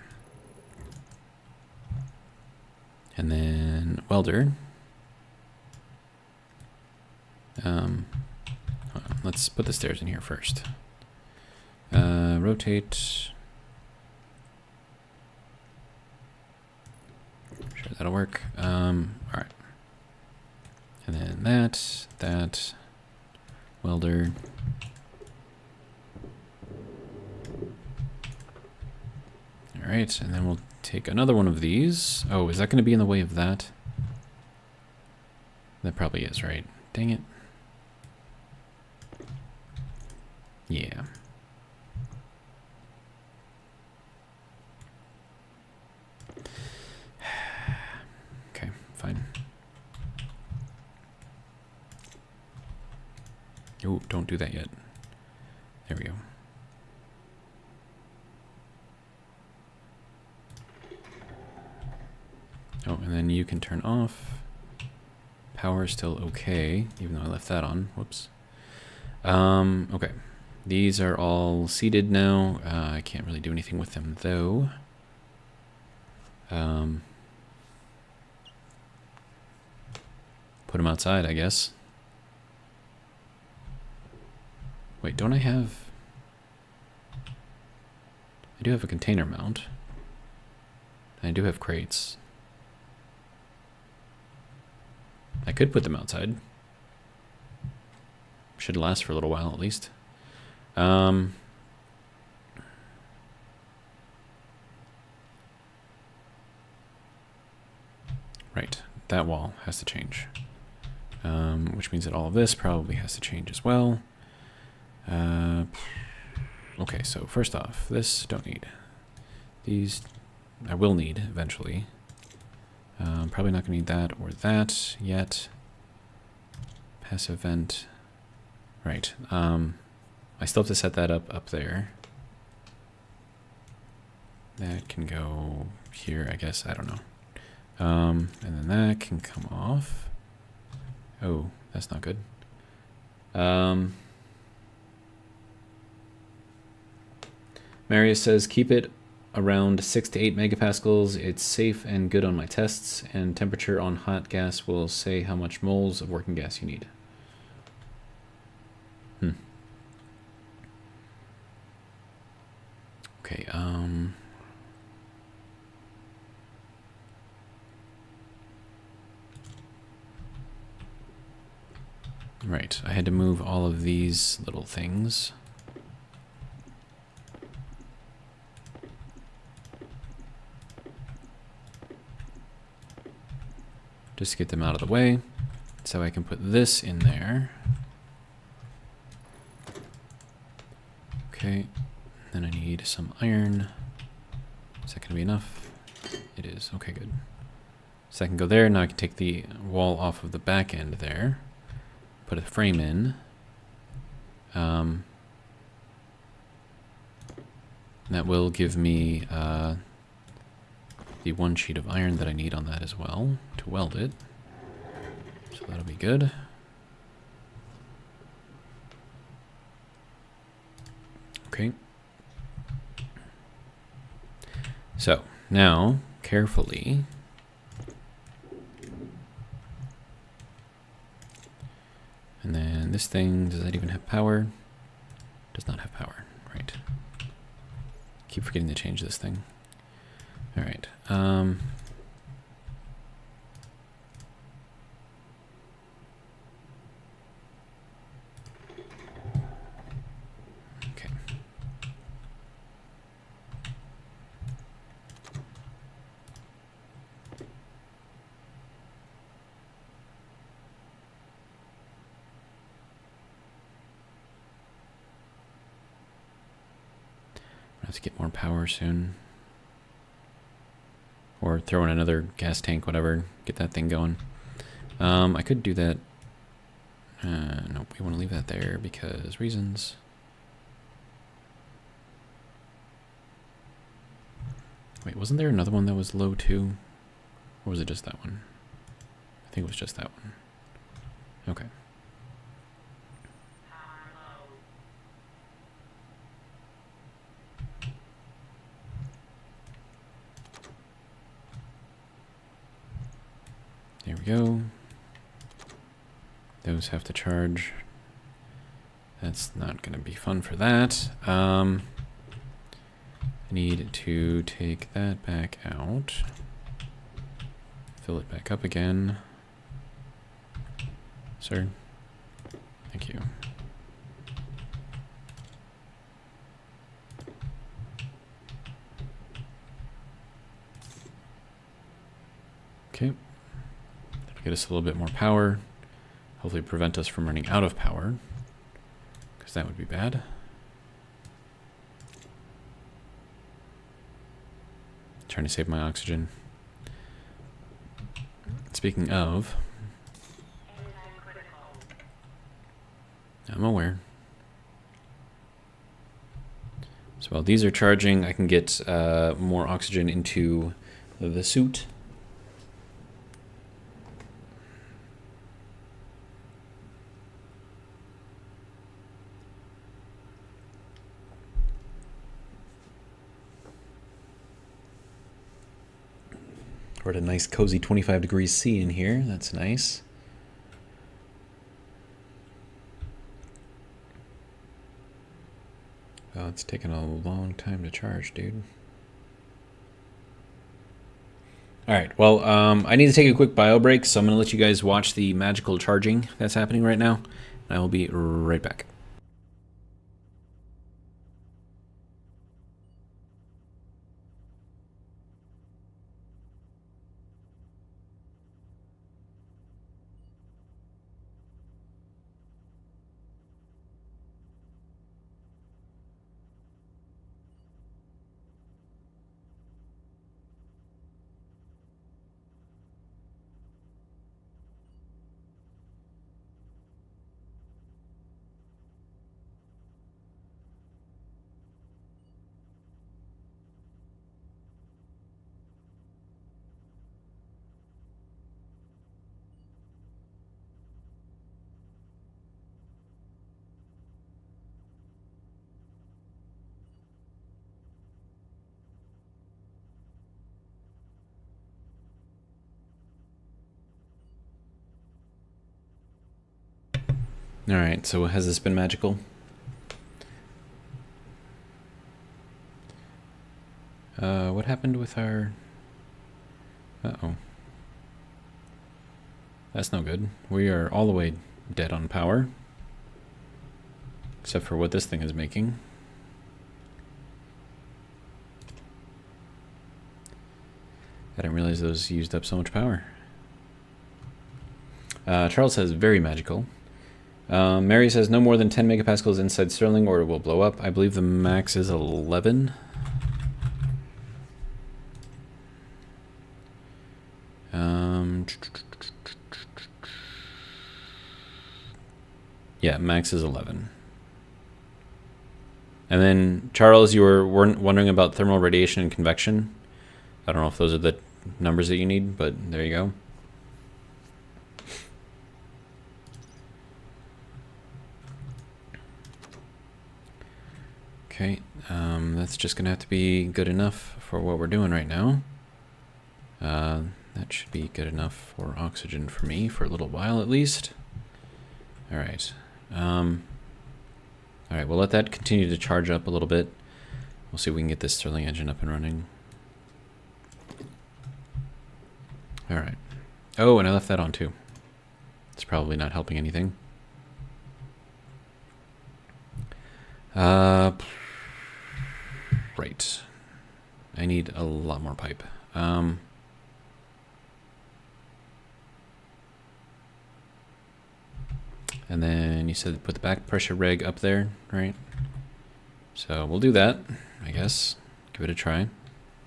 And then welder. Let's put the stairs in here first. Rotate. Sure, that'll work. All right. And then that, welder. All right, and then we'll take another one of these. Oh, is that going to be in the way of that? That probably is, right? Dang it. Yeah. Okay, fine. Oh, don't do that yet. There we go. Oh, and then you can turn off. Power is still okay, even though I left that on. Whoops. Okay. These are all seated now. I can't really do anything with them, though. Put them outside, I guess. Wait, don't I have... I do have a container mount. And I do have crates. I could put them outside. Should last for a little while, at least. Right, that wall has to change. Which means that all of this probably has to change as well. Okay, so first off, this don't need. These I will need eventually. Probably not going to need that or that yet. Passive vent. Right. I still have to set that up there. That can go here, I guess. I don't know. And then that can come off. Oh, that's not good. Marius says, keep it around 6 to 8 megapascals. It's safe and good on my tests, and temperature on hot gas will say how much moles of working gas you need. Okay, right, I had to move all of these little things. Just to get them out of the way, so I can put this in there. Okay, then I need some iron. Is that gonna be enough? It is, okay, good. So I can go there, now I can take the wall off of the back end there, put a frame in. That will give me the 1 sheet of iron that I need on that as well to weld it. So that'll be good. Okay. So now, carefully, and then this thing, does that even have power? Does not have power, right. Keep forgetting to change this thing. All right. Okay. I have to get more power soon. Or throw in another gas tank, whatever. Get that thing going. I could do that. Nope, we want to leave that there because reasons. Wait, wasn't there another one that was low too? Or was it just that one? I think it was just that one. Okay. There we go. Those have to charge. That's not going to be fun for that. I need to take that back out. Fill it back up again. Sir. Thank you. Okay. That'll get us a little bit more power. Hopefully prevent us from running out of power, because that would be bad. Trying to save my oxygen. Speaking of, I'm aware. So while these are charging, I can get more oxygen into the suit. We're at a nice cozy 25 degrees C in here. That's nice. Oh, it's taking a long time to charge, dude. Alright, well, I need to take a quick bio break, so I'm going to let you guys watch the magical charging that's happening right now. And I will be right back. Alright, so has this been magical? What happened with our... Uh-oh. That's no good. We are all the way dead on power. Except for what this thing is making. I didn't realize those used up so much power. Charles says, very magical. Mary says, no more than 10 megapascals inside Sterling or it will blow up. I believe the max is 11. Yeah, max is 11. And then, Charles, you were wondering about thermal radiation and convection. I don't know if those are the numbers that you need, but there you go. Okay, that's just gonna have to be good enough for what we're doing right now. That should be good enough for oxygen for me for a little while at least. All right. All right, we'll let that continue to charge up a little bit. We'll see if we can get this Sterling engine up and running. All right. Oh, and I left that on too. It's probably not helping anything. Right. I need a lot more pipe. And then you said put the back pressure reg up there, right? So we'll do that, I guess. Give it a try.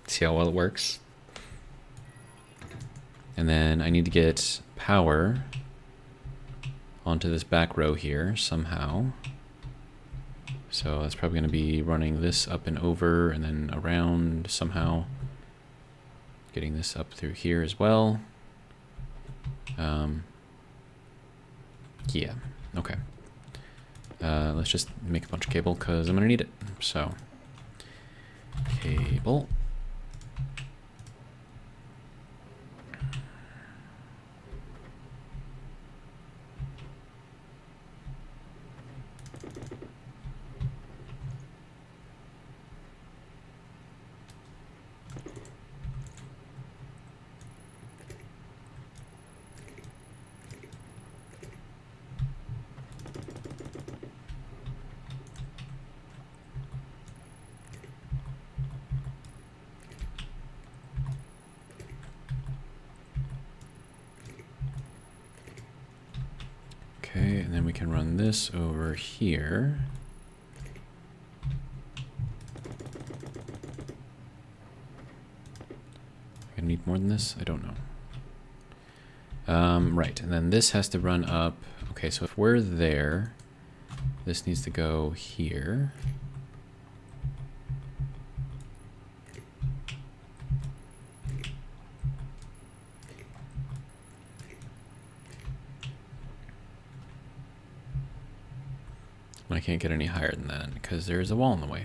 See how well it works. And then I need to get power onto this back row here somehow. So that's probably going to be running this up and over and then around somehow. Getting this up through here as well. Yeah, okay. Let's just make a bunch of cable because I'm going to need it. So, cable. Okay, and then we can run this over here. I need more than this? I don't know. Right, and then this has to run up. Okay, so if we're there, this needs to go here. I can't get any higher than that because there's a wall in the way.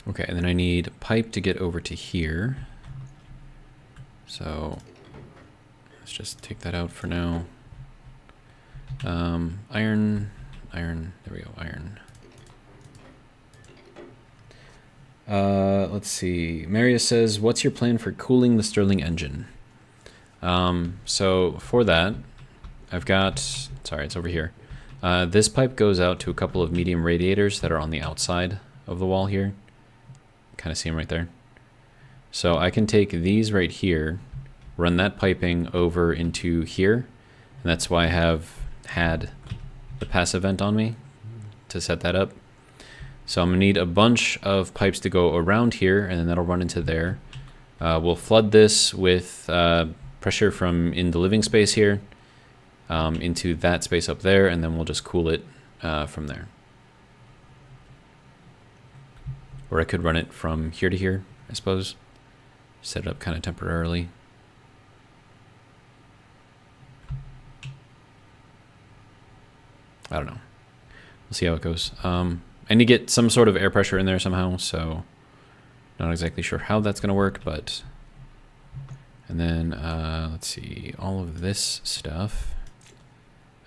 Okay, and then I need pipe to get over to here. So let's just take that out for now. Iron, there we go, iron. Let's see. Marius says, what's your plan for cooling the Stirling engine? So for that, I've got, sorry, it's over here. This pipe goes out to a couple of medium radiators that are on the outside of the wall here. Kind of see them right there. So I can take these right here, run that piping over into here. And that's why I have had the passive vent on me to set that up. So I'm gonna need a bunch of pipes to go around here, and then that'll run into there. We'll flood this with pressure from in the living space here into that space up there, and then we'll just cool it from there. Or I could run it from here to here, I suppose. Set it up kind of temporarily. I don't know. We'll see how it goes. I need to get some sort of air pressure in there somehow, so not exactly sure how that's going to work, but... And then, let's see, all of this stuff.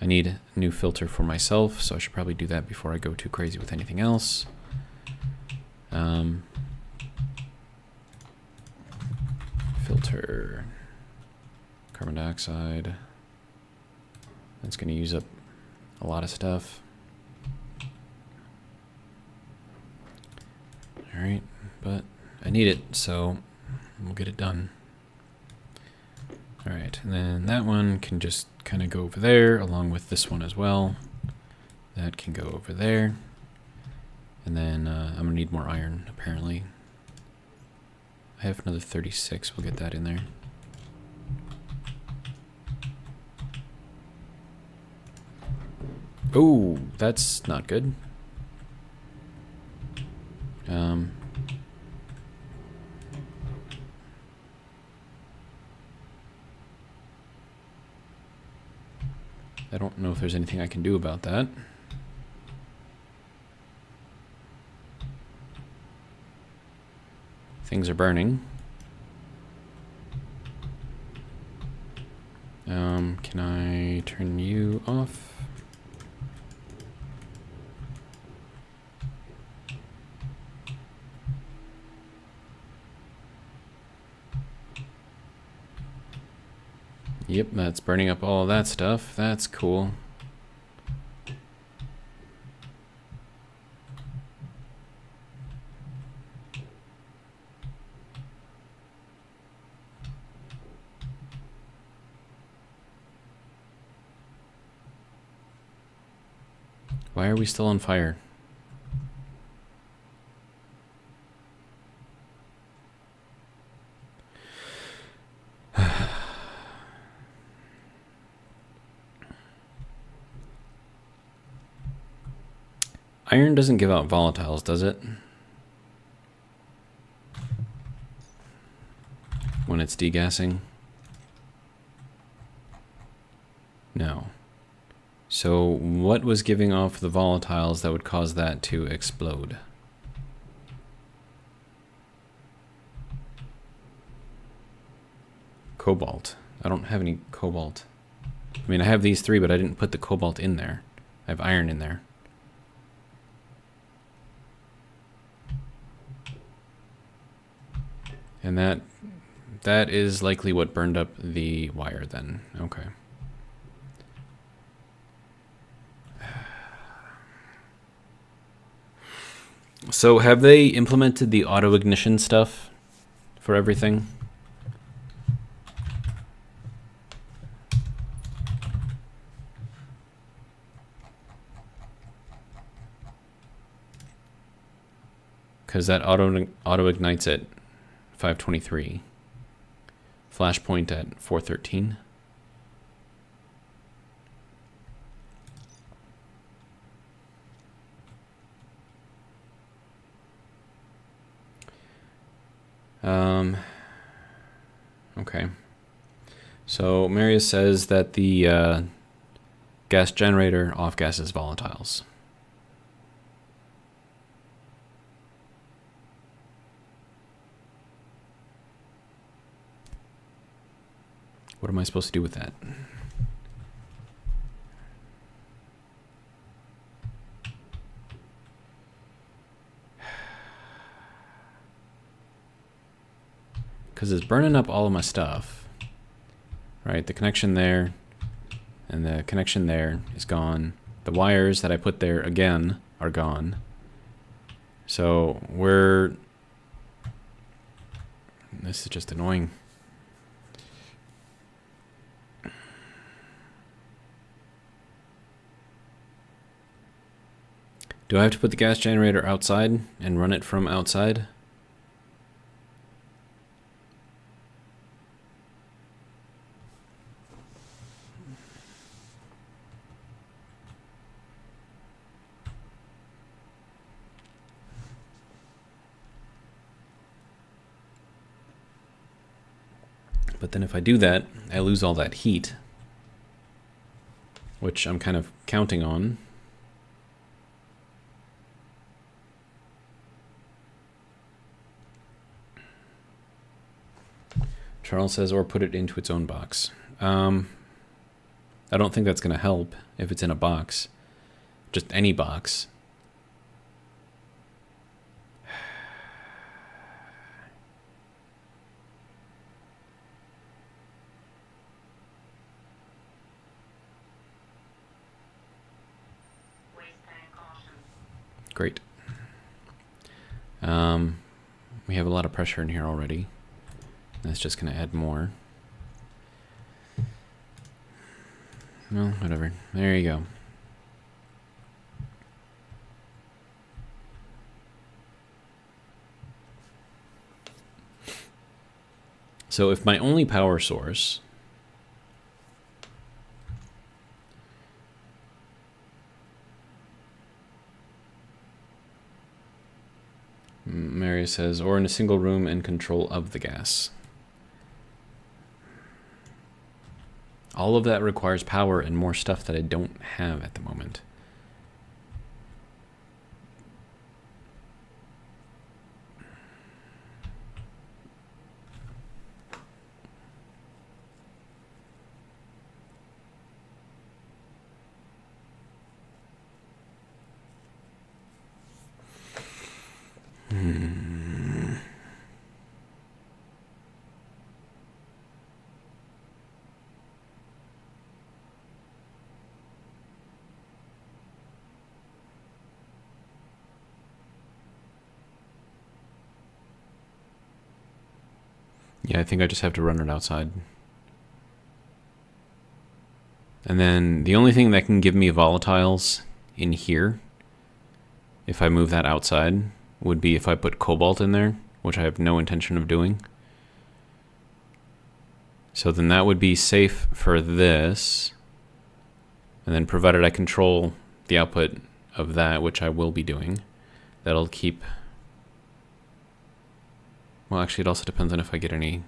I need a new filter for myself, so I should probably do that before I go too crazy with anything else. Filter, carbon dioxide. That's going to use up a lot of stuff. All right, but I need it, so we'll get it done. All right, and then that one can just kind of go over there along with this one as well. That can go over there. And then I'm gonna need more iron, apparently. I have another 36, we'll get that in there. Oh, that's not good. I don't know if there's anything I can do about that. Things are burning. Can I turn you off? Yep, that's burning up all that stuff. That's cool. Why are we still on fire? Iron doesn't give out volatiles, does it? When it's degassing? No. So what was giving off the volatiles that would cause that to explode? Cobalt. I don't have any cobalt. I mean, I have these three, but I didn't put the cobalt in there. I have iron in there. And that is likely what burned up the wire then. Okay. So have they implemented the auto ignition stuff for everything? Because that auto ignites at 523. Flashpoint at 413. Okay. So Marius says that the gas generator off-gases volatiles. What am I supposed to do with that? Because it's burning up all of my stuff. Right, the connection there and the connection there is gone. The wires that I put there again are gone. So this is just annoying. Do I have to put the gas generator outside and run it from outside? But then if I do that, I lose all that heat, which I'm kind of counting on. Charles says, or put it into its own box. I don't think that's going to help if it's in a box. Just any box. Great. We have a lot of pressure in here already. That's just going to add more. Well, whatever. There you go. So if my only power source Mary says, or in a single room and control of the gas. All of that requires power and more stuff that I don't have at the moment. Yeah, I think I just have to run it outside. And then the only thing that can give me volatiles in here, if I move that outside, would be if I put cobalt in there, which I have no intention of doing. So then that would be safe for this. And then provided I control the output of that, which I will be doing. That'll keep... Well, actually, it also depends on if I get any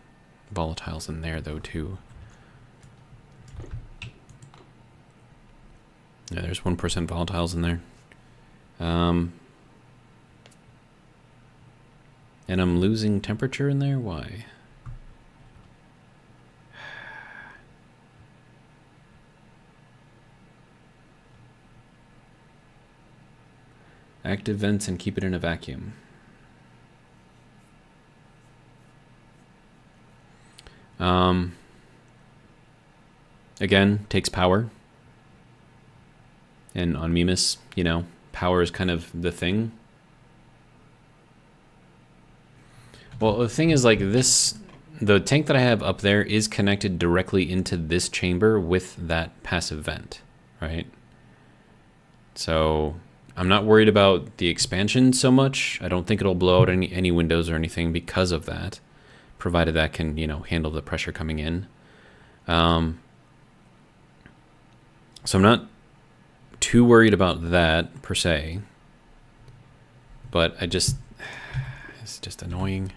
volatiles in there, though, too. Yeah, there's 1% volatiles in there. And I'm losing temperature in there? Why? Active vents and keep it in a vacuum. Again, takes power. And on Mimas, you know, power is kind of the thing. Well, the thing is, like, this, the tank that I have up there is connected directly into this chamber with that passive vent, right? So I'm not worried about the expansion so much. I don't think it'll blow out any windows or anything because of that, provided that can, you know, handle the pressure coming in. So I'm not too worried about that per se, but it's just annoying,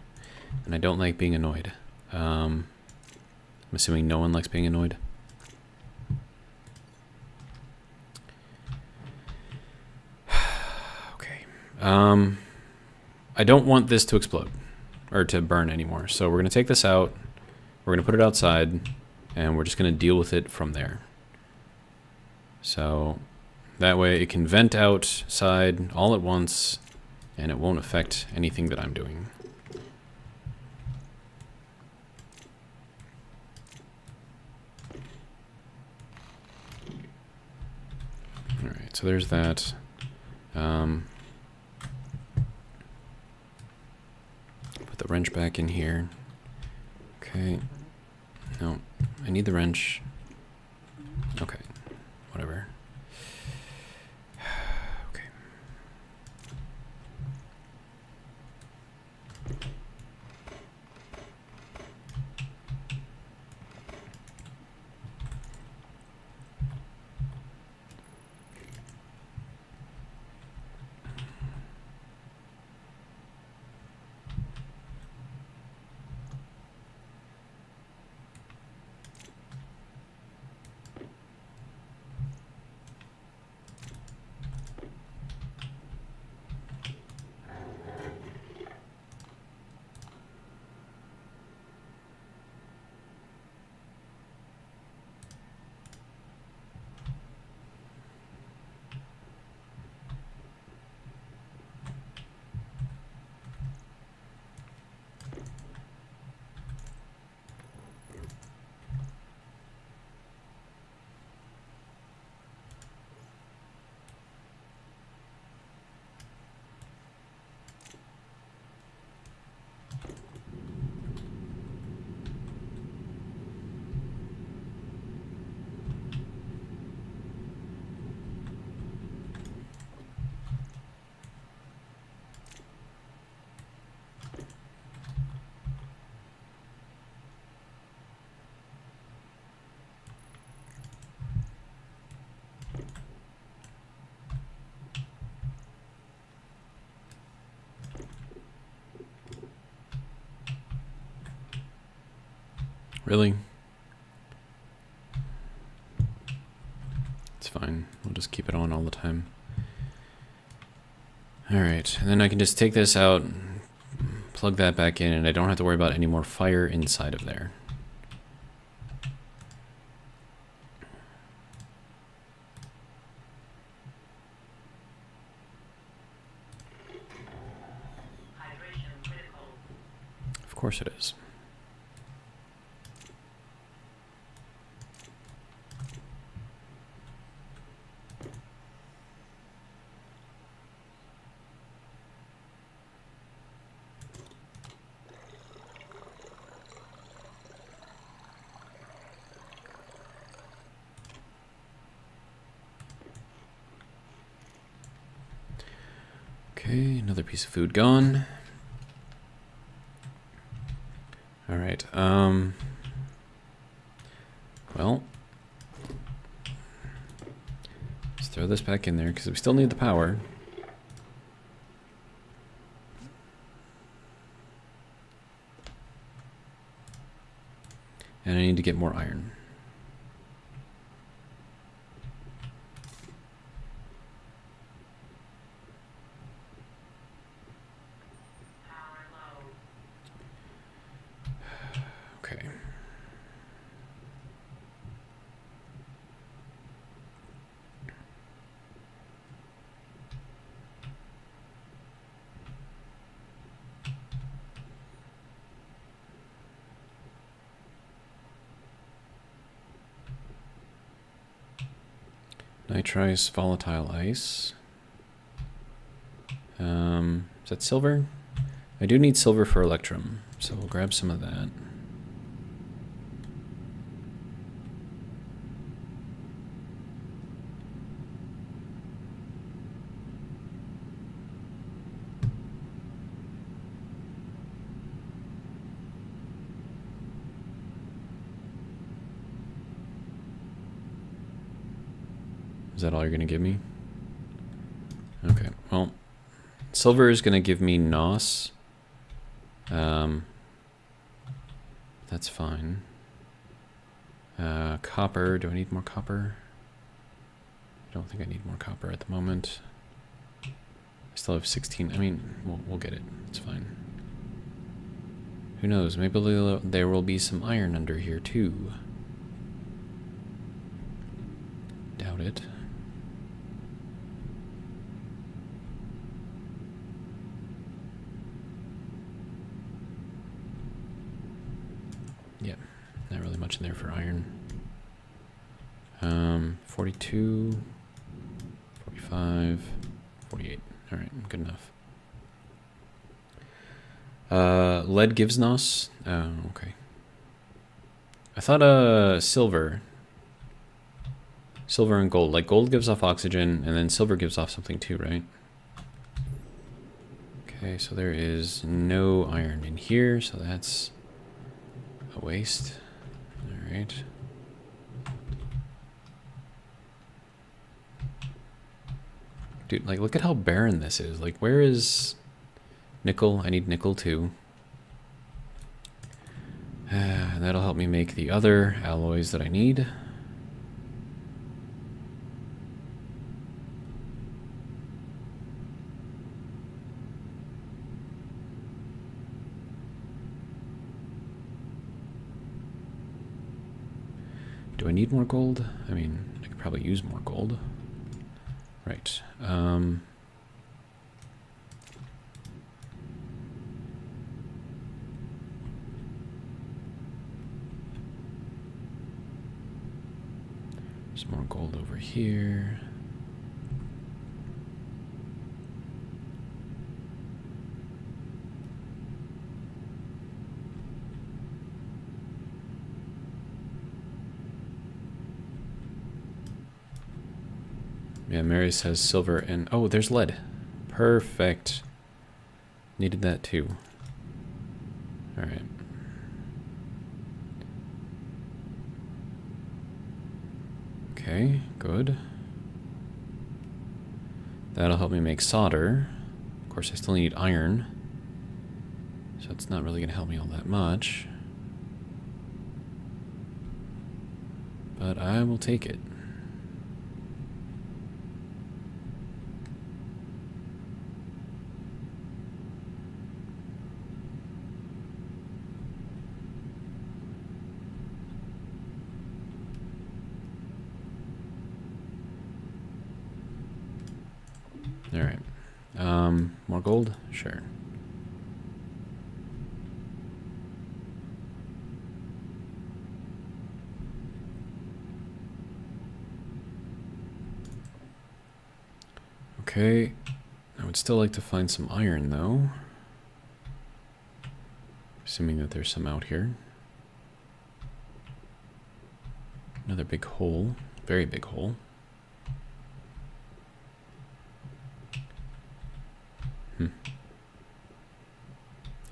and I don't like being annoyed. I'm assuming no one likes being annoyed. Okay. I don't want this to explode or to burn anymore, so we're going to take this out, we're going to put it outside, and we're just going to deal with it from there. So that way it can vent outside all at once, and it won't affect anything that I'm doing. Alright, so there's that. Put the wrench back in here. Okay. No, I need the wrench. Okay, whatever. Okay. Really? It's fine. We'll just keep it on all the time. Alright, and then I can just take this out, plug that back in, and I don't have to worry about any more fire inside of there. Of course it is. Okay, another piece of food gone. All right. Well, let's throw this back in there because we still need the power. And I need to get more iron. Okay. Nitrise, volatile ice. Is that silver? I do need silver for electrum, so we'll grab some of that. Is that all you're going to give me? Okay, well, silver is going to give me NOS. That's fine. Copper, do I need more copper? I don't think I need more copper at the moment. I still have 16, I mean, we'll get it, it's fine. Who knows, maybe there will be some iron under here too. Doubt it. Yeah, not really much in there for iron. 42, 45, 48. All right, good enough. Lead gives NOS? Oh, okay. I thought silver and gold. Like gold gives off oxygen, and then silver gives off something too, right? Okay, so there is no iron in here, so that's a waste. All right. Dude, like, look at how barren this is. Like, where is nickel? I need nickel too. That'll help me make the other alloys that I need. Do I need more gold? I mean, I could probably use more gold. Right. There's more gold over here. Yeah, Mary says silver and... Oh, there's lead. Perfect. Needed that too. Alright. Okay, good. That'll help me make solder. Of course, I still need iron. So it's not really going to help me all that much. But I will take it. All right. More gold? Sure. Okay. I would still like to find some iron, though. Assuming that there's some out here. Another big hole. Very big hole.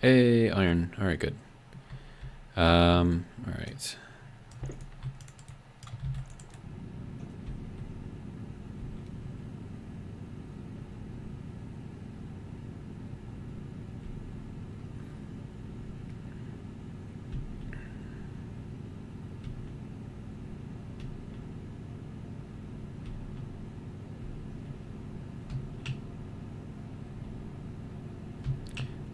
Hey, iron. All right, good. All right.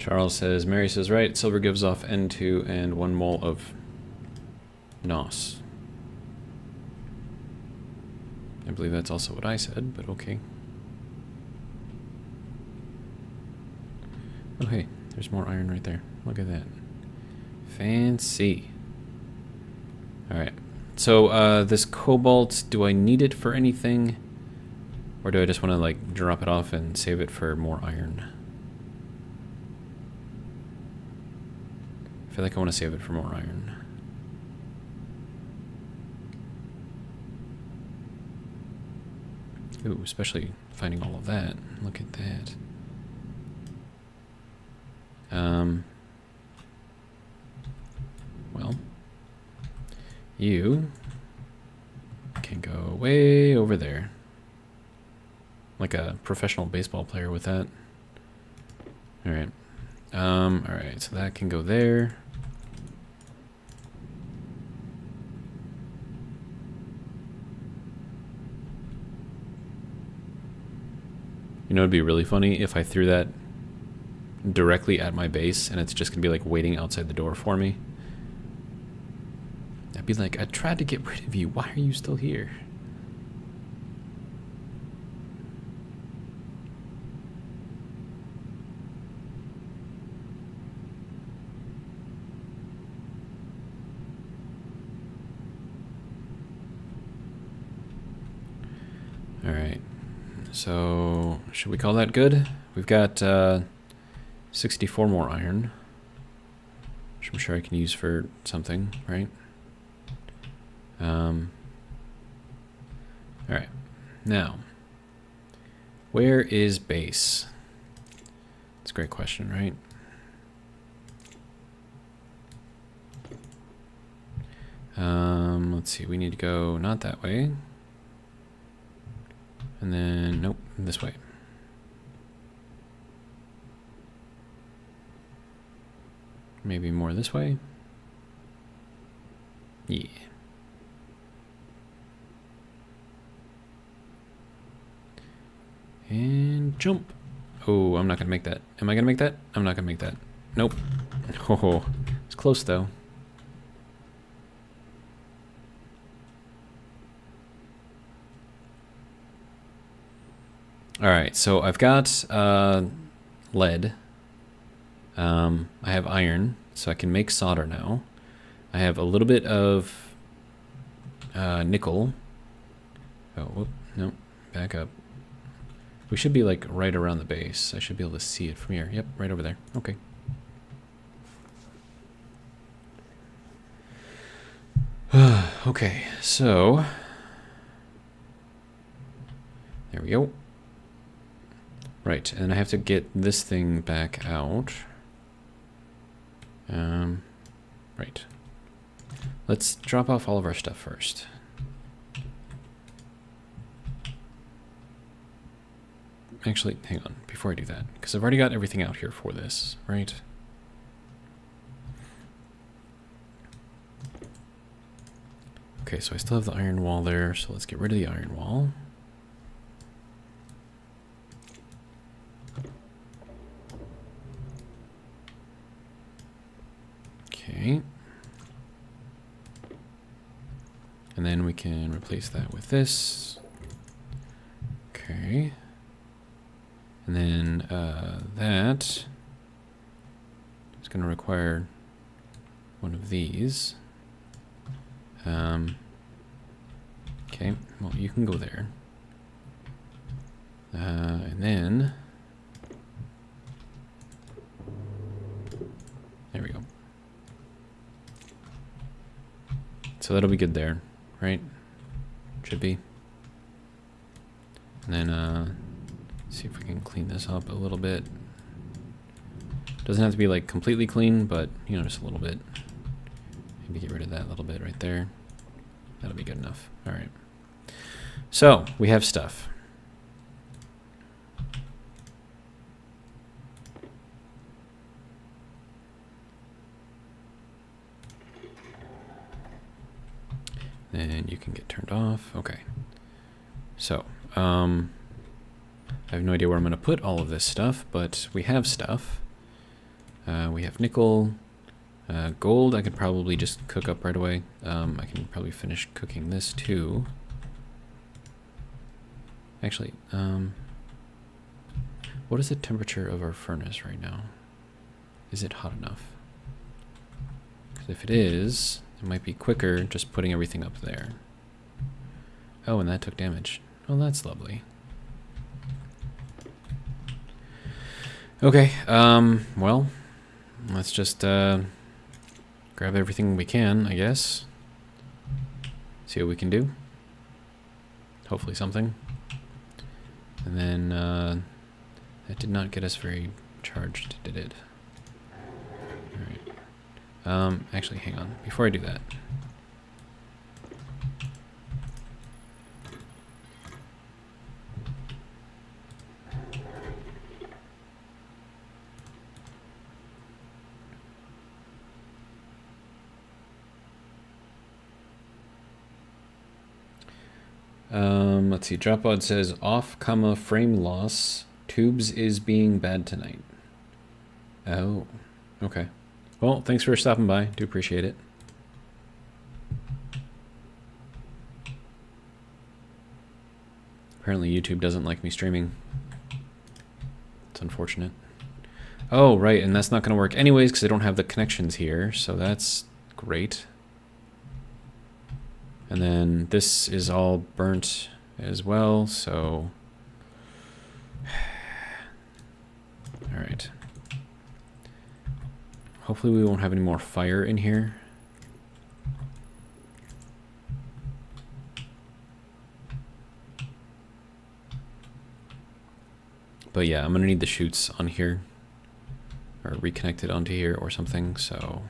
Charles says, Mary says, right, silver gives off N2 and 1 mole of NOS. I believe that's also what I said, but okay. Oh, hey, there's more iron right there. Look at that. Fancy. Alright. So, this cobalt, do I need it for anything? Or do I just want to, like, drop it off and save it for more iron? I feel like I want to save it for more iron. Ooh, especially finding all of that. Look at that. Well, you can go way over there. Like a professional baseball player with that. Alright. Alright, so that can go there. You know, it'd be really funny if I threw that directly at my base and it's just gonna be like waiting outside the door for me. I'd be like, I tried to get rid of you. Why are you still here? Alright, so should we call that good? We've got 64 more iron, which I'm sure I can use for something, right? Alright, now, where is base? It's a great question, right? Let's see, we need to go not that way. And then, nope, this way. Maybe more this way. Yeah. And jump. Oh, I'm not gonna make that. Am I gonna make that? I'm not gonna make that. Nope. Oh, it's close though. Alright, so I've got lead. I have iron, so I can make solder now. I have a little bit of nickel. Oh, whoop, no, back up. We should be like right around the base. I should be able to see it from here. Yep, right over there. Okay. Okay, so there we go. Right, and I have to get this thing back out. Right. Let's drop off all of our stuff first. Actually, hang on, before I do that, because I've already got everything out here for this, right? Okay, so I still have the iron wall there, so let's get rid of the iron wall. Okay. And then we can replace that with this. Okay. And then that is going to require one of these. Okay, well, you can go there. And then there we go. So that'll be good there, right? Should be. And then see if we can clean this up a little bit. Doesn't have to be like completely clean, but you know, just a little bit. Maybe get rid of that little bit right there. That'll be good enough. All right. So we have stuff. Then you can get turned off. Okay. So, I have no idea where I'm going to put all of this stuff, but we have stuff. We have nickel. Gold I could probably just cook up right away. I can probably finish cooking this too. Actually, what is the temperature of our furnace right now? Is it hot enough? Because if it is, it might be quicker just putting everything up there. Oh, and that took damage. Oh, that's lovely. Okay, well, let's just grab everything we can, I guess. See what we can do. Hopefully something. And then, that did not get us very charged, did it? Alright. Actually, hang on. Before I do that. Let's see. Dropod says off, comma, frame loss. Tubes is being bad tonight. Oh, okay. Well, thanks for stopping by. Do appreciate it. Apparently YouTube doesn't like me streaming. It's unfortunate. Oh, right, and that's not going to work anyways because I don't have the connections here, so that's great. And then this is all burnt as well, so... Alright. Hopefully we won't have any more fire in here. But yeah, I'm gonna need the chutes on here. Or reconnected onto here or something, so...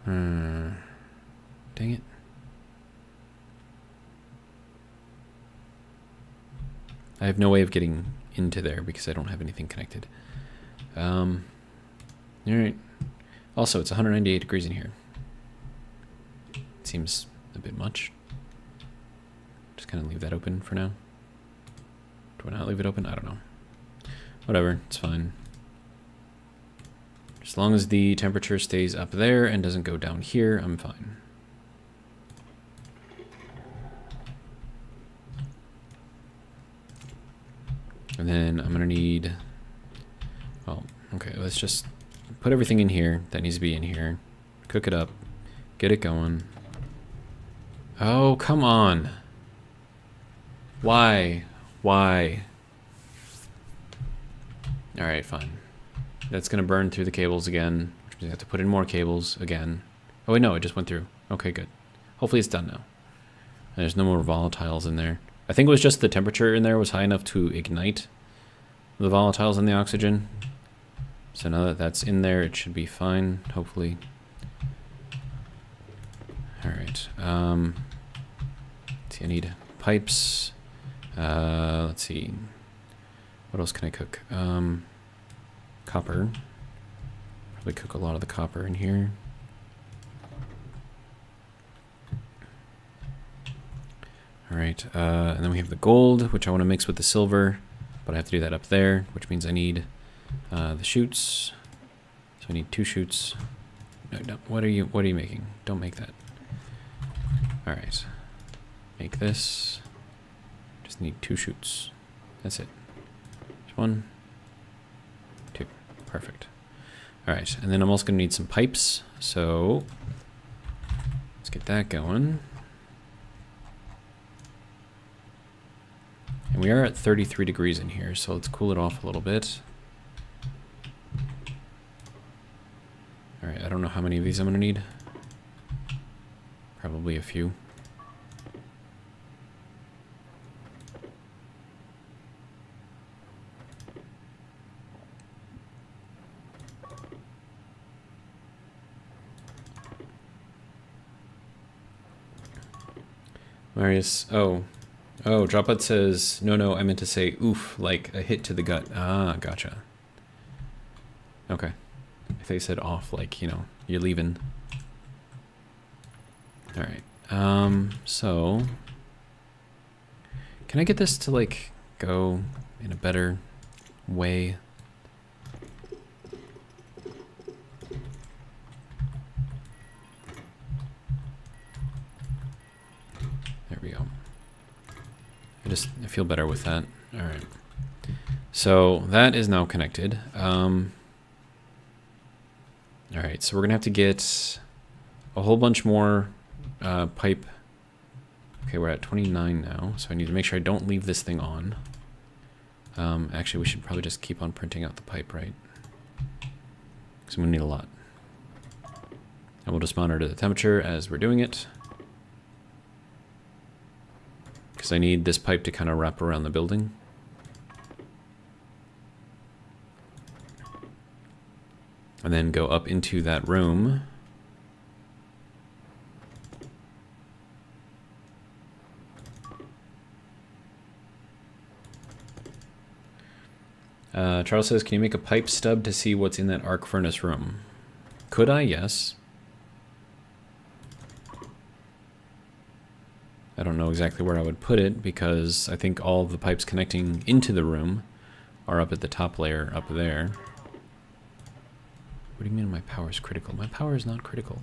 Dang it. I have no way of getting into there because I don't have anything connected. Alright. Also, it's 198 degrees in here. It seems a bit much. Just kind of leave that open for now. Do I not leave it open? I don't know. Whatever, it's fine. As long as the temperature stays up there and doesn't go down here, I'm fine. And then I'm gonna need, well, okay, let's just put everything in here that needs to be in here. Cook it up, get it going. Oh, come on. Why? Why? All right, fine. That's gonna burn through the cables again, which means I have to put in more cables again. Oh wait, no, it just went through. Okay, good. Hopefully it's done now. And there's no more volatiles in there. I think it was just the temperature in there was high enough to ignite the volatiles in the oxygen. So now that that's in there, it should be fine, hopefully. All right. See, I need pipes. Let's see. What else can I cook? Copper. Probably cook a lot of the copper in here. All right, and then we have the gold, which I want to mix with the silver, but I have to do that up there, which means I need the chutes. So I need 2 chutes. No, what are you making? Don't make that. All right, make this. Just need 2 chutes. That's it. Just 1, 2, perfect. All right, and then I'm also gonna need some pipes. So let's get that going. And we are at 33 degrees in here, so let's cool it off a little bit. All right, I don't know how many of these I'm gonna need. Probably a few. Marius, oh, Dropbot says, no, I meant to say oof, like a hit to the gut. Ah, gotcha. Okay. I thought you said off, like, you know, you're leaving. All right. So can I get this to like go in a better way? we go. I feel better with that. All right. So that is now connected. All right, so we're gonna have to get a whole bunch more pipe. Okay, we're at 29 now, so I need to make sure I don't leave this thing on. Actually, we should probably just keep on printing out the pipe, right? Because I'm gonna need a lot. And we'll just monitor the temperature as we're doing it. Because I need this pipe to kind of wrap around the building. And then go up into that room. Charles says, can you make a pipe stub to see what's in that arc furnace room? Could I? Yes. I don't know exactly where I would put it because I think all of the pipes connecting into the room are up at the top layer up there. What do you mean my power is critical? My power is not critical.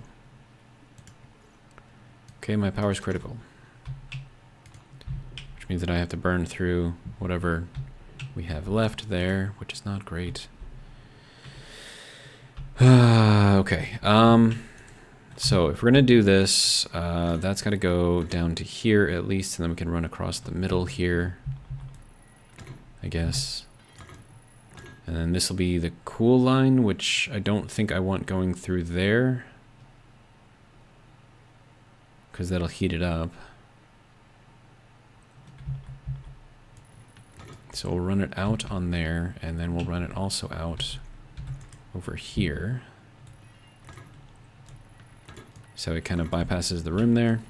Okay, my power is critical. Which means that I have to burn through whatever we have left there, which is not great. Okay, so if we're gonna do this, that's gotta go down to here at least, and then we can run across the middle here, I guess. And then this will be the cool line, which I don't think I want going through there, because that'll heat it up. So we'll run it out on there, and then we'll run it also out over here. So it kind of bypasses the room there.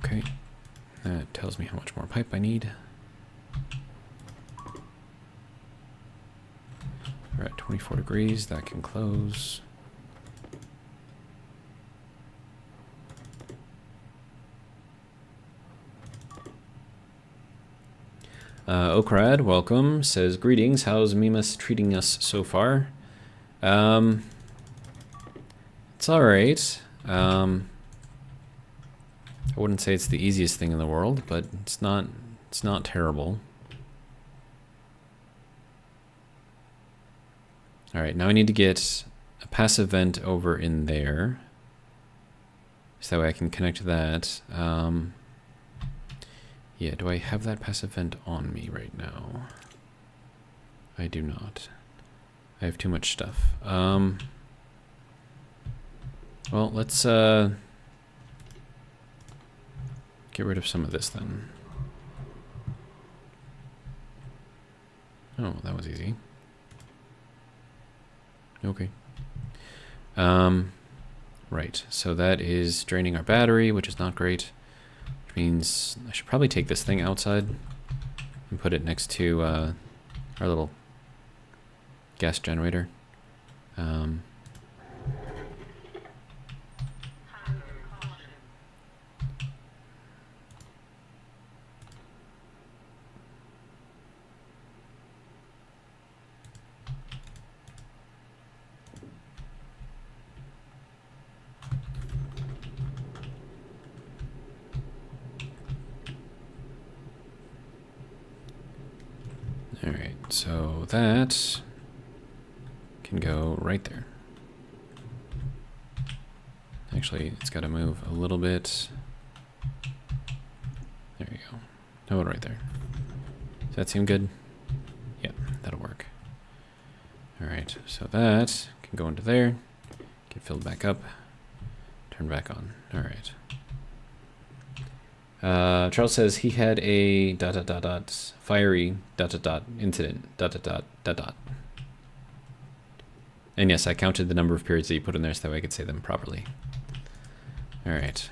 Okay, that tells me how much more pipe I need. We're at 24 degrees, that can close. Okrad, welcome, says, greetings, how's Mimas treating us so far? It's alright. I wouldn't say it's the easiest thing in the world, but it's not terrible. Alright, now I need to get a passive vent over in there. So that way I can connect that. Yeah, do I have that passive vent on me right now? I do not. I have too much stuff. Well, let's get rid of some of this then. Oh, that was easy. Okay. Right, so that is draining our battery, which is not great. Which means I should probably take this thing outside and put it next to our little gas generator. Alright, so that can go right there. Actually, it's got to move a little bit. There you go. How about right there? Does that seem good? Yeah, that'll work. Alright, so that can go into there, get filled back up, turn back on. Alright. Charles says he had a ... fiery ... incident ... And yes, I counted the number of periods that you put in there so that way I could say them properly. All right.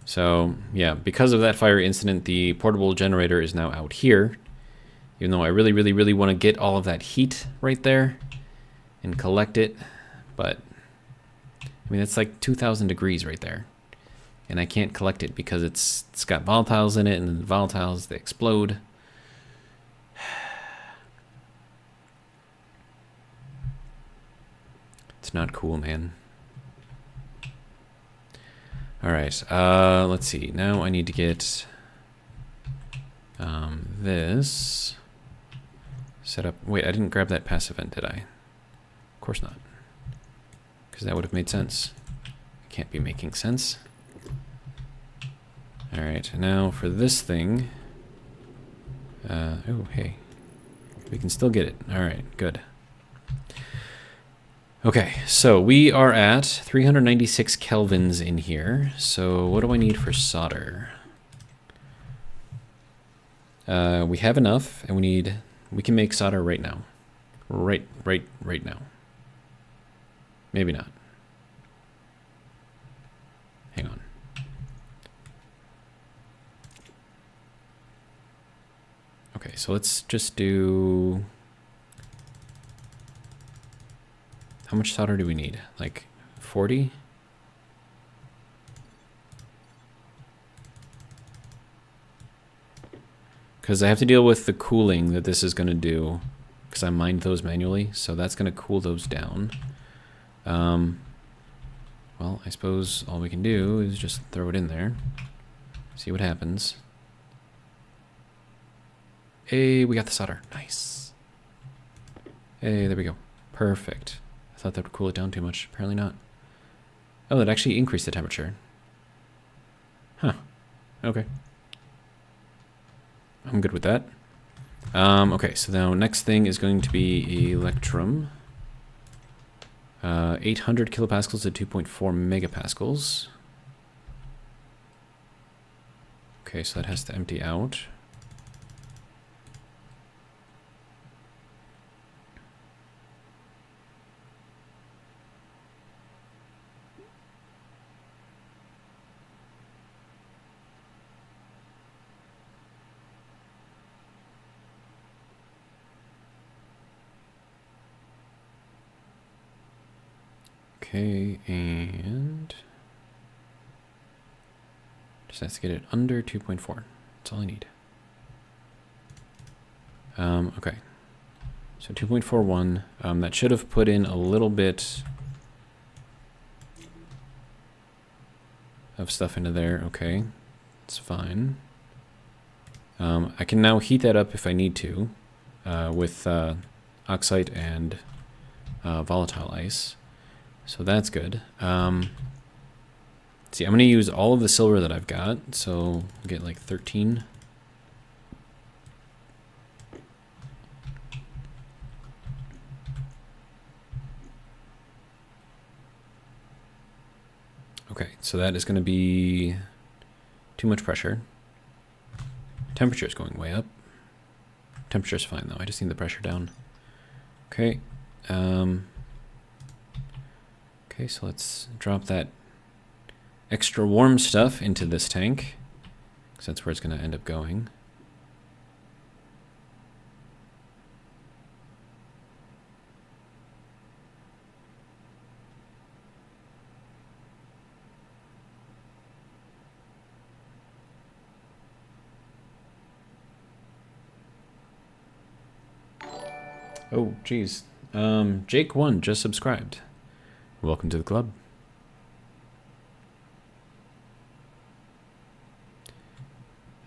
So yeah, because of that fire incident, the portable generator is now out here. Even though I really want to get all of that heat right there and collect it, But, I mean, it's like 2,000 degrees right there. And I can't collect it because it's got volatiles in it, and the volatiles, they explode. It's not cool, man. All right, let's see. Now I need to get this set up. Wait, I didn't grab that passive event, did I? Of course not. Because that would have made sense. It can't be making sense. All right, now for this thing. Oh, hey. We can still get it. All right, good. Okay, so we are at 396 kelvins in here. So what do I need for solder? We have enough, and we can make solder right now. Right now. Maybe not. Hang on. Okay, so let's just do... How much solder do we need? Like 40? Because I have to deal with the cooling that this is going to do, because I mined those manually, so that's going to cool those down. Well, I suppose all we can do is just throw it in there, see what happens. Hey, we got the solder. Nice. Hey, there we go. Perfect. I thought that would cool it down too much. Apparently not. Oh, that actually increased the temperature. Huh. Okay. I'm good with that. Okay, so now next thing is going to be electrum. 800 kilopascals to 2.4 megapascals. Okay, so that has to empty out. Okay, and just has to get it under 2.4. That's all I need. Okay, so 2.41. That should have put in a little bit of stuff into there. Okay, it's fine. I can now heat that up if I need to with oxide and volatile ice. So that's good. See, I'm going to use all of the silver that I've got, so we'll get like 13. Okay, so that is going to be too much pressure. Temperature is going way up. Temperature is fine though, I just need the pressure down. Okay. Okay, so let's drop that extra warm stuff into this tank, because that's where it's going to end up going. Oh, geez. Jake1 just subscribed. Welcome to the club.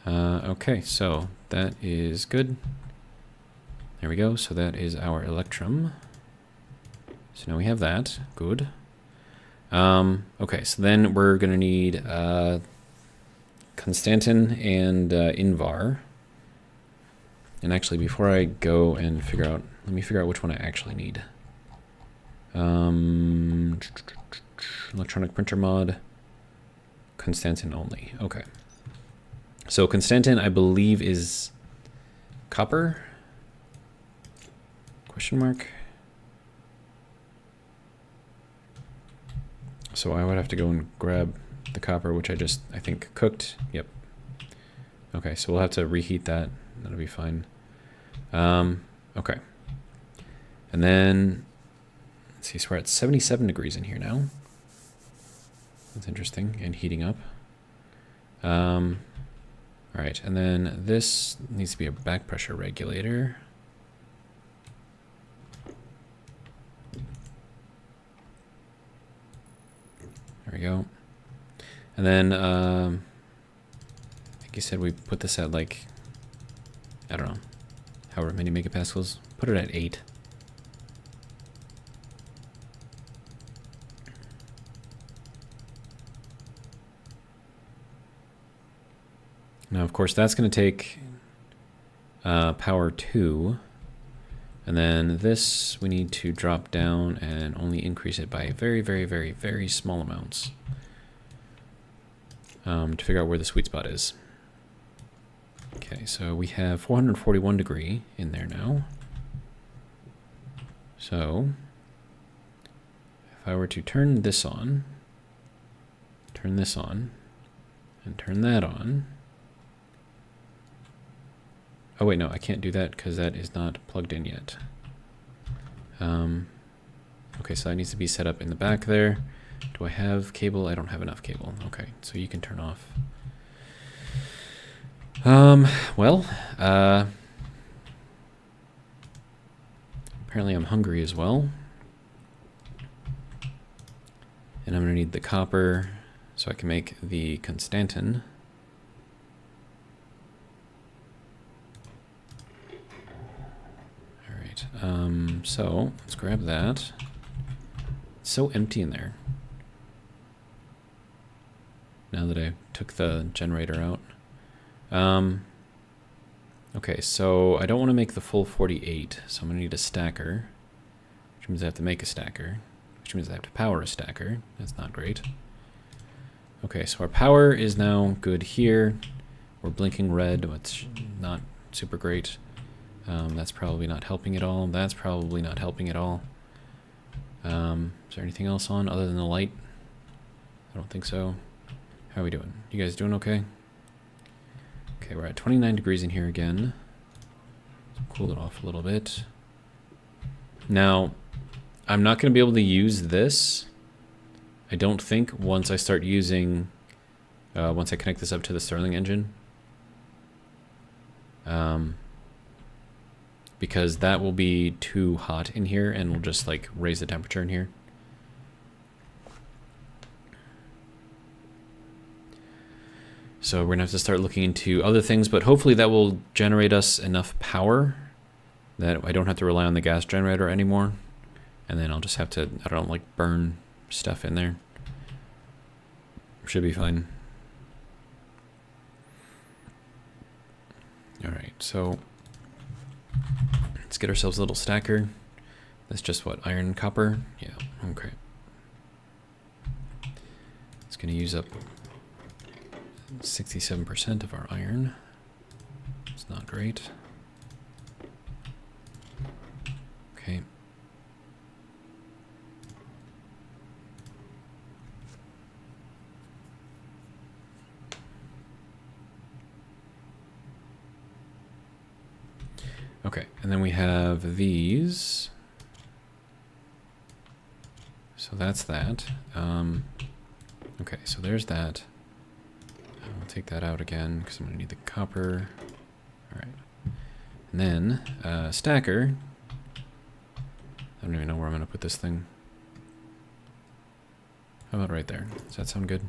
Okay, so that is good. There we go. So that is our electrum. So now we have that. Good. Okay, so then we're going to need Constantin and Invar. And actually, before I go and figure out, let me figure out which one I actually need. Electronic printer mod. Constantin only. Okay. So Constantin, I believe, is copper? Question mark. So I would have to go and grab the copper, which I think, cooked. Yep. Okay, so we'll have to reheat that. That'll be fine. Okay. And then, Let's see, so we're at 77 degrees in here now. That's interesting, and heating up. All right, and then this needs to be a back pressure regulator. There we go. And then, I think you said we put this at like, I don't know, however many megapascals. Put it at 8. Now, of course, that's going to take power 2. And then this, we need to drop down and only increase it by very, very, very, very small amounts to figure out where the sweet spot is. Okay, so we have 441 degree in there now. So if I were to turn this on, and turn that on. Oh wait, no, I can't do that because that is not plugged in yet. Okay, so that needs to be set up in the back there. Do I have cable? I don't have enough cable. Okay, so you can turn off. Well, apparently I'm hungry as well. And I'm gonna need the copper so I can make the Constantin. So let's grab that. It's so empty in there. Now that I took the generator out. Okay, so I don't want to make the full 48, so I'm going to need a stacker, which means I have to make a stacker, which means I have to power a stacker. That's not great. Okay, so our power is now good here. We're blinking red, which not super great. That's probably not helping at all. That's probably not helping at all. Is there anything else on other than the light? I don't think so. How are we doing? You guys doing okay? Okay, we're at 29 degrees in here again. Cool it off a little bit. Now, I'm not going to be able to use this, I don't think, once I start using, once I connect this up to the Stirling engine. Because that will be too hot in here and will just like raise the temperature in here. So we're gonna have to start looking into other things, but hopefully that will generate us enough power that I don't have to rely on the gas generator anymore. And then I'll just have to, I don't know, like burn stuff in there. Should be fine. All right, so let's get ourselves a little stacker. That's just what, iron and copper? Yeah, okay. It's gonna use up 67% of our iron. It's not great. Okay. Okay, and then we have these. So that's that. Okay, so there's that. I'll take that out again because I'm going to need the copper. All right. And then stacker. I don't even know where I'm going to put this thing. How about right there? Does that sound good?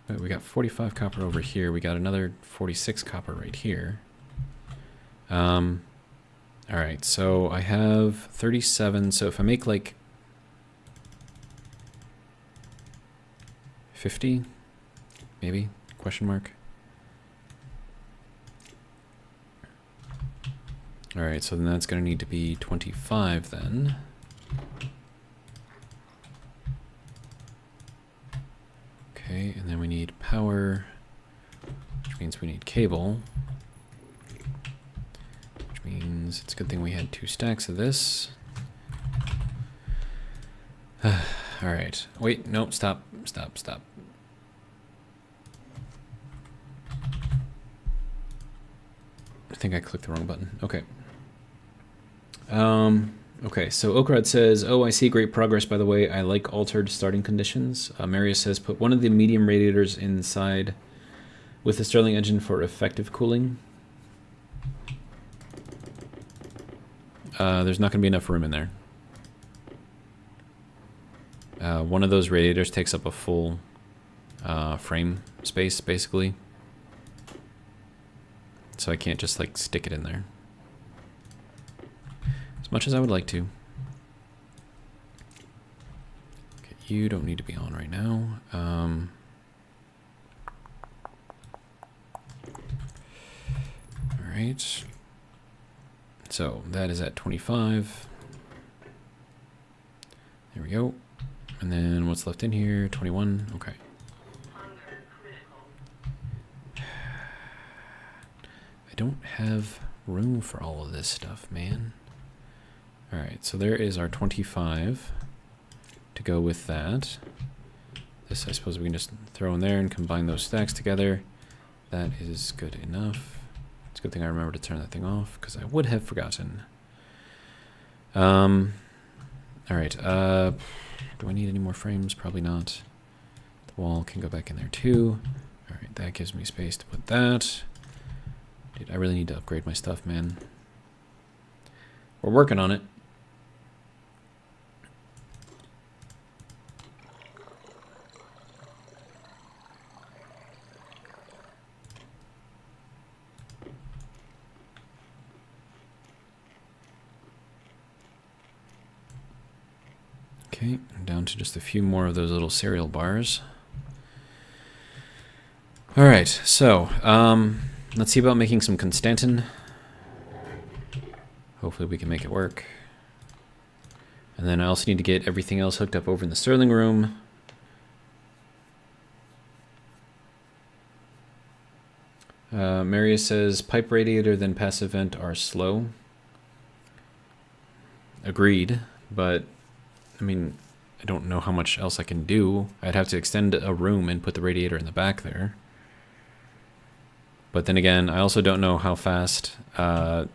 Wait, we got 45 copper over here. We got another 46 copper right here. All right, so I have 37. So if I make like 50, maybe, question mark. All right, so then that's going to need to be 25 then. Okay, and then we need power, which means we need cable. Means it's a good thing we had 2 stacks of this. All right. Wait, no, stop. I think I clicked the wrong button. Okay. Okay, so Okrad says, "Oh, I see great progress, by the way. I like altered starting conditions." Marius says, "Put one of the medium radiators inside with the Stirling engine for effective cooling." There's not going to be enough room in there. One of those radiators takes up a full frame space, basically. So I can't just, like, stick it in there. As much as I would like to. Okay, you don't need to be on right now. Alright. So that is at 25. There we go. And then what's left in here? 21. Okay. I don't have room for all of this stuff, man. Alright, so there is our 25 to go with that. This, I suppose we can just throw in there and combine those stacks together. That is good enough. It's a good thing I remember to turn that thing off, because I would have forgotten. Alright, do I need any more frames? Probably not. The wall can go back in there too. Alright, that gives me space to put that. Dude, I really need to upgrade my stuff, man. We're working on it. Okay, I'm down to just a few more of those little cereal bars. Alright, so, let's see about making some Constantin. Hopefully we can make it work. And then I also need to get everything else hooked up over in the Stirling room. Marius says, pipe radiator then passive vent are slow. Agreed, but I mean, I don't know how much else I can do. I'd have to extend a room and put the radiator in the back there. But then again, I also don't know how fast the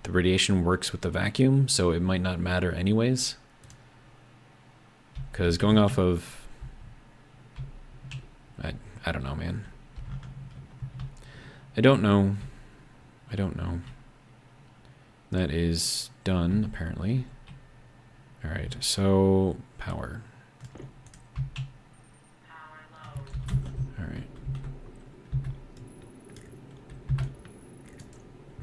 radiation works with the vacuum, so it might not matter anyways. Because going off of... I don't know, man. I don't know. I don't know. That is done, apparently. Alright, so power. Alright.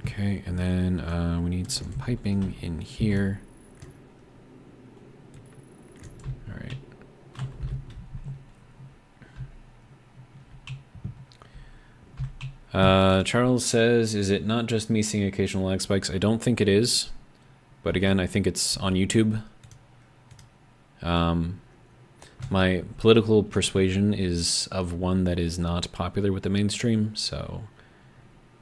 Okay, and then we need some piping in here. Alright. Charles says, is it not just me seeing occasional lag spikes? I don't think it is. But again, I think it's on YouTube. My political persuasion is of one that is not popular with the mainstream, so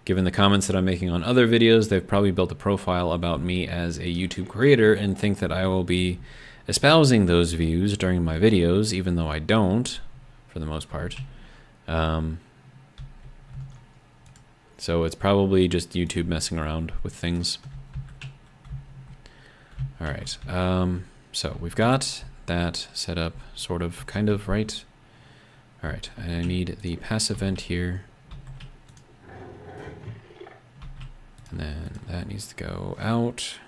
given the comments that I'm making on other videos, they've probably built a profile about me as a YouTube creator and think that I will be espousing those views during my videos, even though I don't, for the most part. So it's probably just YouTube messing around with things. Alright, so we've got that set up, sort of, kind of, right? Alright, I need the passive vent here. And then that needs to go out.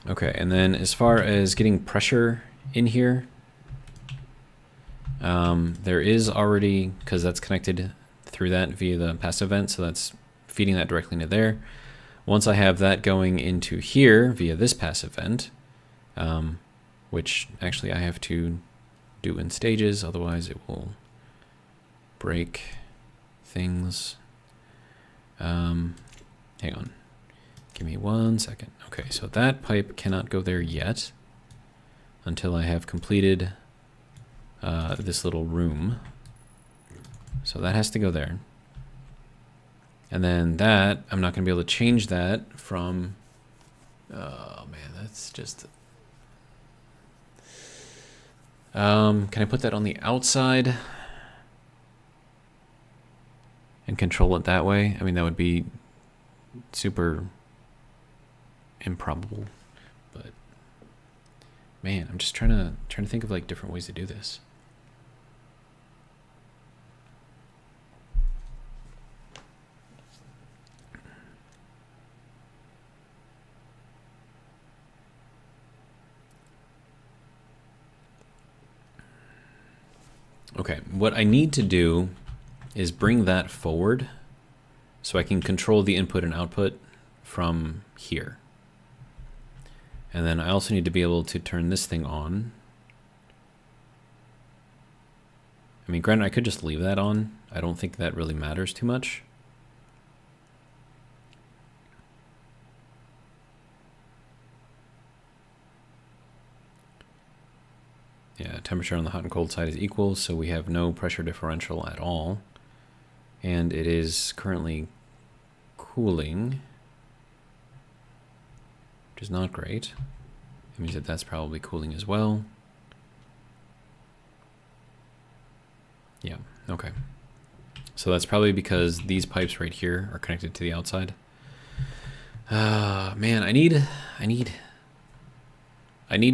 Okay, and then as far as getting pressure in here, there is already, because that's connected through that via the passive vent, so that's feeding that directly into there. Once I have that going into here via this passive vent, which actually I have to do in stages, otherwise it will break things. Hang on. Give me 1 second. Okay, so that pipe cannot go there yet until I have completed this little room. So that has to go there. And then that, I'm not going to be able to change that from... Oh, man, that's just... can I put that on the outside? and control it that way. I mean, that would be super improbable, but man, I'm just trying to think of like different ways to do this. Okay, what I need to do is bring that forward so I can control the input and output from here. And then I also need to be able to turn this thing on. I mean, granted, I could just leave that on. I don't think that really matters too much. Yeah, temperature on the hot and cold side is equal, so we have no pressure differential at all. And it is currently cooling, which is not great. It means that that's probably cooling as well. Yeah, okay. So that's probably because these pipes right here are connected to the outside. Man, I need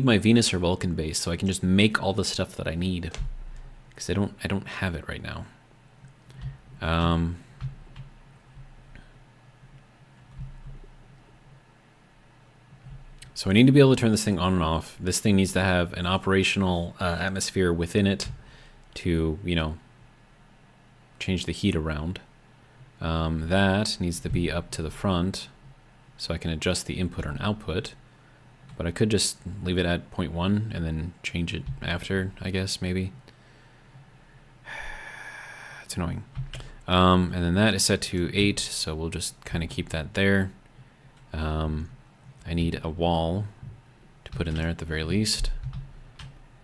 my Venus or Vulcan base so I can just make all the stuff that I need, because I don't have it right now. So I need to be able to turn this thing on and off. This thing needs to have an operational atmosphere within it to, you know, change the heat around. That needs to be up to the front so I can adjust the input and output. But I could just leave it at 0.1 and then change it after, I guess, maybe. It's annoying. And then that is set to 8, so we'll just kind of keep that there. I need a wall to put in there at the very least.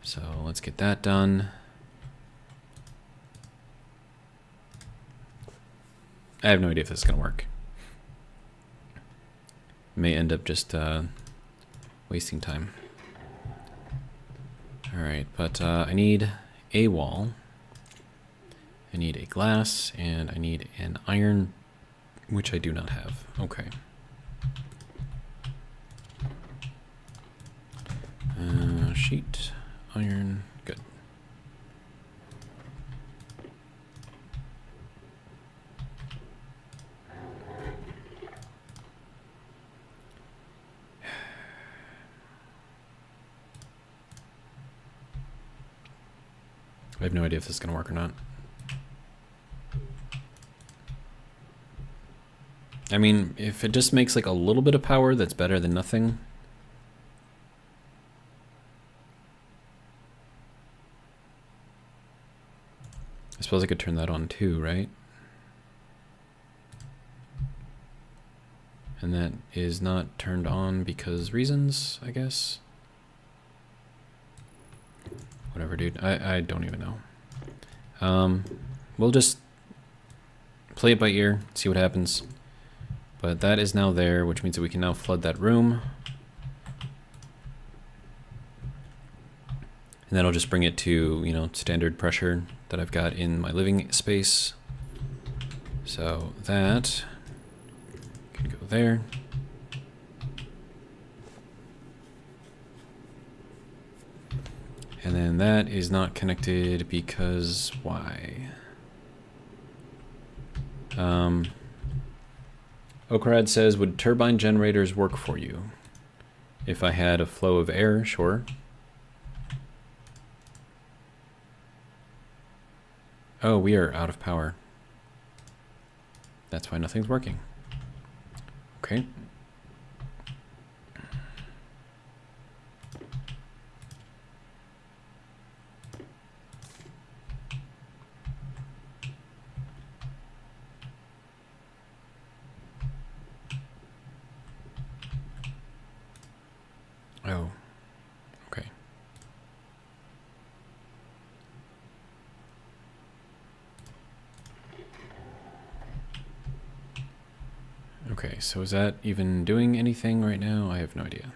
So let's get that done. I have no idea if this is going to work. May end up just wasting time. Alright, but I need a wall. I need a glass, and I need an iron, which I do not have. Okay. Sheet, iron, good. I have no idea if this is going to work or not. I mean, if it just makes like a little bit of power, that's better than nothing. I suppose I could turn that on too, right? And that is not turned on because reasons, I guess. Whatever, dude. I don't even know. We'll just play it by ear, see what happens. But that is now there, which means that we can now flood that room. And that'll just bring it to, you know, standard pressure that I've got in my living space. So that can go there. And then that is not connected because why? Okrad says, would turbine generators work for you? If I had a flow of air, sure. Oh, we are out of power. That's why nothing's working. Okay. Oh, okay. Okay, so is that even doing anything right now? I have no idea.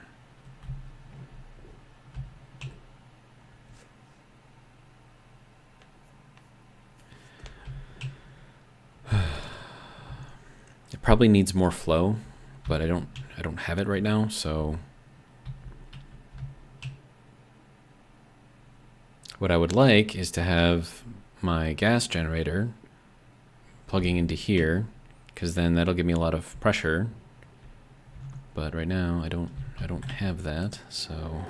probably needs more flow, but I don't have it right now, so what I would like is to have my gas generator plugging into here, because then that'll give me a lot of pressure. But right now I don't have that, so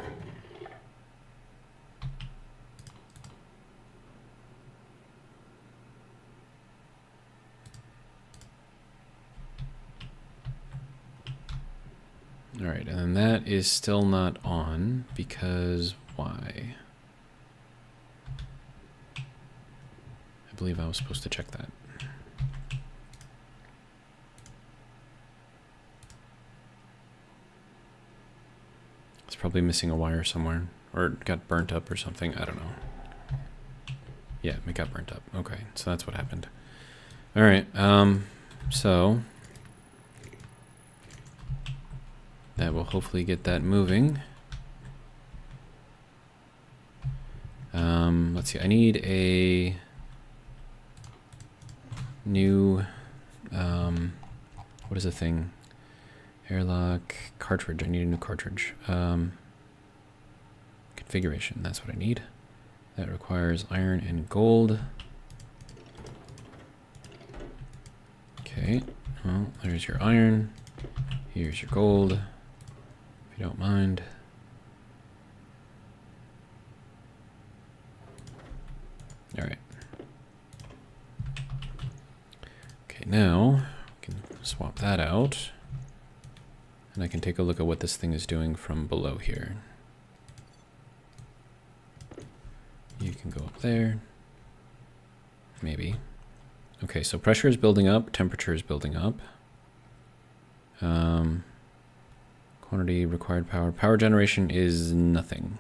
all right, and then that is still not on because why? I believe I was supposed to check that. It's probably missing a wire somewhere, or it got burnt up or something. I don't know. Yeah, it got burnt up. Okay, so that's what happened. All right, so that will hopefully get that moving. Let's see, I need a new, what is the thing? Airlock cartridge. I need a new cartridge. Configuration, that's what I need. That requires iron and gold. Okay, well, there's your iron. Here's your gold, if you don't mind. All right. Okay, now we can swap that out. And I can take a look at what this thing is doing from below here. You can go up there. Maybe. Okay, so pressure is building up, temperature is building up. Quantity required power. Power generation is nothing.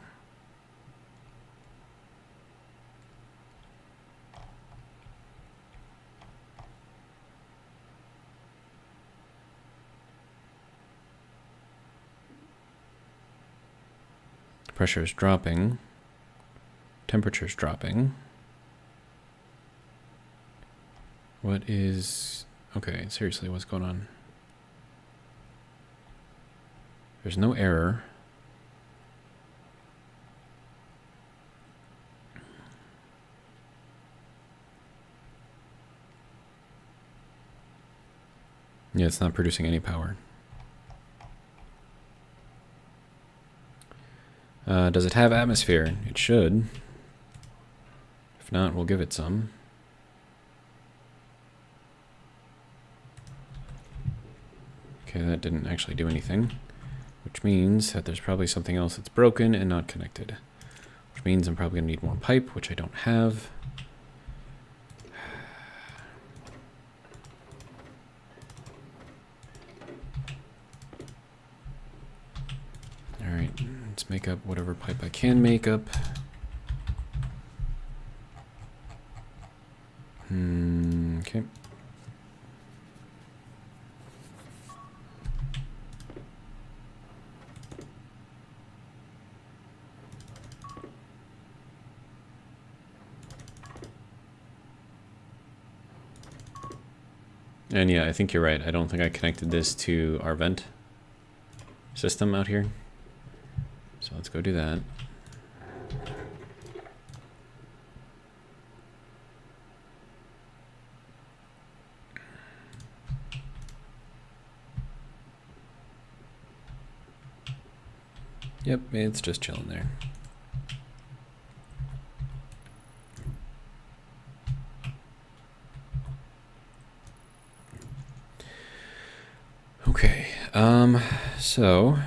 Pressure is dropping. Temperature is dropping. What is... Okay, seriously, what's going on? There's no error. Yeah, it's not producing any power. Does it have atmosphere? It should. If not, we'll give it some. Okay, that didn't actually do anything, which means that there's probably something else that's broken and not connected, which means I'm probably gonna need more pipe, which I don't have. All right, let's make up whatever pipe I can make up. Okay. And yeah, I think you're right. I don't think I connected this to our vent system out here. So let's go do that. Yep, it's just chilling there. Okay, so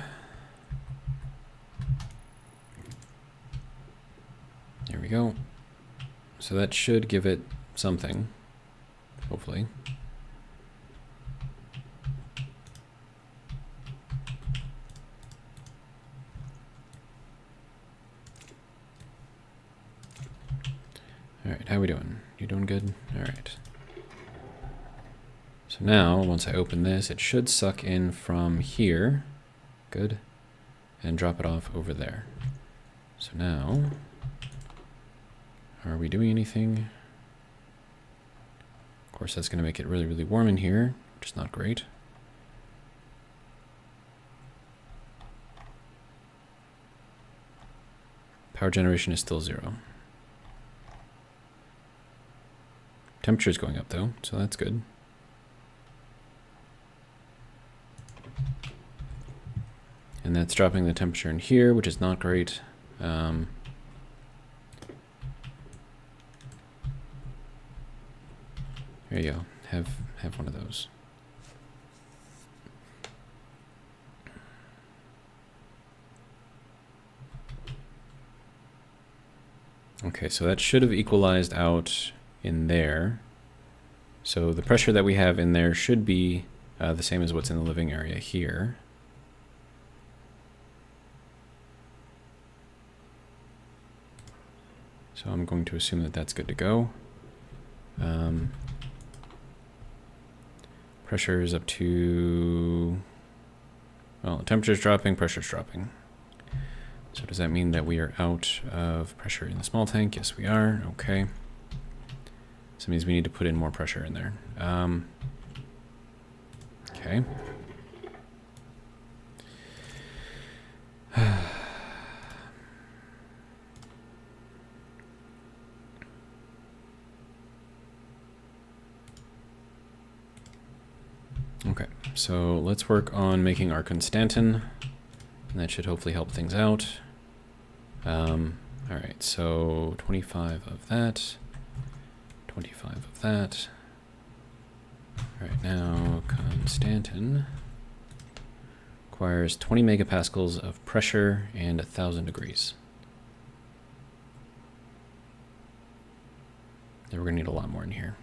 there we go. So that should give it something, hopefully. All right, how are we doing? You doing good? All right. So now, once I open this, it should suck in from here. Good. And drop it off over there. So now, are we doing anything? Of course, that's going to make it really, really warm in here. which is not great. Power generation is still 0. Temperature is going up though, so that's good. And that's dropping the temperature in here, which is not great. There you go. Have one of those. Okay, so that should have equalized out in there. So the pressure that we have in there should be the same as what's in the living area here. So I'm going to assume that that's good to go. Pressure is up to, well, temperature's dropping, pressure's dropping. So does that mean that we are out of pressure in the small tank? Yes, we are. Okay. So it means we need to put in more pressure in there. Okay. Okay, so let's work on making our Constantin, and that should hopefully help things out. All right, so 25 of that, 25 of that. All right, now Constantin requires 20 megapascals of pressure and 1,000 degrees. Then we're gonna need a lot more in here.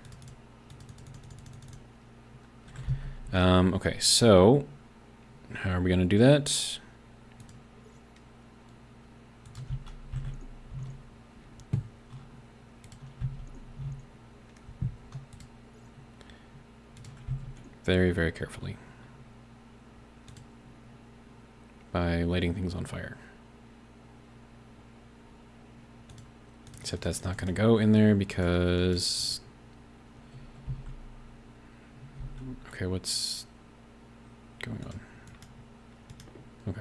Okay, so how are we going to do that? Very, very carefully. By lighting things on fire. Except that's not going to go in there because... Okay, what's going on? Okay.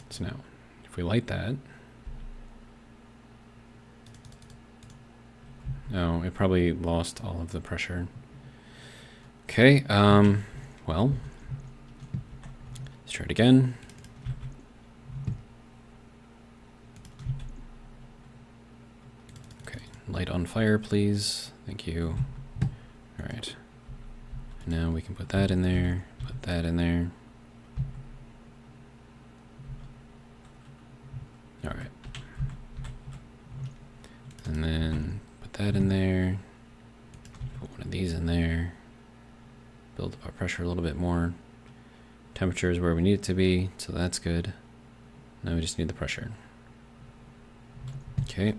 So now, if we light that... No, it probably lost all of the pressure. Okay, well, let's try it again. Okay, light on fire, please. Thank you. All right. Now we can put that in there, put that in there. All right. And then put that in there, put one of these in there, build up our pressure a little bit more. Temperature is where we need it to be, so that's good. Now we just need the pressure. Okay.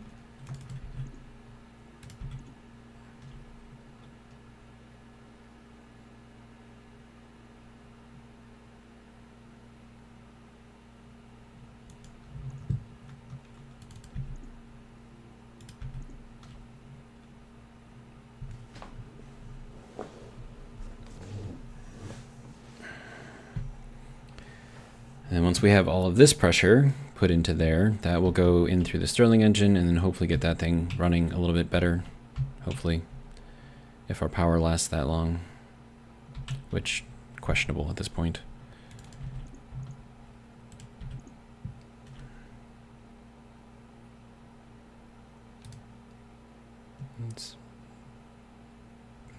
And once we have all of this pressure put into there, that will go in through the Stirling engine and then hopefully get that thing running a little bit better, hopefully, if our power lasts that long, which questionable at this point.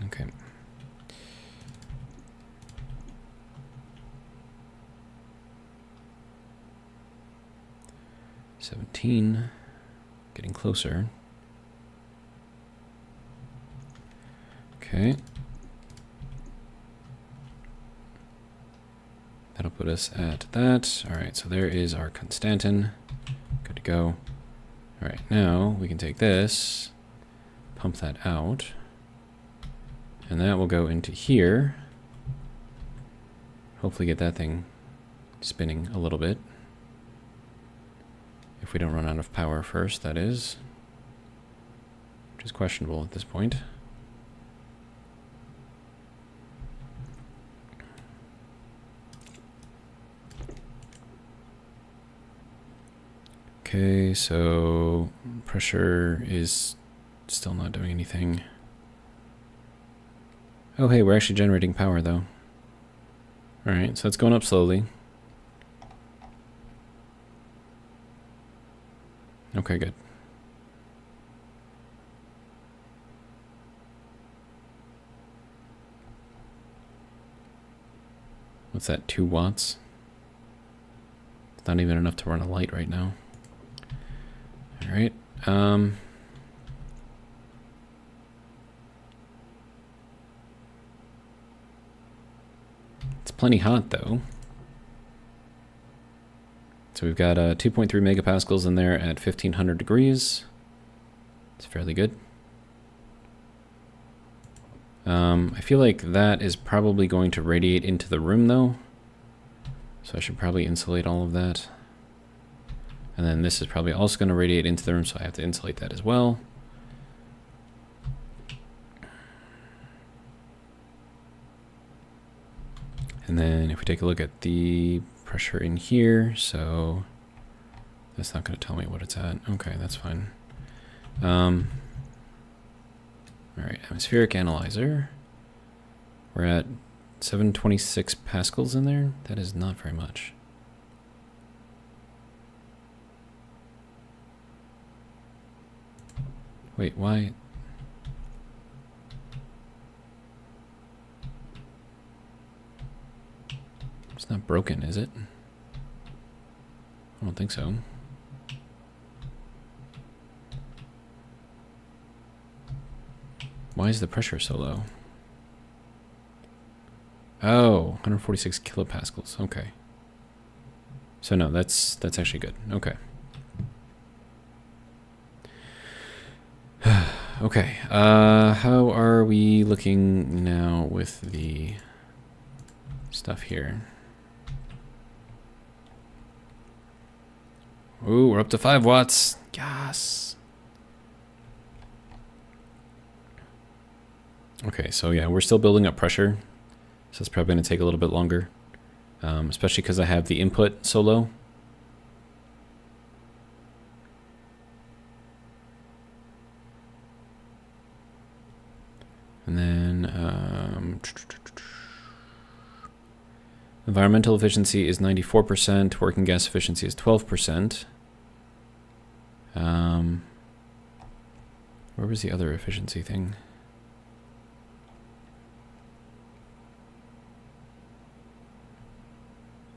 Okay. $17, getting closer. Okay. That'll put us at that. All right, so there is our Constantin. Good to go. All right, now we can take this, pump that out, and that will go into here. Hopefully get that thing spinning a little bit. If we don't run out of power first, that is. Which is questionable at this point. Okay, so pressure is still not doing anything. Oh, hey, we're actually generating power, though. All right, so it's going up slowly. Okay, good. What's that, 2 watts? It's not even enough to run a light right now. All right. It's plenty hot, though. So we've got 2.3 megapascals in there at 1500 degrees. It's fairly good. I feel like that is probably going to radiate into the room, though. So I should probably insulate all of that. And then this is probably also going to radiate into the room, so I have to insulate that as well. And then if we take a look at the pressure in here, so that's not going to tell me what it's at. Okay, that's fine. All right, atmospheric analyzer. We're at 726 pascals in there. That is not very much. Wait, why? It's not broken, is it? I don't think so. Why is the pressure so low? Oh, 146 kilopascals. Okay. So no, that's actually good. Okay. Okay. How are we looking now with the stuff here? Ooh, we're up to 5 watts. Yes. Okay, so yeah, we're still building up pressure. So it's probably going to take a little bit longer. Especially because I have the input so low. And then environmental efficiency is 94%. Working gas efficiency is 12%. Where was the other efficiency thing?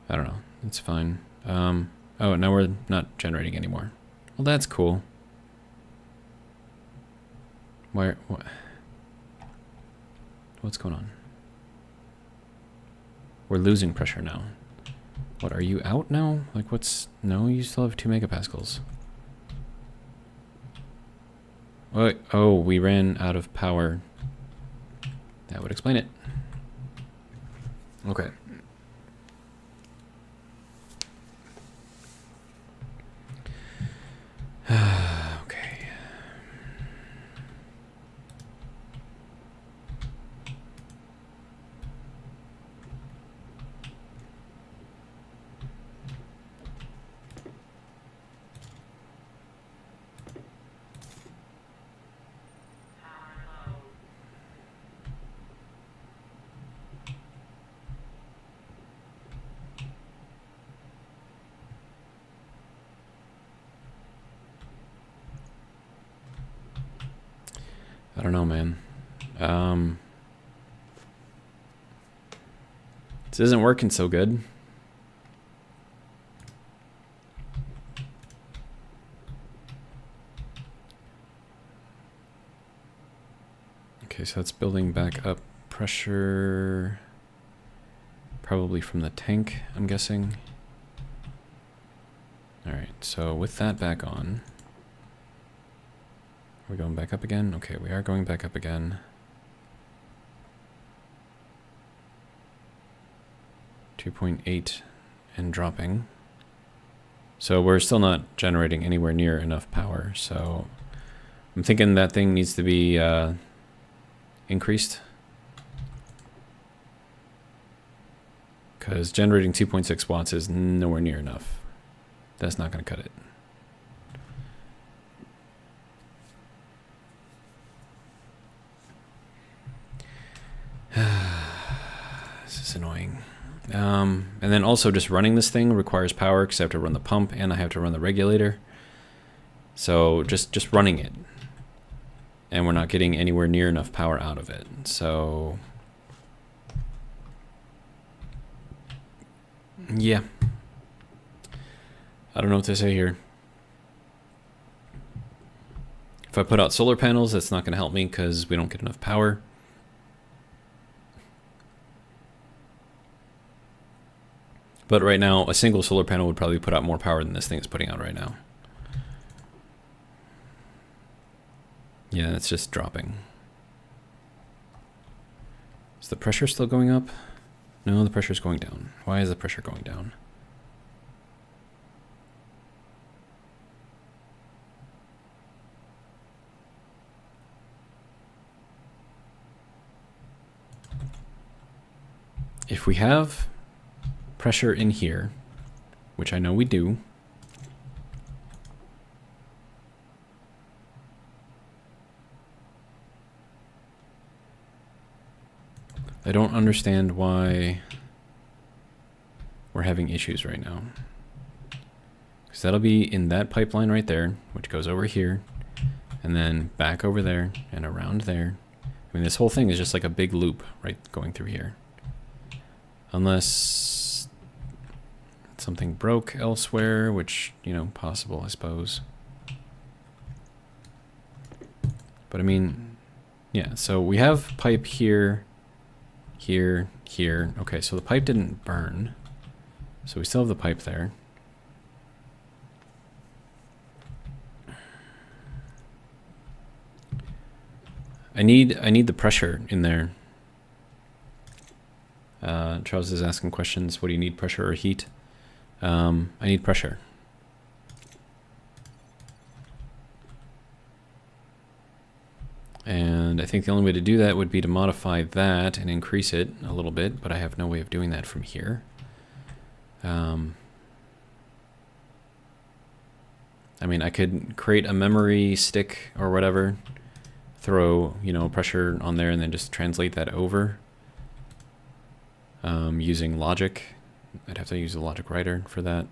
I don't know. It's fine. Oh, now we're not generating anymore. Well, that's cool. Where? What's going on? We're losing pressure now. What, are you out now? Like, what's... No, you still have 2 megapascals. What? Oh, we ran out of power. That would explain it. Okay. Okay. I don't know, man. This isn't working so good. Okay, so that's building back up pressure. Probably from the tank, I'm guessing. Alright, so with that back on... Are we going back up again? Okay, we are going back up again. 2.8 and dropping. So we're still not generating anywhere near enough power, so I'm thinking that thing needs to be increased. Because generating 2.6 watts is nowhere near enough. That's not going to cut it. And then also just running this thing requires power because I have to run the pump and I have to run the regulator. So just running it. And we're not getting anywhere near enough power out of it. So yeah. I don't know what to say here. If I put out solar panels, that's not going to help me because we don't get enough power. But right now, a single solar panel would probably put out more power than this thing is putting out right now. Yeah, it's just dropping. Is the pressure still going up? No, the pressure's going down. Why is the pressure going down? If we have pressure in here, which I know we do, I don't understand why we're having issues right now. Because that'll be in that pipeline right there, which goes over here, and then back over there, and around there. I mean, this whole thing is just like a big loop, right, going through here. Unless something broke elsewhere, which, you know, possible, I suppose. But I mean, yeah, so we have pipe here, here, here. Okay, so the pipe didn't burn. So we still have the pipe there. I need the pressure in there. Charles is asking questions. What do you need, pressure or heat? I need pressure. And I think the only way to do that would be to modify that and increase it a little bit, but I have no way of doing that from here. I mean, I could create a memory stick or whatever, throw, you know, pressure on there and then just translate that over using logic. I'd have to use a logic writer for that.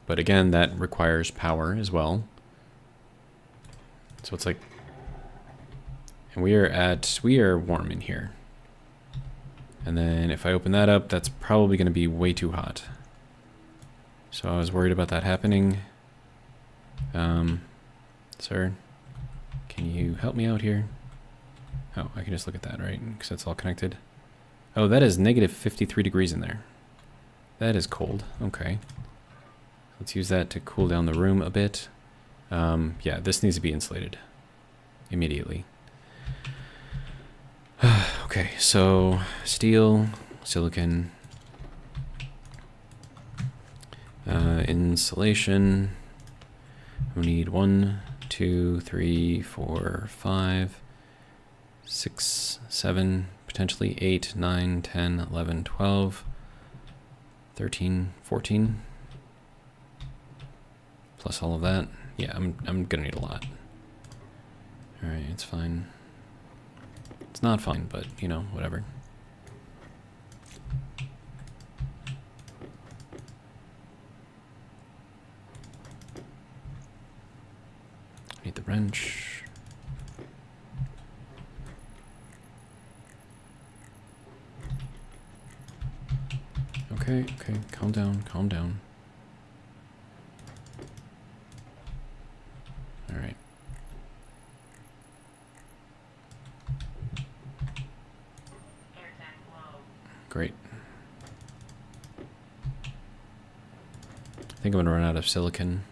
But again, that requires power as well. So it's like, and we are warm in here. And then if I open that up, that's probably going to be way too hot. So I was worried about that happening. Sir, can you help me out here? Oh, I can just look at that, right? Because that's all connected. Oh, that is negative 53 degrees in there. That is cold. Okay. Let's use that to cool down the room a bit. Yeah, this needs to be insulated immediately. Okay, so steel, silicon, insulation. We need 1, 2, 3, 4, 5, 6, 7, potentially 8, 9, 10, 11, 12, 13, 14. Plus all of that. Yeah, I'm gonna need a lot. Alright, it's fine. It's not fine, but, you know, whatever. Need the wrench. Okay, okay, calm down, calm down. All right. Great. I think I'm gonna run out of silicon.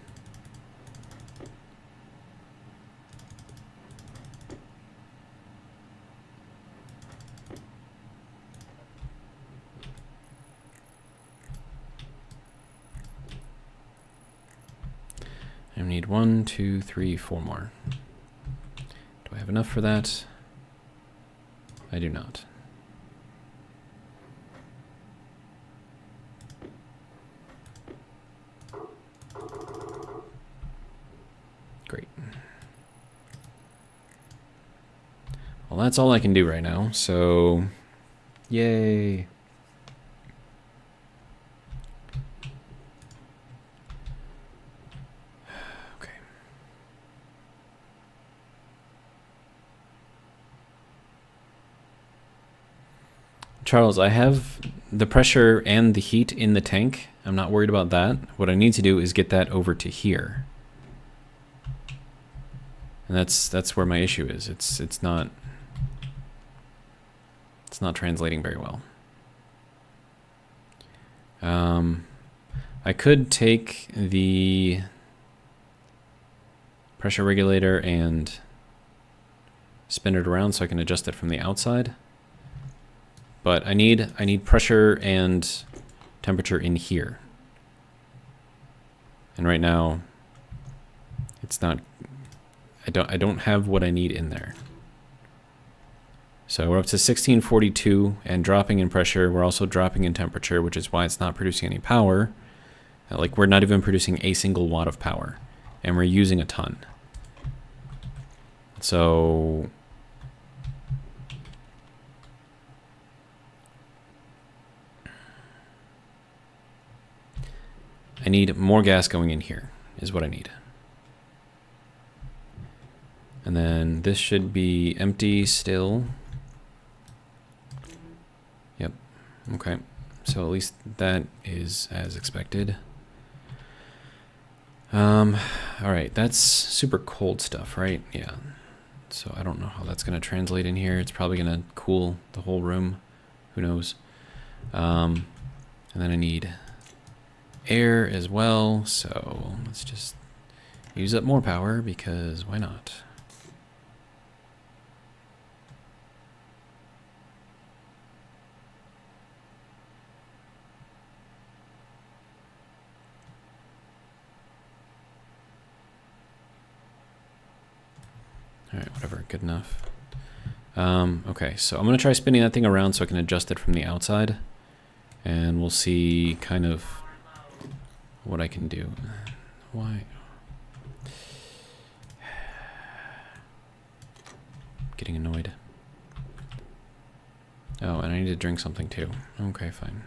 I need 1, 2, 3, 4 more. Do I have enough for that? I do not. Great. Well, that's all I can do right now, so Yay. Okay. Charles, I have the pressure and the heat in the tank. I'm not worried about that. What I need to do is get that over to here. And that's where my issue is. It's not translating very well. I could take the pressure regulator and spin it around so I can adjust it from the outside. But I need pressure and temperature in here. And right now it's not, I don't have what I need in there. So we're up to 1642 and dropping in pressure. We're also dropping in temperature, which is why it's not producing any power. Like, we're not even producing a single watt of power, and we're using a ton. So I need more gas going in here, is what I need. And then this should be empty still. Yep. Okay. So at least that is as expected. All right, that's super cold stuff, right? Yeah. So I don't know how that's going to translate in here. It's probably going to cool the whole room. Who knows? And then I need air as well. So let's just use up more power because why not? All right, whatever, good enough. Okay, so I'm gonna try spinning that thing around so I can adjust it from the outside, and we'll see kind of what I can do. Why? Getting annoyed. Oh, and I need to drink something too. Okay, fine.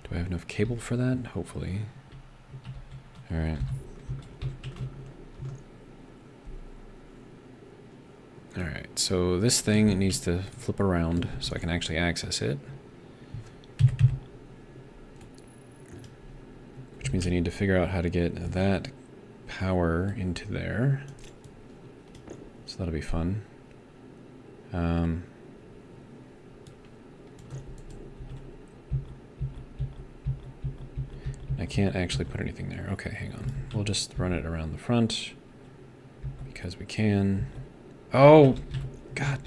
Do I have enough cable for that? Hopefully. All right. All right, so this thing needs to flip around so I can actually access it. Which means I need to figure out how to get that power into there. So that'll be fun. I can't actually put anything there. Okay, hang on. We'll just run it around the front because we can. Oh, God.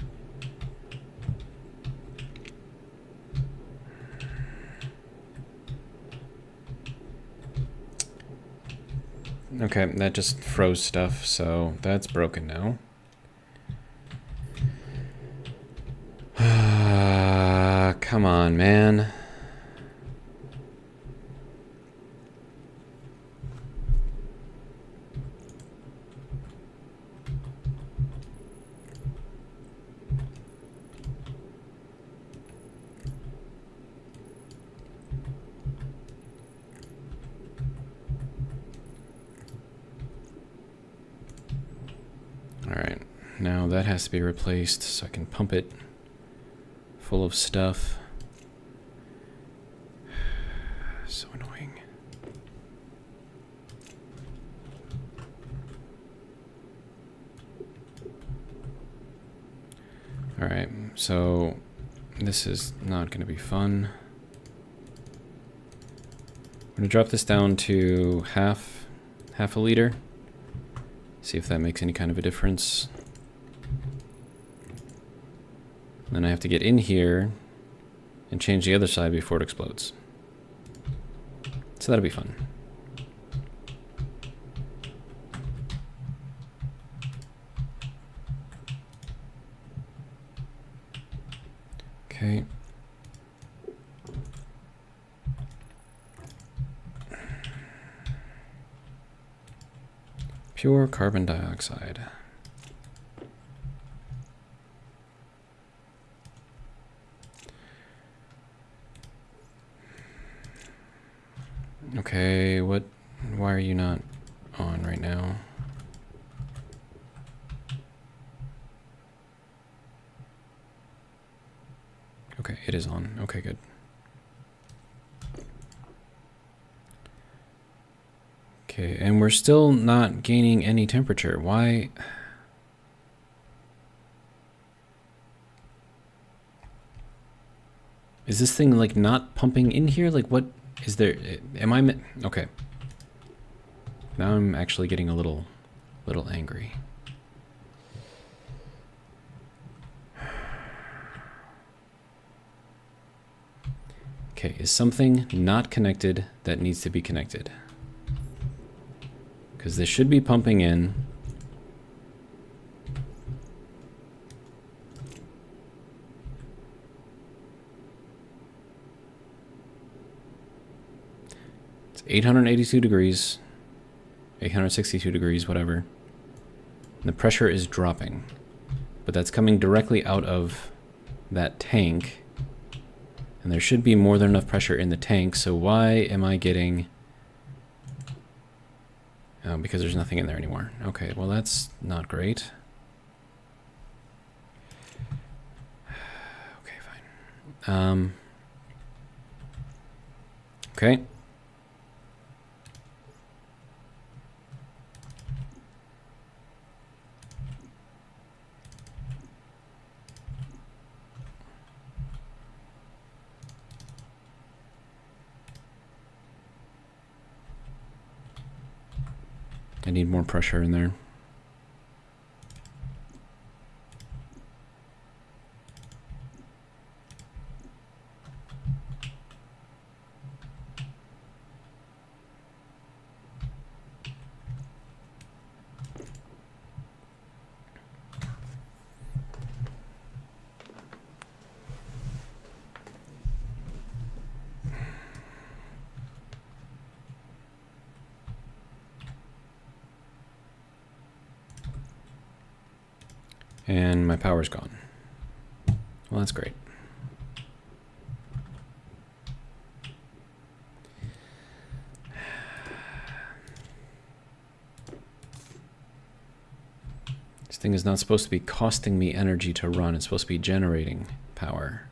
Okay, that just froze stuff, so that's broken now. Come on, man. Alright, now that has to be replaced so I can pump it full of stuff. So annoying. Alright, so this is not going to be fun. I'm going to drop this down to half a liter. See if that makes any kind of a difference. Then I have to get in here and change the other side before it explodes. So that'll be fun. Okay. Pure carbon dioxide. Okay, why are you not on right now? Okay, it is on. Okay, good. Okay, and we're still not gaining any temperature. Why? Is this thing like not pumping in here? Like what is there? Am I? Okay. Now I'm actually getting a little angry. Okay, is something not connected that needs to be connected? Because this should be pumping in. It's 882 degrees, 862 degrees, whatever. And the pressure is dropping, but that's coming directly out of that tank. And there should be more than enough pressure in the tank, so why am I getting... Oh, because there's nothing in there anymore. Okay, well that's not great. Okay, fine. Okay. I need more pressure in there. And my power's gone. Well, that's great. This thing is not supposed to be costing me energy to run. It's supposed to be generating power.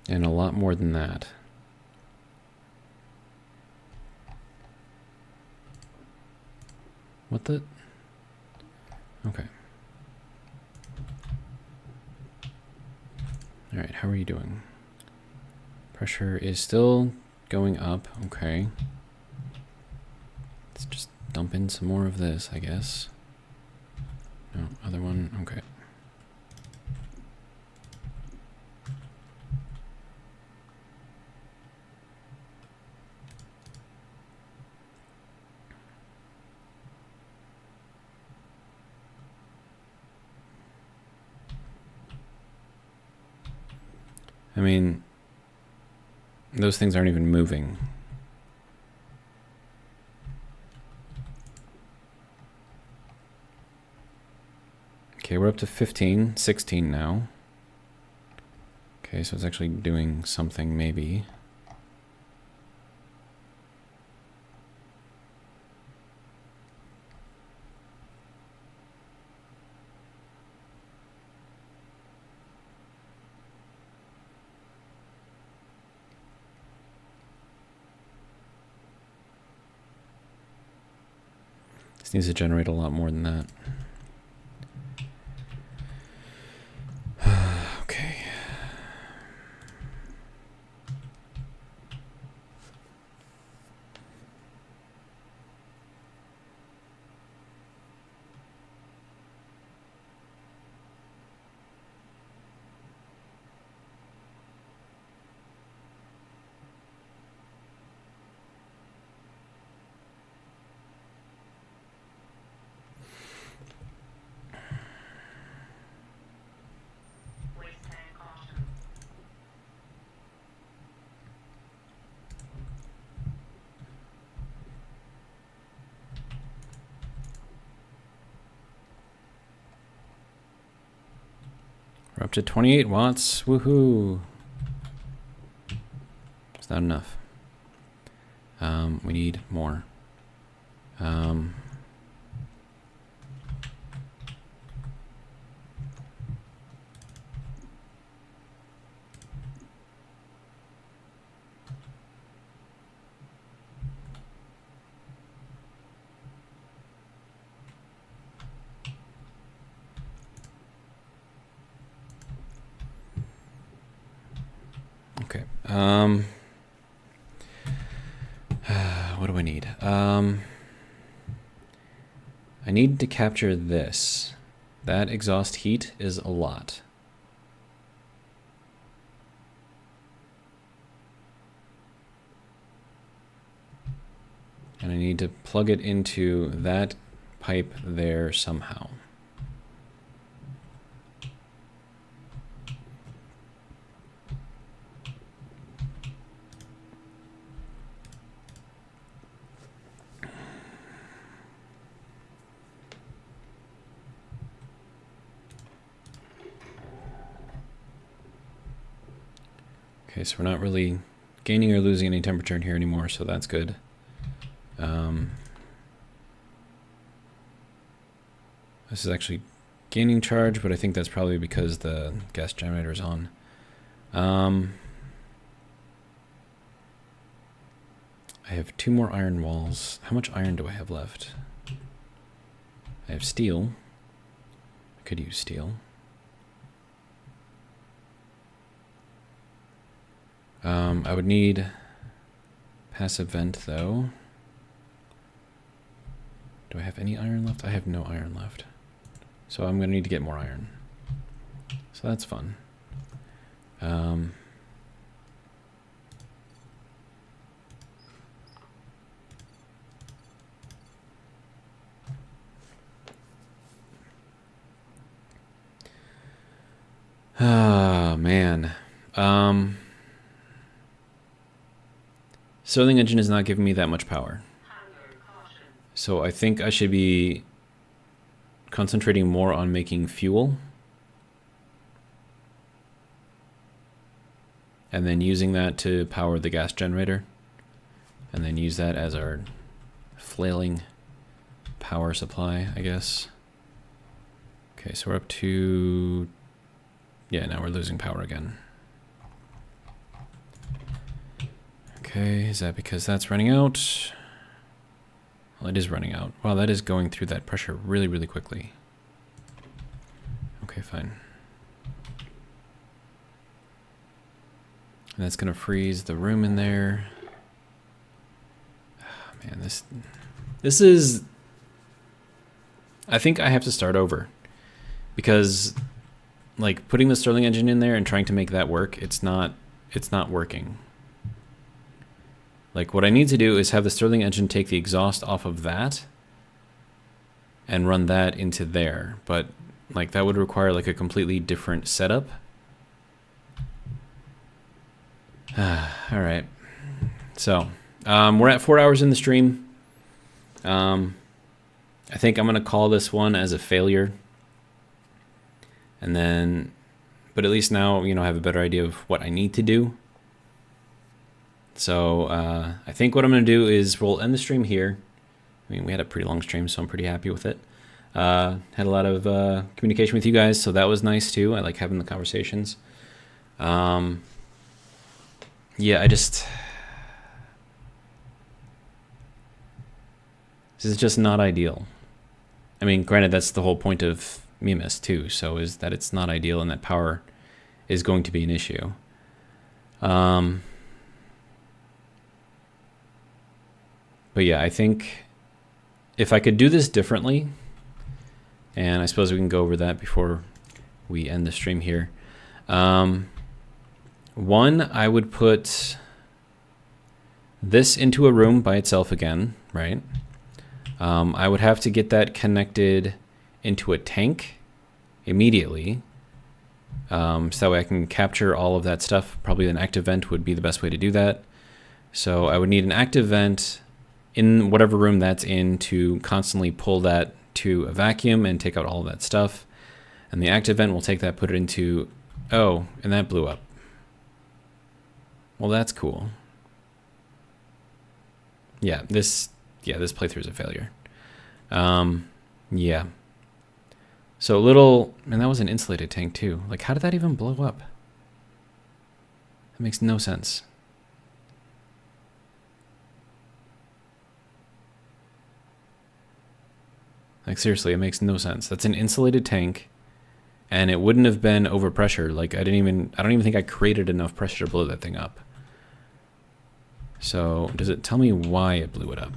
And a lot more than that. What the? Okay. All right, how are you doing? Pressure is still going up. Okay. Let's just dump in some more of this, I guess. No, other one. Okay. I mean, those things aren't even moving. Okay, we're up to 15, 16 now. Okay, so it's actually doing something, maybe. This needs to generate a lot more than that. Okay. We're up to 28 watts. Woohoo! It's not enough. We need more. Okay. What do I need? I need to capture this. That exhaust heat is a lot. And I need to plug it into that pipe there somehow. Okay, so we're not really gaining or losing any temperature in here anymore, so that's good. This is actually gaining charge, but I think that's probably because the gas generator is on. I have 2 more iron walls. How much iron do I have left? I have steel. I could use steel. I would need passive vent though. Do I have any iron left? I have no iron left. So I'm going to need to get more iron. So that's fun. Ah, man. Stirling engine is not giving me that much power. So I think I should be concentrating more on making fuel. And then using that to power the gas generator. And then use that as our flailing power supply, I guess. Okay, so we're up to... Yeah, now we're losing power again. Okay, is that because that's running out? Well, it is running out. Wow, that is going through that pressure really, really quickly. Okay, fine. And that's going to freeze the room in there. Oh, man, this is... I think I have to start over. Because, like, putting the Stirling engine in there and trying to make that work, it's not working. Like, what I need to do is have the Stirling engine take the exhaust off of that and run that into there. But, like, that would require, like, a completely different setup. All right. So, we're at 4 hours in the stream. I think I'm going to call this one as a failure. And then, but at least now, you know, I have a better idea of what I need to do. So I think what I'm going to do is we'll end the stream here. I mean, we had a pretty long stream, so I'm pretty happy with it. Had a lot of communication with you guys, so that was nice too. I like having the conversations. Yeah, this is just not ideal. I mean, granted, that's the whole point of Mimas too, so is that it's not ideal and that power is going to be an issue. But yeah, I think if I could do this differently, and I suppose we can go over that before we end the stream here. One, I would put this into a room by itself again, right? I would have to get that connected into a tank immediately. So that way I can capture all of that stuff. Probably an active vent would be the best way to do that. So I would need an active vent in whatever room that's in to constantly pull that to a vacuum and take out all of that stuff. And the active vent will take that, put it into... Oh, and that blew up. Well, that's cool. Yeah, this playthrough is a failure. Yeah. So a little... And that was an insulated tank, too. Like, how did that even blow up? That makes no sense. Like, seriously, it makes no sense. That's an insulated tank, and it wouldn't have been overpressure. Like, I don't even think I created enough pressure to blow that thing up. So, does it tell me why it blew it up?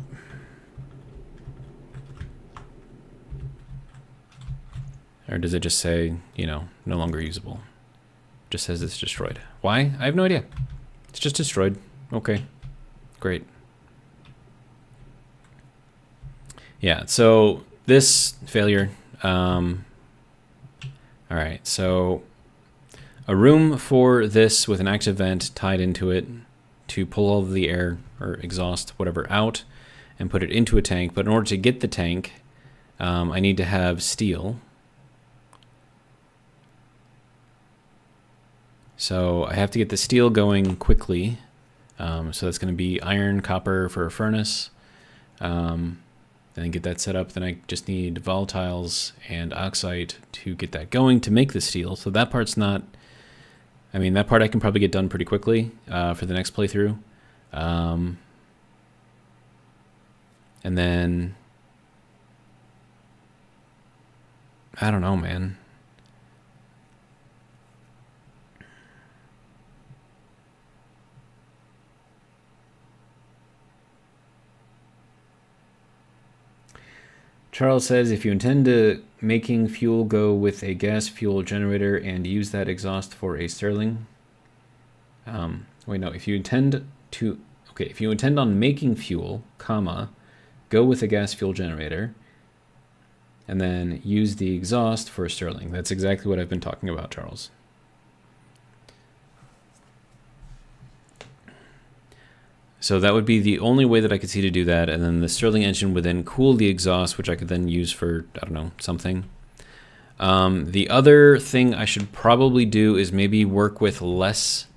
Or does it just say, you know, no longer usable? It just says it's destroyed. Why? I have no idea. It's just destroyed. Okay. Great. Yeah, so this failure. Alright, so a room for this with an active vent tied into it to pull all of the air or exhaust, whatever, out and put it into a tank. But in order to get the tank, I need to have steel. So I have to get the steel going quickly. So that's going to be iron, copper for a furnace. Then get that set up. Then I just need volatiles and oxide to get that going to make the steel. So that part's not... I mean, that part I can probably get done pretty quickly for the next playthrough. And then... I don't know, man. Charles says, if you intend to making fuel, go with a gas fuel generator and use that exhaust for a Stirling. Wait, no. If you intend to... Okay, if you intend on making fuel, comma, go with a gas fuel generator and then use the exhaust for a Stirling. That's exactly what I've been talking about, Charles. So that would be the only way that I could see to do that, and then the Stirling engine would then cool the exhaust, which I could then use for, I don't know, something. The other thing I should probably do is maybe work with less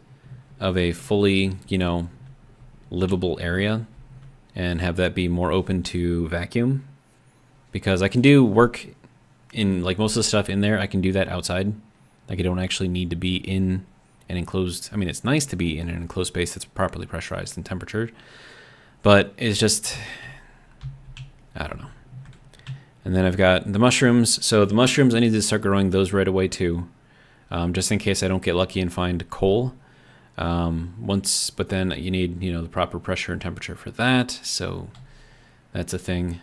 of a fully, you know, livable area and have that be more open to vacuum. Because I can do work in, like, most of the stuff in there, I can do that outside. Like, I don't actually need to be in an enclosed... I mean, it's nice to be in an enclosed space that's properly pressurized and temperatured, but it's just... I don't know. And then I've got the mushrooms. So the mushrooms, I need to start growing those right away too, just in case I don't get lucky and find coal. But then you need, you know, the proper pressure and temperature for that. So that's a thing.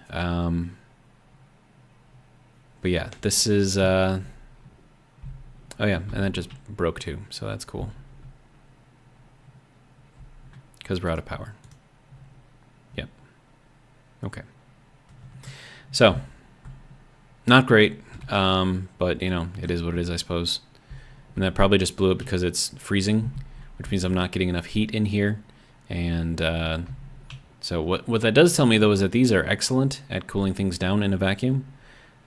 But yeah, this is... Oh yeah, and that just broke too, so that's cool. Because we're out of power. Yep. Okay. So, not great, but you know, it is what it is, I suppose. And that probably just blew up because it's freezing, which means I'm not getting enough heat in here. And so what that does tell me, though, is that these are excellent at cooling things down in a vacuum.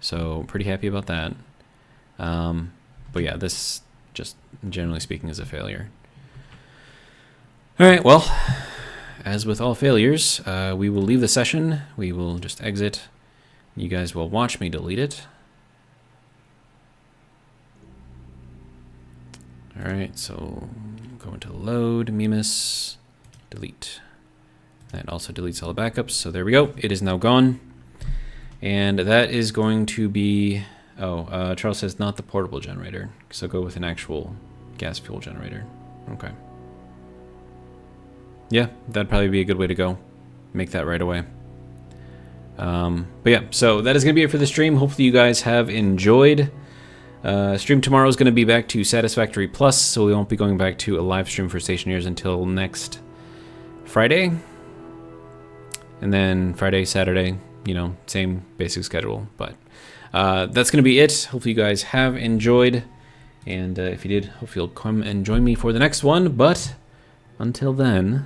So, pretty happy about that. But yeah, this, just generally speaking, is a failure. All right, well, as with all failures, we will leave the session. We will just exit. You guys will watch me delete it. All right, so go into load, Mimas, delete. That also deletes all the backups. So there we go. It is now gone. And that is going to be... Oh, Charles says not the portable generator, so go with an actual gas fuel generator. Okay. Yeah, that'd probably be a good way to go. Make that right away. But yeah, so that is going to be it for the stream. Hopefully you guys have enjoyed. Stream tomorrow is going to be back to Satisfactory Plus, so we won't be going back to a live stream for Stationeers until next Friday. And then Friday, Saturday, you know, same basic schedule, but... that's going to be it. Hopefully you guys have enjoyed. And if you did, hopefully you'll come and join me for the next one. But until then...